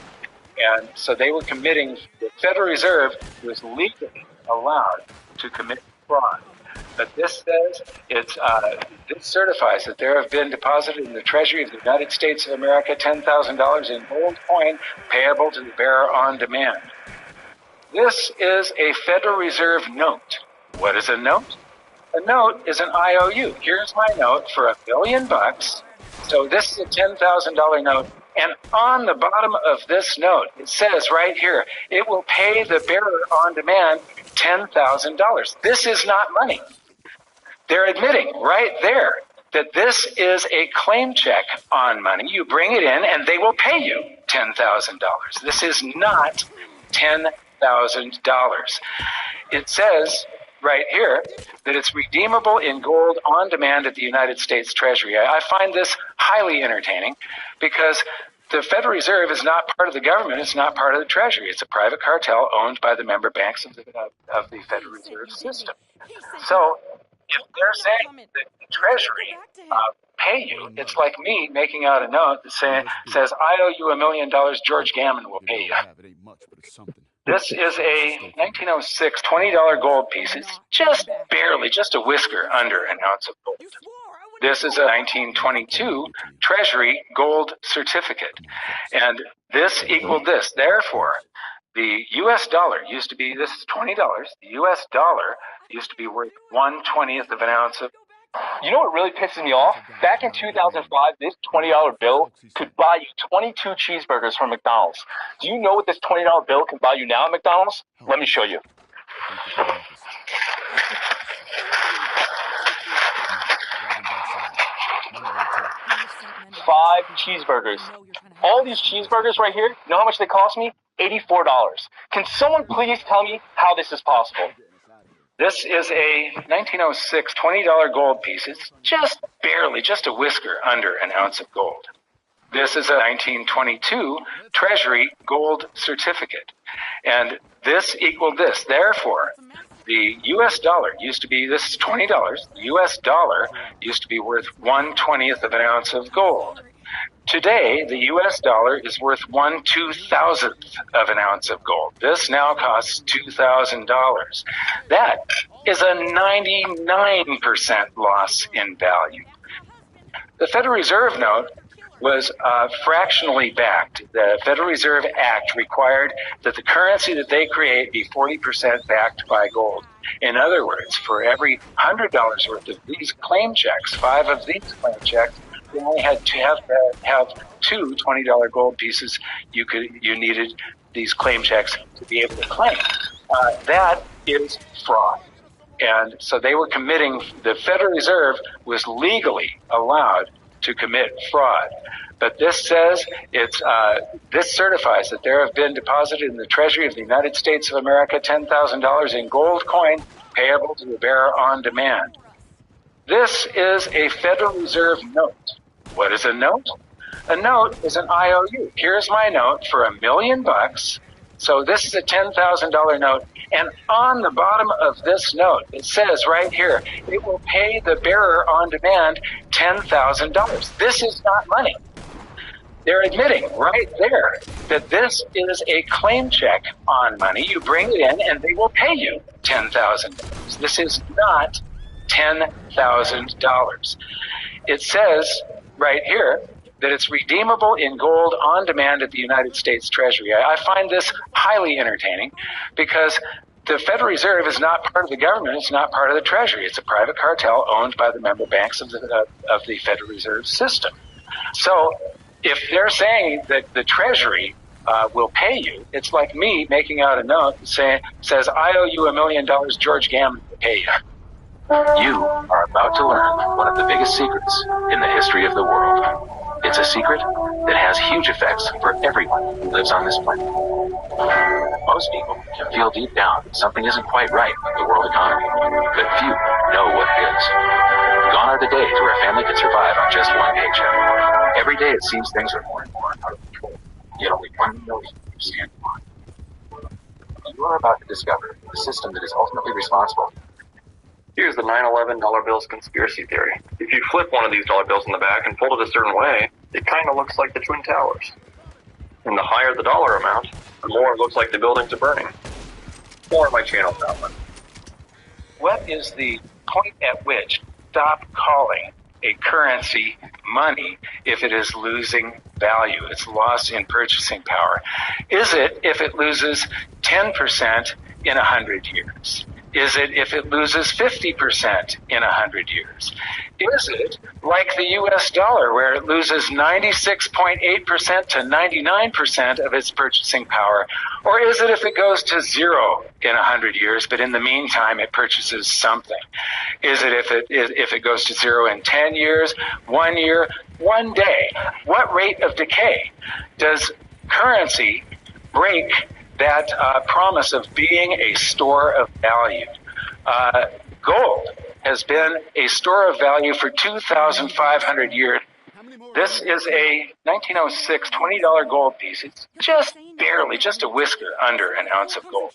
And so they were committing, the Federal Reserve was legally allowed to commit fraud. But this says this certifies that there have been deposited in the Treasury of the United States of America $10,000 in gold coin payable to the bearer on demand. This is a Federal Reserve note. What is a note? A note is an IOU. Here's my note for $1 million. So this is a $10,000 note. And on the bottom of this note, it says right here, it will pay the bearer on demand $10,000. This is not money. They're admitting right there that this is a claim check on money. You bring it in and they will pay you $10,000. This is not $10,000. It says right here that it's redeemable in gold on demand at the United States Treasury. I find this highly entertaining because the Federal Reserve is not part of the government. It's not part of the Treasury. It's a private cartel owned by the member banks of the Federal Reserve System. So if they're saying that the Treasury pay you, it's like me making out a note that says, I owe you $1 million, George Gammon will pay you. This is a 1906 $20 gold piece. It's just barely, just a whisker under an ounce of gold. This is a 1922 Treasury gold certificate. And this equaled this. Therefore, the U.S. dollar used to be, this is $20, the U.S. dollar used to be worth 1/20th of an ounce of. You know what really pisses me off? Back in 2005, this $20 bill could buy you 22 cheeseburgers from McDonald's. Do you know what this $20 bill can buy you now at McDonald's? Let me show you. 5 cheeseburgers. All these cheeseburgers right here, you know how much they cost me? $84. Can someone please tell me how this is possible? This is a 1906 $20 gold piece. It's just barely, just a whisker under an ounce of gold. This is a 1922 Treasury gold certificate. And this equaled this. Therefore, the U.S. dollar used to be, this is $20, the U.S. dollar used to be worth 1/20th of an ounce of gold. Today, the U.S. dollar is worth 1/2000th of an ounce of gold. This now costs $2,000. That is a 99% loss in value. The Federal Reserve note was fractionally backed. The Federal Reserve Act required that the currency that they create be 40% backed by gold. In other words, for every $100 worth of these claim checks, 5 of these claim checks, you only had to have 2 $20 gold pieces. You needed these claim checks to be able to claim. That is fraud. And so they were committing, the Federal Reserve was legally allowed to commit fraud. But this says this certifies that there have been deposited in the Treasury of the United States of America $10,000 in gold coin payable to the bearer on demand. This is a Federal Reserve note. What is a note? A note is an IOU. Here's my note for $1 million. So this is a $10,000 note. And on the bottom of this note, it says right here, it will pay the bearer on demand $10,000. This is not money. They're admitting right there that this is a claim check on money. You bring it in and they will pay you $10,000. This is not $10,000. It says right here that it's redeemable in gold on demand at the United States Treasury. I find this highly entertaining because the Federal Reserve is not part of the government. It's not part of the Treasury. It's a private cartel owned by the member banks of the Federal Reserve System. So if they're saying that the Treasury will pay you, it's like me making out a note that says, I owe you $1 million, George Gammon will pay you. You are about to learn one of the biggest secrets in the history of the world. It's a secret that has huge effects for everyone who lives on this planet. Most people can feel deep down that something isn't quite right with the world economy, but few know what is. Gone are the days where a family could survive on just one paycheck. Every day it seems things are more and more out of control, yet only 1 million stand on. You are about to discover the system that is ultimately responsible. Here's the 9/11 dollar bills conspiracy theory. If you flip one of these dollar bills in the back and fold it a certain way, it kind of looks like the Twin Towers. And the higher the dollar amount, the more it looks like the buildings are burning. More on my channel now. What is the point at which stop calling a currency money if it is losing value? It's loss in purchasing power. Is it if it loses 10% in 100 years? Is it if it loses 50% in 100 years? Is it like the US dollar, where it loses 96.8% to 99% of its purchasing power? Or is it if it goes to zero in 100 years, but in the meantime it purchases something? Is it if it goes to zero in 10 years, 1 year, 1 day? What rate of decay does currency break that promise of being a store of value? Gold has been a store of value for 2,500 years. This is a 1906 $20 gold piece. It's just barely, just a whisker under an ounce of gold.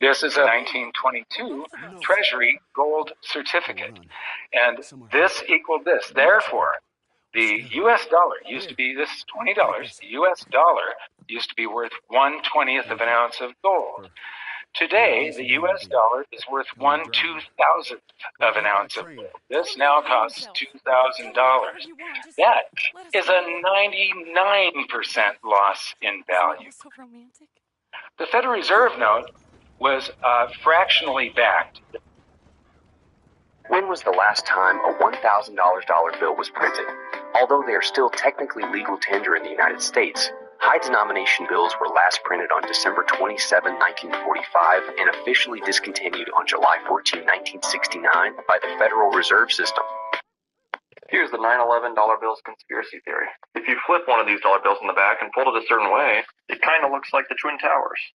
This is a 1922 Treasury gold certificate. And this equaled this. Therefore, the US dollar used to be, this is $20, the US dollar used to be worth 1/20th of an ounce of gold. Today, the US dollar is worth 1/2000th of an ounce of gold. This now costs $2,000. That is a 99% loss in value. The Federal Reserve note was fractionally backed. When was the last time a $1,000 dollar bill was printed? Although they are still technically legal tender in the United States, high-denomination bills were last printed on December 27, 1945, and officially discontinued on July 14, 1969, by the Federal Reserve System. Here's the 9/11 dollar bills conspiracy theory. If you flip one of these dollar bills in the back and fold it a certain way, it kind of looks like the Twin Towers.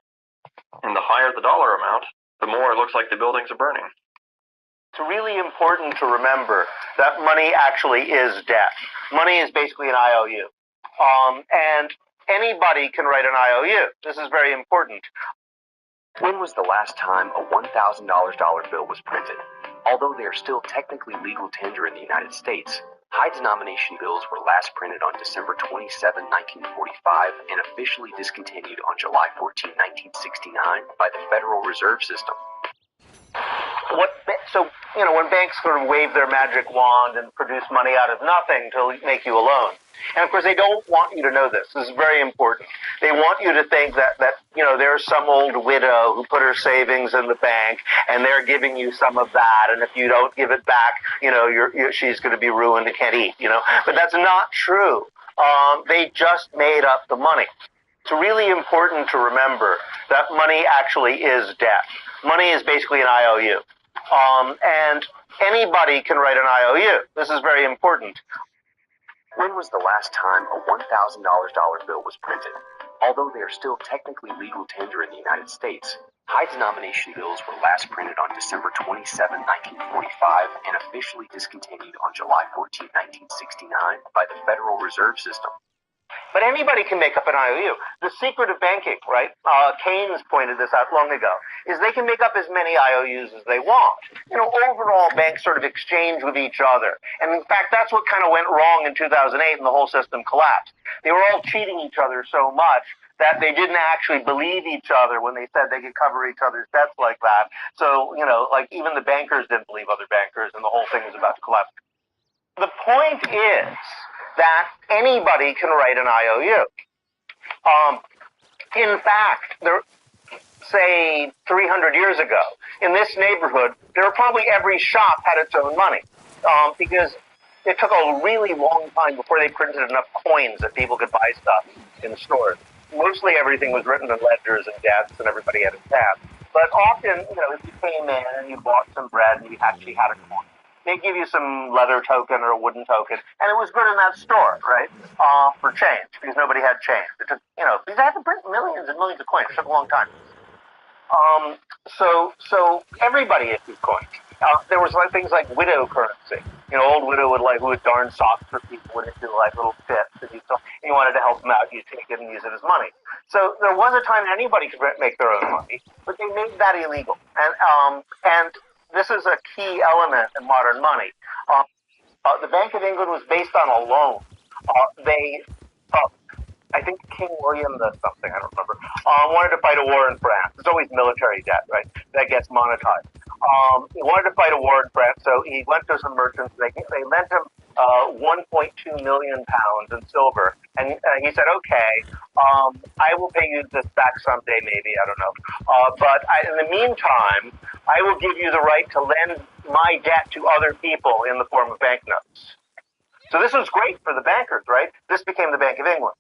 And the higher the dollar amount, the more it looks like the buildings are burning. It's really important to remember that money actually is debt. Money is basically an IOU. And anybody can write an IOU. This is very important. When was the last time a $1,000 dollar bill was printed? Although they are still technically legal tender in the United States, high-denomination bills were last printed on December 27, 1945, and officially discontinued on July 14, 1969, by the Federal Reserve System. When banks sort of wave their magic wand and produce money out of nothing to make you a loan. And of course, they don't want you to know this. This is very important. They want you to think that there's some old widow who put her savings in the bank and they're giving you some of that. And if you don't give it back, she's going to be ruined and can't eat, But that's not true. They just made up the money. It's really important to remember that money actually is debt. Money is basically an IOU. And anybody can write an IOU. This is very important. When was the last time a $1,000 dollar bill was printed? Although they are still technically legal tender in the United States, high-denomination bills were last printed on December 27, 1945, and officially discontinued on July 14, 1969, by the Federal Reserve System. But anybody can make up an IOU. The secret of banking, right? Keynes pointed this out long ago, is they can make up as many IOUs as they want. Overall, banks sort of exchange with each other. And in fact, that's what kind of went wrong in 2008 and the whole system collapsed. They were all cheating each other so much that they didn't actually believe each other when they said they could cover each other's debts like that. So, even the bankers didn't believe other bankers, and the whole thing was about to collapse. The point is that anybody can write an IOU. In fact, say 300 years ago, in this neighborhood, probably every shop had its own money, because it took a really long time before they printed enough coins that people could buy stuff in the stores. Mostly everything was written in ledgers and debts, and everybody had a tab. But often, if you came in and you bought some bread and you actually had a coin, they give you some leather token or a wooden token, and it was good in that store, right? For change, because nobody had change. It took, because they had to print millions and millions of coins. It took a long time. So everybody issued coins. There was things like widow currency. Old widow who would darn socks for people would issue little tips, and you wanted to help them out, you'd take it and use it as money. So there was a time anybody could make their own money, but they made that illegal. And this is a key element in modern money. The Bank of England was based on a loan. I think King William something, I don't remember, wanted to fight a war in France. It's always military debt, right? That gets monetized. He wanted to fight a war in France, so he went to some merchants. They lent him 1.2 million pounds in silver, and he said, "Okay, I will pay you this back someday, maybe, I don't know. But in the meantime, I will give you the right to lend my debt to other people in the form of banknotes. So this was great for the bankers, right? This became the Bank of England.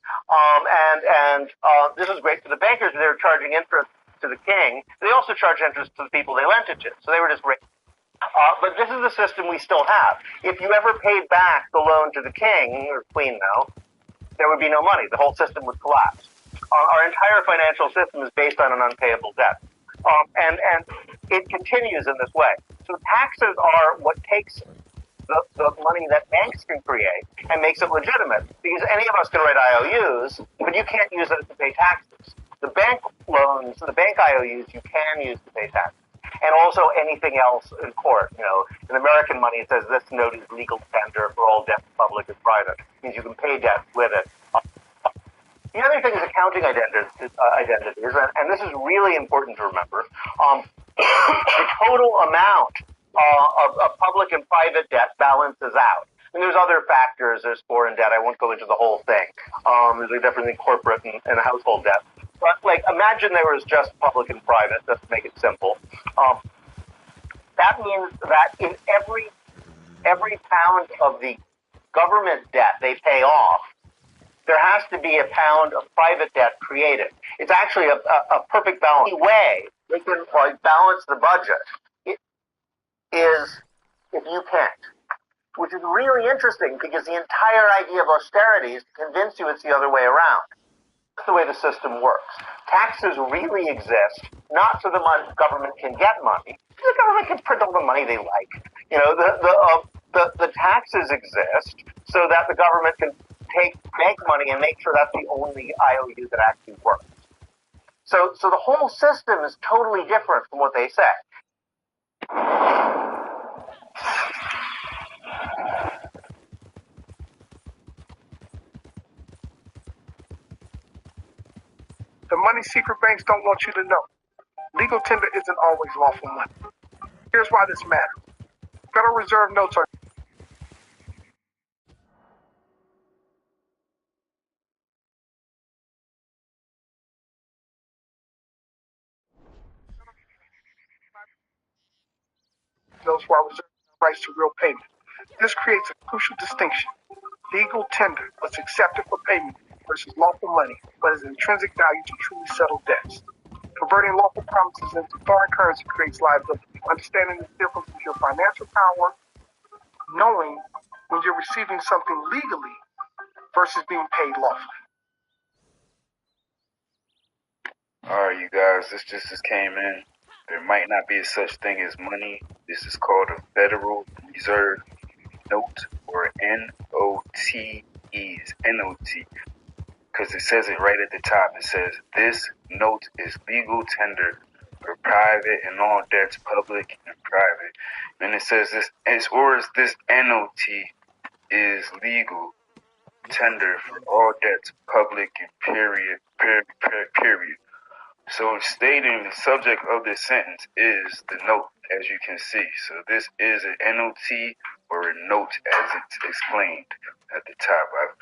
This was great for the bankers. They were charging interest to the king. They also charged interest to the people they lent it to. So they were just great. But this is the system we still have. If you ever paid back the loan to the king, or queen now, there would be no money. The whole system would collapse. Our entire financial system is based on an unpayable debt. And it continues in this way. So taxes are what takes the money that banks can create and makes it legitimate. Because any of us can write IOUs, but you can't use it to pay taxes. The bank loans, the bank IOUs, you can use to pay taxes. And also anything else in court. You know, in American money, it says this note is legal tender for all debt, public and private. It means you can pay debt with it. The other thing is accounting identities, and this is really important to remember. The total amount of public and private debt balances out. And there's other factors. There's foreign debt. I won't go into the whole thing. There's a difference in corporate and household debt. But like, imagine there was just public and private. Just to make it simple. That means that in every pound of the government debt they pay off, there has to be a pound of private debt created. It's actually a perfect balance. The only way they can balance the budget is if you can't, which is really interesting because the entire idea of austerity is to convince you it's the other way around. That's the way the system works. Taxes really exist not so the government can get money. The government can print all the money they like. You know, the taxes exist so that the government can take bank money and make sure that's the only IOU that actually works. So the whole system is totally different from what they say. The money secret banks don't want you to know. Legal tender isn't always lawful money. Here's why this matters. Federal Reserve notes are notes while reserving rights to real payment. This creates a crucial distinction. Legal tender was accepted for payment versus lawful money, but has intrinsic value to truly settled debts. Converting lawful promises into foreign currency creates liability. Understanding the difference is your financial power, knowing when you're receiving something legally versus being paid lawfully. Alright, you guys, this just came in. There might not be such thing as money. This is called a Federal Reserve Note, or NOTEs, NOT. Because it says it right at the top. It says, this note is legal tender for private and all debts, public and private. And it says this NOT is legal tender for all debts, public and period. So stating the subject of this sentence is the note, as you can see. So this is an NOT, or a note as it's explained at the top. I've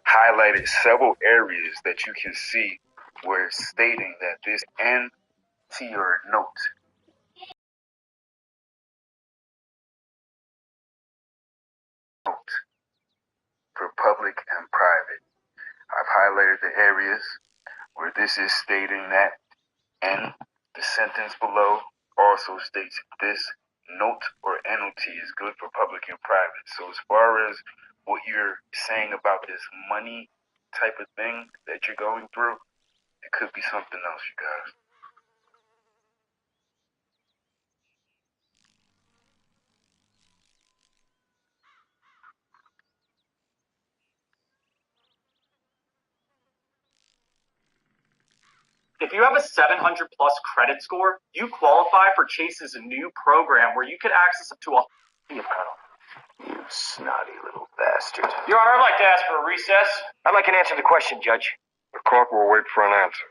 highlighted several areas that you can see where it's stating that this NT, or note, for public and private. I've highlighted the areas where this is stating that, and the sentence below also states this note, or NOT, is good for public and private. So as far as what you're saying about this money type of thing that you're going through, it could be something else, you guys. If you have a 700 plus credit score, you qualify for Chase's new program where you can access up to a... You snotty little bastard. Your Honor, I'd like to ask for a recess. I'd like an answer to the question, Judge. The corporal will wait for an answer.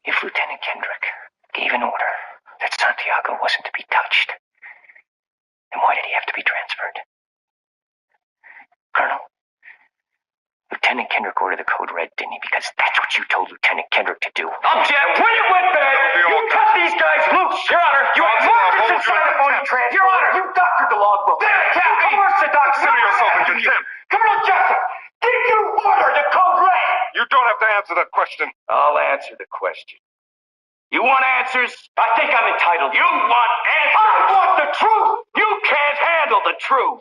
If Lieutenant Kendrick gave an order that Santiago wasn't to be touched, then why did he have to be transferred? Colonel, Lieutenant Lieutenant Kendrick ordered the code red, didn't he? Because that's what you told Lieutenant Kendrick to do. Object! When it went bad, you cut these guys loose! Your Honor, you had markers inside the phony transport! Your Honor, you doctored the logbook! Then it can't be! Unorthodox! Consider yourself in contempt! Criminal justice! Did you order the code red? You don't have to answer that question. I'll answer the question. You want answers? I think I'm entitled. You want answers? I want the truth! You can't handle the truth!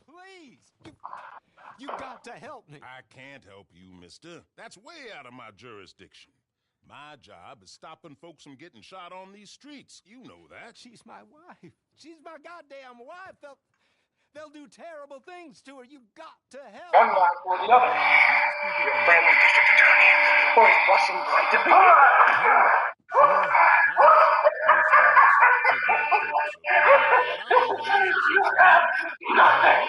Please! You got to help me. I can't help you, mister. That's way out of my jurisdiction. My job is stopping folks from getting shot on these streets. You know that. She's my wife. She's my goddamn wife. They'll do terrible things to her. You got to help. One line for the other. Your family district attorney. Boys busting right to be. Nothing.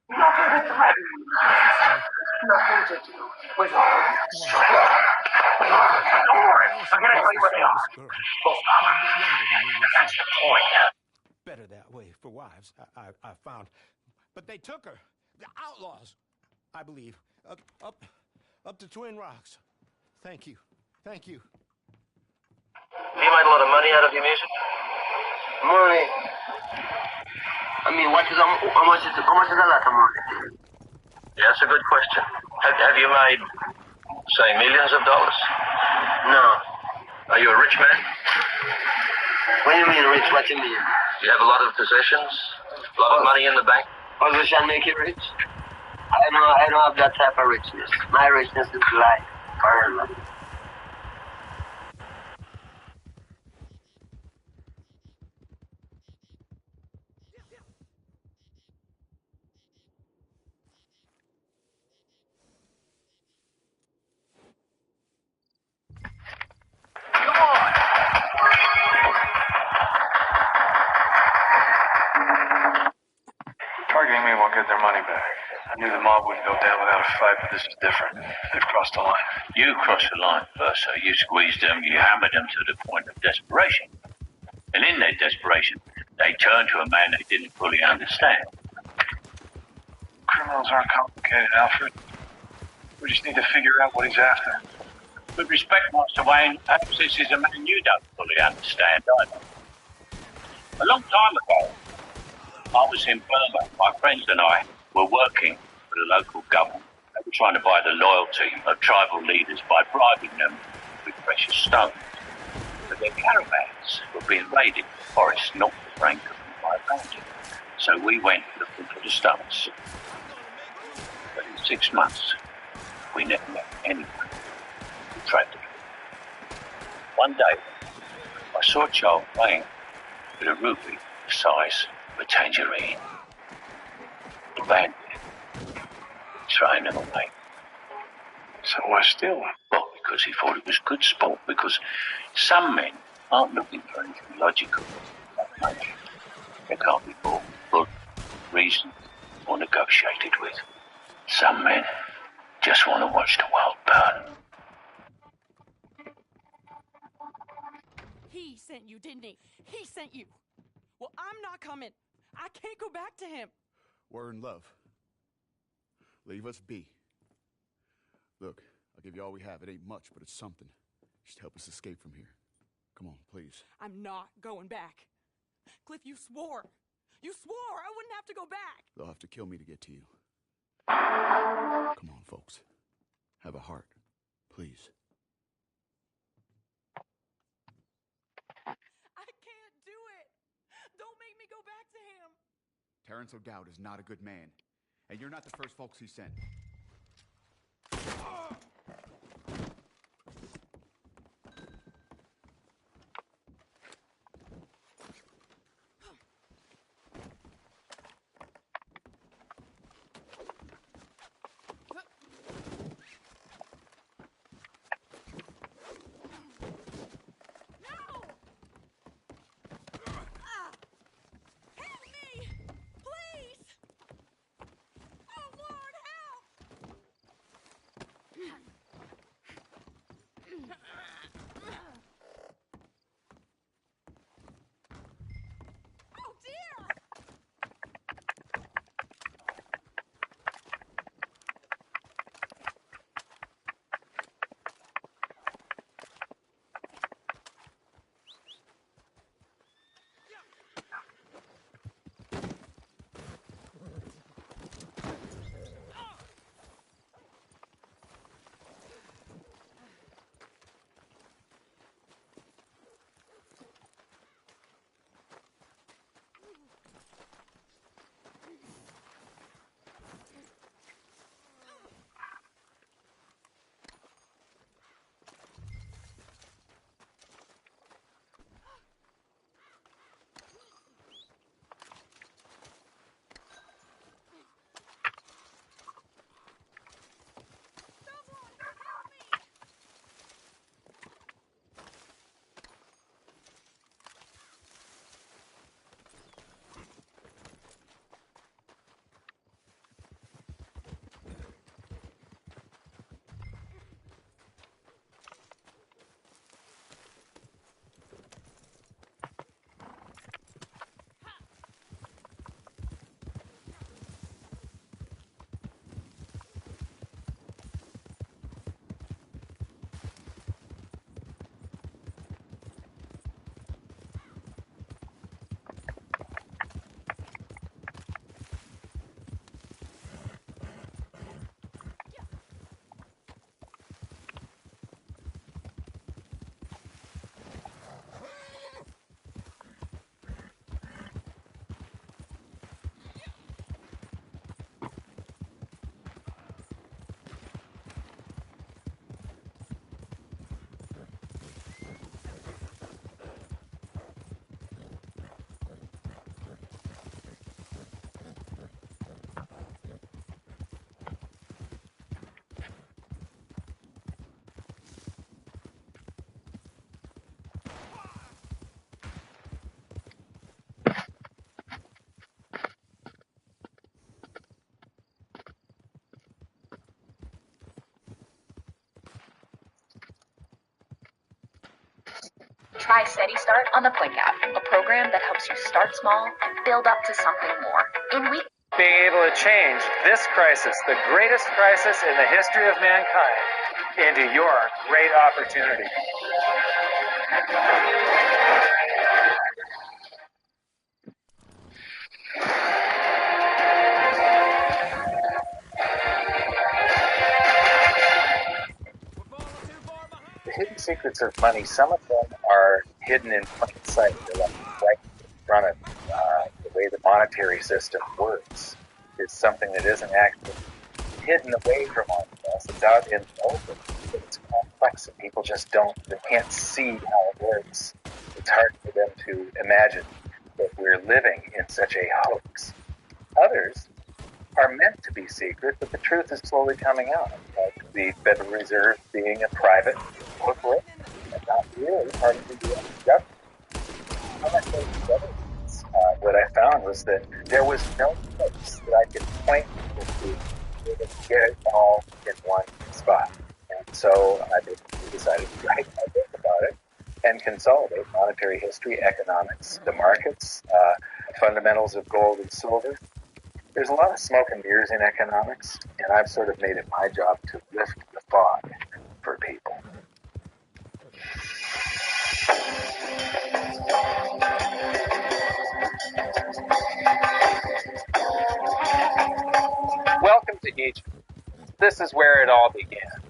Nothing threatened. Nothing to do with all this. Don't worry. I'm going to tell you where they are. Both are. That's the point. Better that way for wives, I found. But they took her. The outlaws, I believe. Up to Twin Rocks. Thank you. Thank you. Have you made a lot of money out of your music? Money. I mean, how much is a lot of money? Yeah, that's a good question. Have you made, say, millions of dollars? No. Are you a rich man? What do you mean rich? What do you mean? Do you have a lot of possessions? A lot of money in the bank? Possession make you rich? I don't have that type of richness. My richness is life. Earn. Targeting me won't get their money back. I knew the mob wouldn't go down without a fight, but this is different. They've crossed the line. You crossed the line first, so you squeezed them, you hammered them to the point of desperation. And in their desperation, they turned to a man they didn't fully understand. Criminals aren't complicated, Alfred. We just need to figure out what he's after. With respect, Master Wayne, perhaps this is a man you don't fully understand either. A long time ago, I was in Burma. My friends and I were working for the local government. They were trying to buy the loyalty of tribal leaders by bribing them with precious stones. But their caravans were being raided in the forest, not the rank of them by bounty. So we went looking for the stones. But in 6 months, we never met anyone who tracked them. One day, I saw a child playing with a rupee the size of a tangerine. Abandoned it, throwing them away. So why steal them? Well, because he thought it was good sport, because some men aren't looking for anything logical. They can't be bought, but reasoned or negotiated with. Some men just want to watch the world burn. He sent you, didn't he? He sent you. Well, I'm not coming. I can't go back to him. We're in love. Leave us be. Look, I'll give you all we have. It ain't much, but it's something. Just help us escape from here. Come on, please. I'm not going back. Cliff, you swore. You swore I wouldn't have to go back. They'll have to kill me to get to you. Come on, folks. Have a heart. Please. I can't do it. Don't make me go back to him. Terrence O'Dowd is not a good man. And you're not the first folks he sent. Steady Start on the Blink app, a program that helps you start small and build up to something more. In week, being able to change this crisis, the greatest crisis in the history of mankind, into your great opportunity. The hidden secrets of money, some of them are hidden in plain sight. They're like right in front of you. The way the monetary system works is something that isn't actually hidden away from all of us. It's out in the open. But it's complex and people just they can't see how it works. It's hard for them to imagine that we're living in such a hoax. Others are meant to be secret, but the truth is slowly coming out. Like the Federal Reserve being a private corporation and not really part of the U.S. government. What I found was that there was no place that I could point to get it all in one spot. And so I decided to write a book about it and consolidate monetary history, economics, the markets, fundamentals of gold and silver. There's a lot of smoke and mirrors in economics, and I've sort of made it my job to lift the fog for people. Welcome to Egypt. This is where it all began.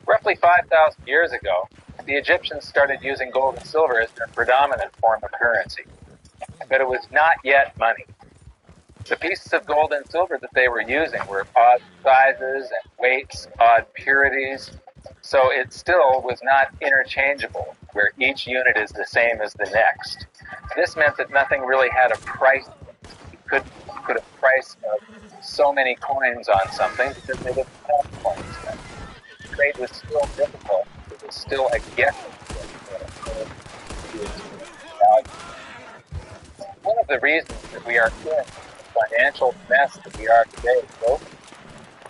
Roughly 5,000 years ago, the Egyptians started using gold and silver as their predominant form of currency. But it was not yet money. The pieces of gold and silver that they were using were odd sizes and weights, odd purities, so it still was not interchangeable, where each unit is the same as the next. This meant that nothing really had a price. You couldn't put a price of so many coins on something because they didn't have coins yet. Trade was still difficult. It was still a guessing game. One of the reasons that we are in the financial mess that we are today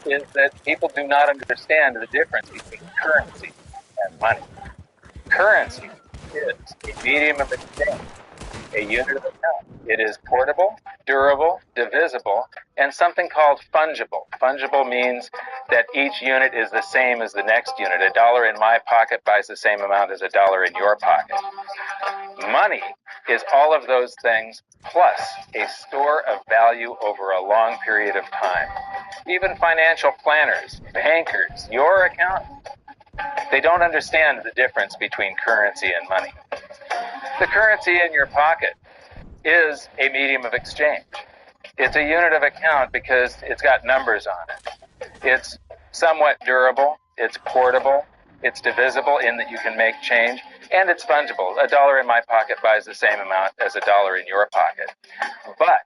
is that people do not understand the difference between currency and money. Currency is a medium of exchange, a unit of account. It is portable, durable, divisible, and something called fungible. Fungible means that each unit is the same as the next unit. $1 in my pocket buys the same amount as $1 in your pocket. Money is all of those things plus a store of value over a long period of time. Even financial planners, bankers, your accountant, they don't understand the difference between currency and money. The currency in your pocket is a medium of exchange. It's a unit of account because it's got numbers on it. It's somewhat durable, it's portable, it's divisible in that you can make change, and it's fungible. $1 in my pocket buys the same amount as $1 in your pocket. But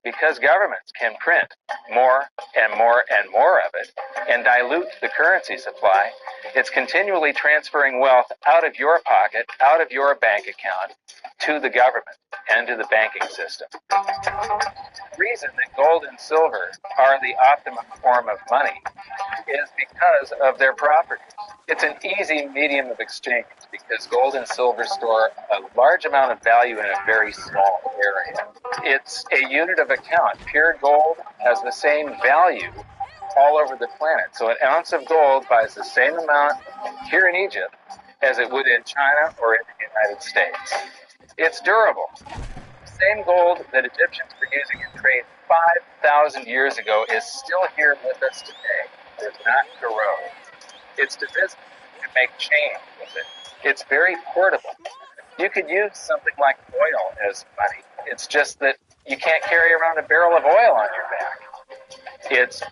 because governments can print more and more and more of it and dilute the currency supply, it's continually transferring wealth out of your pocket, out of your bank account, to the government and to the banking system. The reason that gold and silver are the optimum form of money is because of their properties. It's an easy medium of exchange because gold and silver store a large amount of value in a very small area. It's a unit of account. Pure gold has the same value all over the planet. So an ounce of gold buys the same amount here in Egypt as it would in China or in the United States. It's durable. Same gold that Egyptians were using in trade 5,000 years ago is still here with us today. It does not corrode. It's divisible. You can make change with it. It's very portable. You could use something like oil as money. It's just that you can't carry around a barrel of oil on your back. It's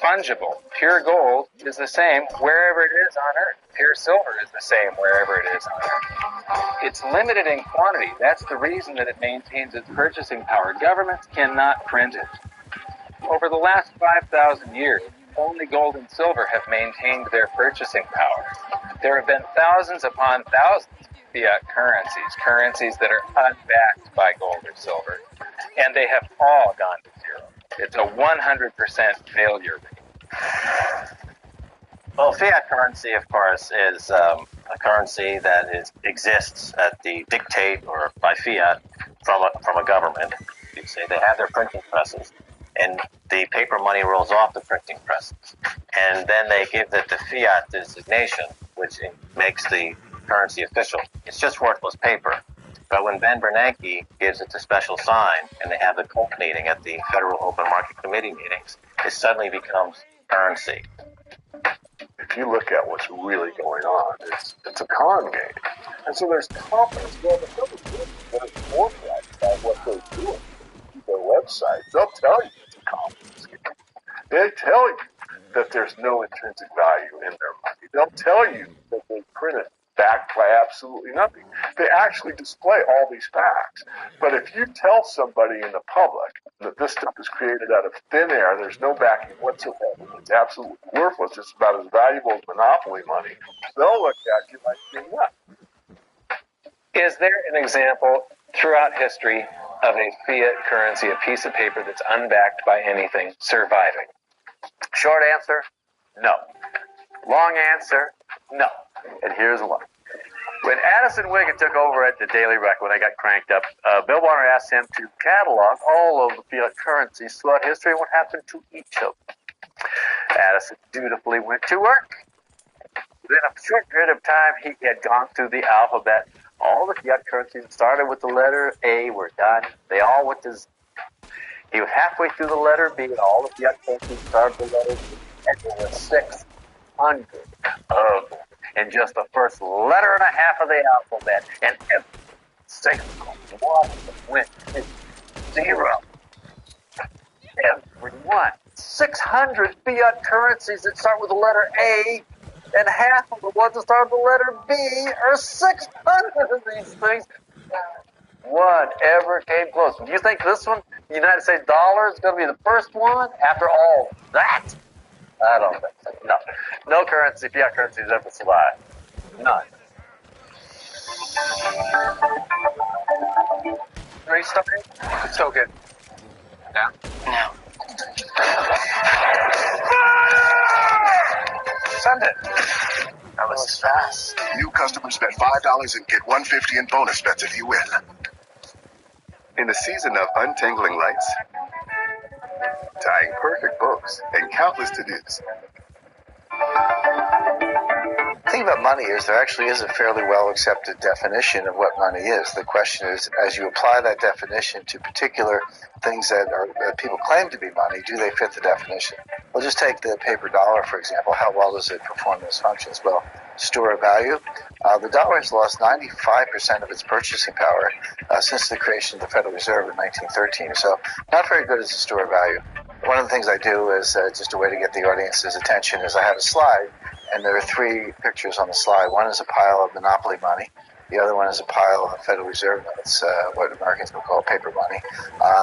fungible. Pure gold is the same wherever it is on Earth. Pure silver is the same wherever it is on Earth. It's limited in quantity. That's the reason that it maintains its purchasing power. Governments cannot print it. Over the last 5,000 years, only gold and silver have maintained their purchasing power. There have been thousands upon thousands of fiat currencies that are unbacked by gold or silver, and they have all gone to zero. It's a 100% failure rate. Well, fiat currency, of course, is a a currency that exists at the dictate or by fiat from a government. You say they have their printing presses, and the paper money rolls off the printing presses, and then they give it the fiat designation, which makes the currency official. It's just worthless paper. But when Ben Bernanke gives it the special sign, and they have the cult meeting at the Federal Open Market Committee meetings, it suddenly becomes currency. If you look at what's really going on, it's a con game. And so there's confidence. Well, the Federal Reserve is authorized by what they're doing. Their website, they'll tell you it's a confidence game. They tell you that there's no intrinsic value in their money. They'll tell you that they print it backed by absolutely nothing. They actually display all these facts. But if you tell somebody in the public that this stuff is created out of thin air, there's no backing whatsoever, it's absolutely worthless, it's about as valuable as monopoly money, they'll look at you like you're nuts. Is there an example throughout history of a fiat currency, a piece of paper that's unbacked by anything, surviving? Short answer, no. Long answer, no. And here's why. When Addison Wiggin took over at the Daily Record, when I got cranked up, Bill Warner asked him to catalog all of the fiat currencies throughout history and what happened to each of them. Addison dutifully went to work. Within a short period of time, he had gone through the alphabet. All the fiat currencies that started with the letter A were done. They all went to Z. He was halfway through the letter B, and all the fiat currencies started with the letter B, and there were 600 of them. In just the first letter and a half of the alphabet, and every single one went to 0. Every one. 600 fiat currencies that start with the letter A, and half of the ones that start with the letter B are 600 of these things. One ever came close. Do you think this one, the United States dollar, is going to be the first one after all that? I don't think so. No. No currency, fiat currency has ever survived. None. Restarting? So good. Yeah. No. Send it. That was fast. New customers bet $5 and get $150 in bonus bets if you win. In the season of untangling lights, tying perfect bows, and countless to-dos. The thing about money is there actually is a fairly well-accepted definition of what money is. The question is, as you apply that definition to particular things that people claim to be money, do they fit the definition? We'll just take the paper dollar, for example. How well does it perform those functions? Well, store of value. The dollar has lost 95% of its purchasing power since the creation of the Federal Reserve in 1913. So not very good as a store of value. One of the things I do is just a way to get the audience's attention is I have a slide, and there are 3 pictures on the slide. One is a pile of monopoly money. The other one is a pile of Federal Reserve notes, what Americans will call paper money.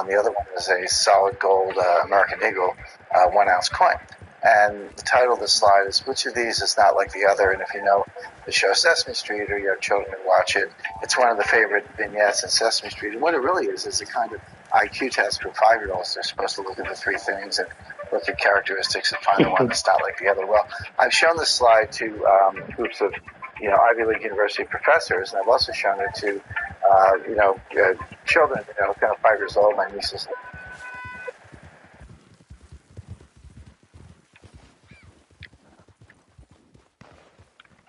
The other one is a solid gold American Eagle 1-ounce coin. And the title of the slide is, which of these is not like the other? And if you know the show Sesame Street or you have children who watch it, it's one of the favorite vignettes in Sesame Street. And what it really is a kind of IQ test for 5-year-olds. They're supposed to look at the 3 things and look at characteristics and find the one that's not like the other. Well, I've shown this slide to groups of Ivy League University professors, and I've also shown it to children, kind of 5 years old. My nieces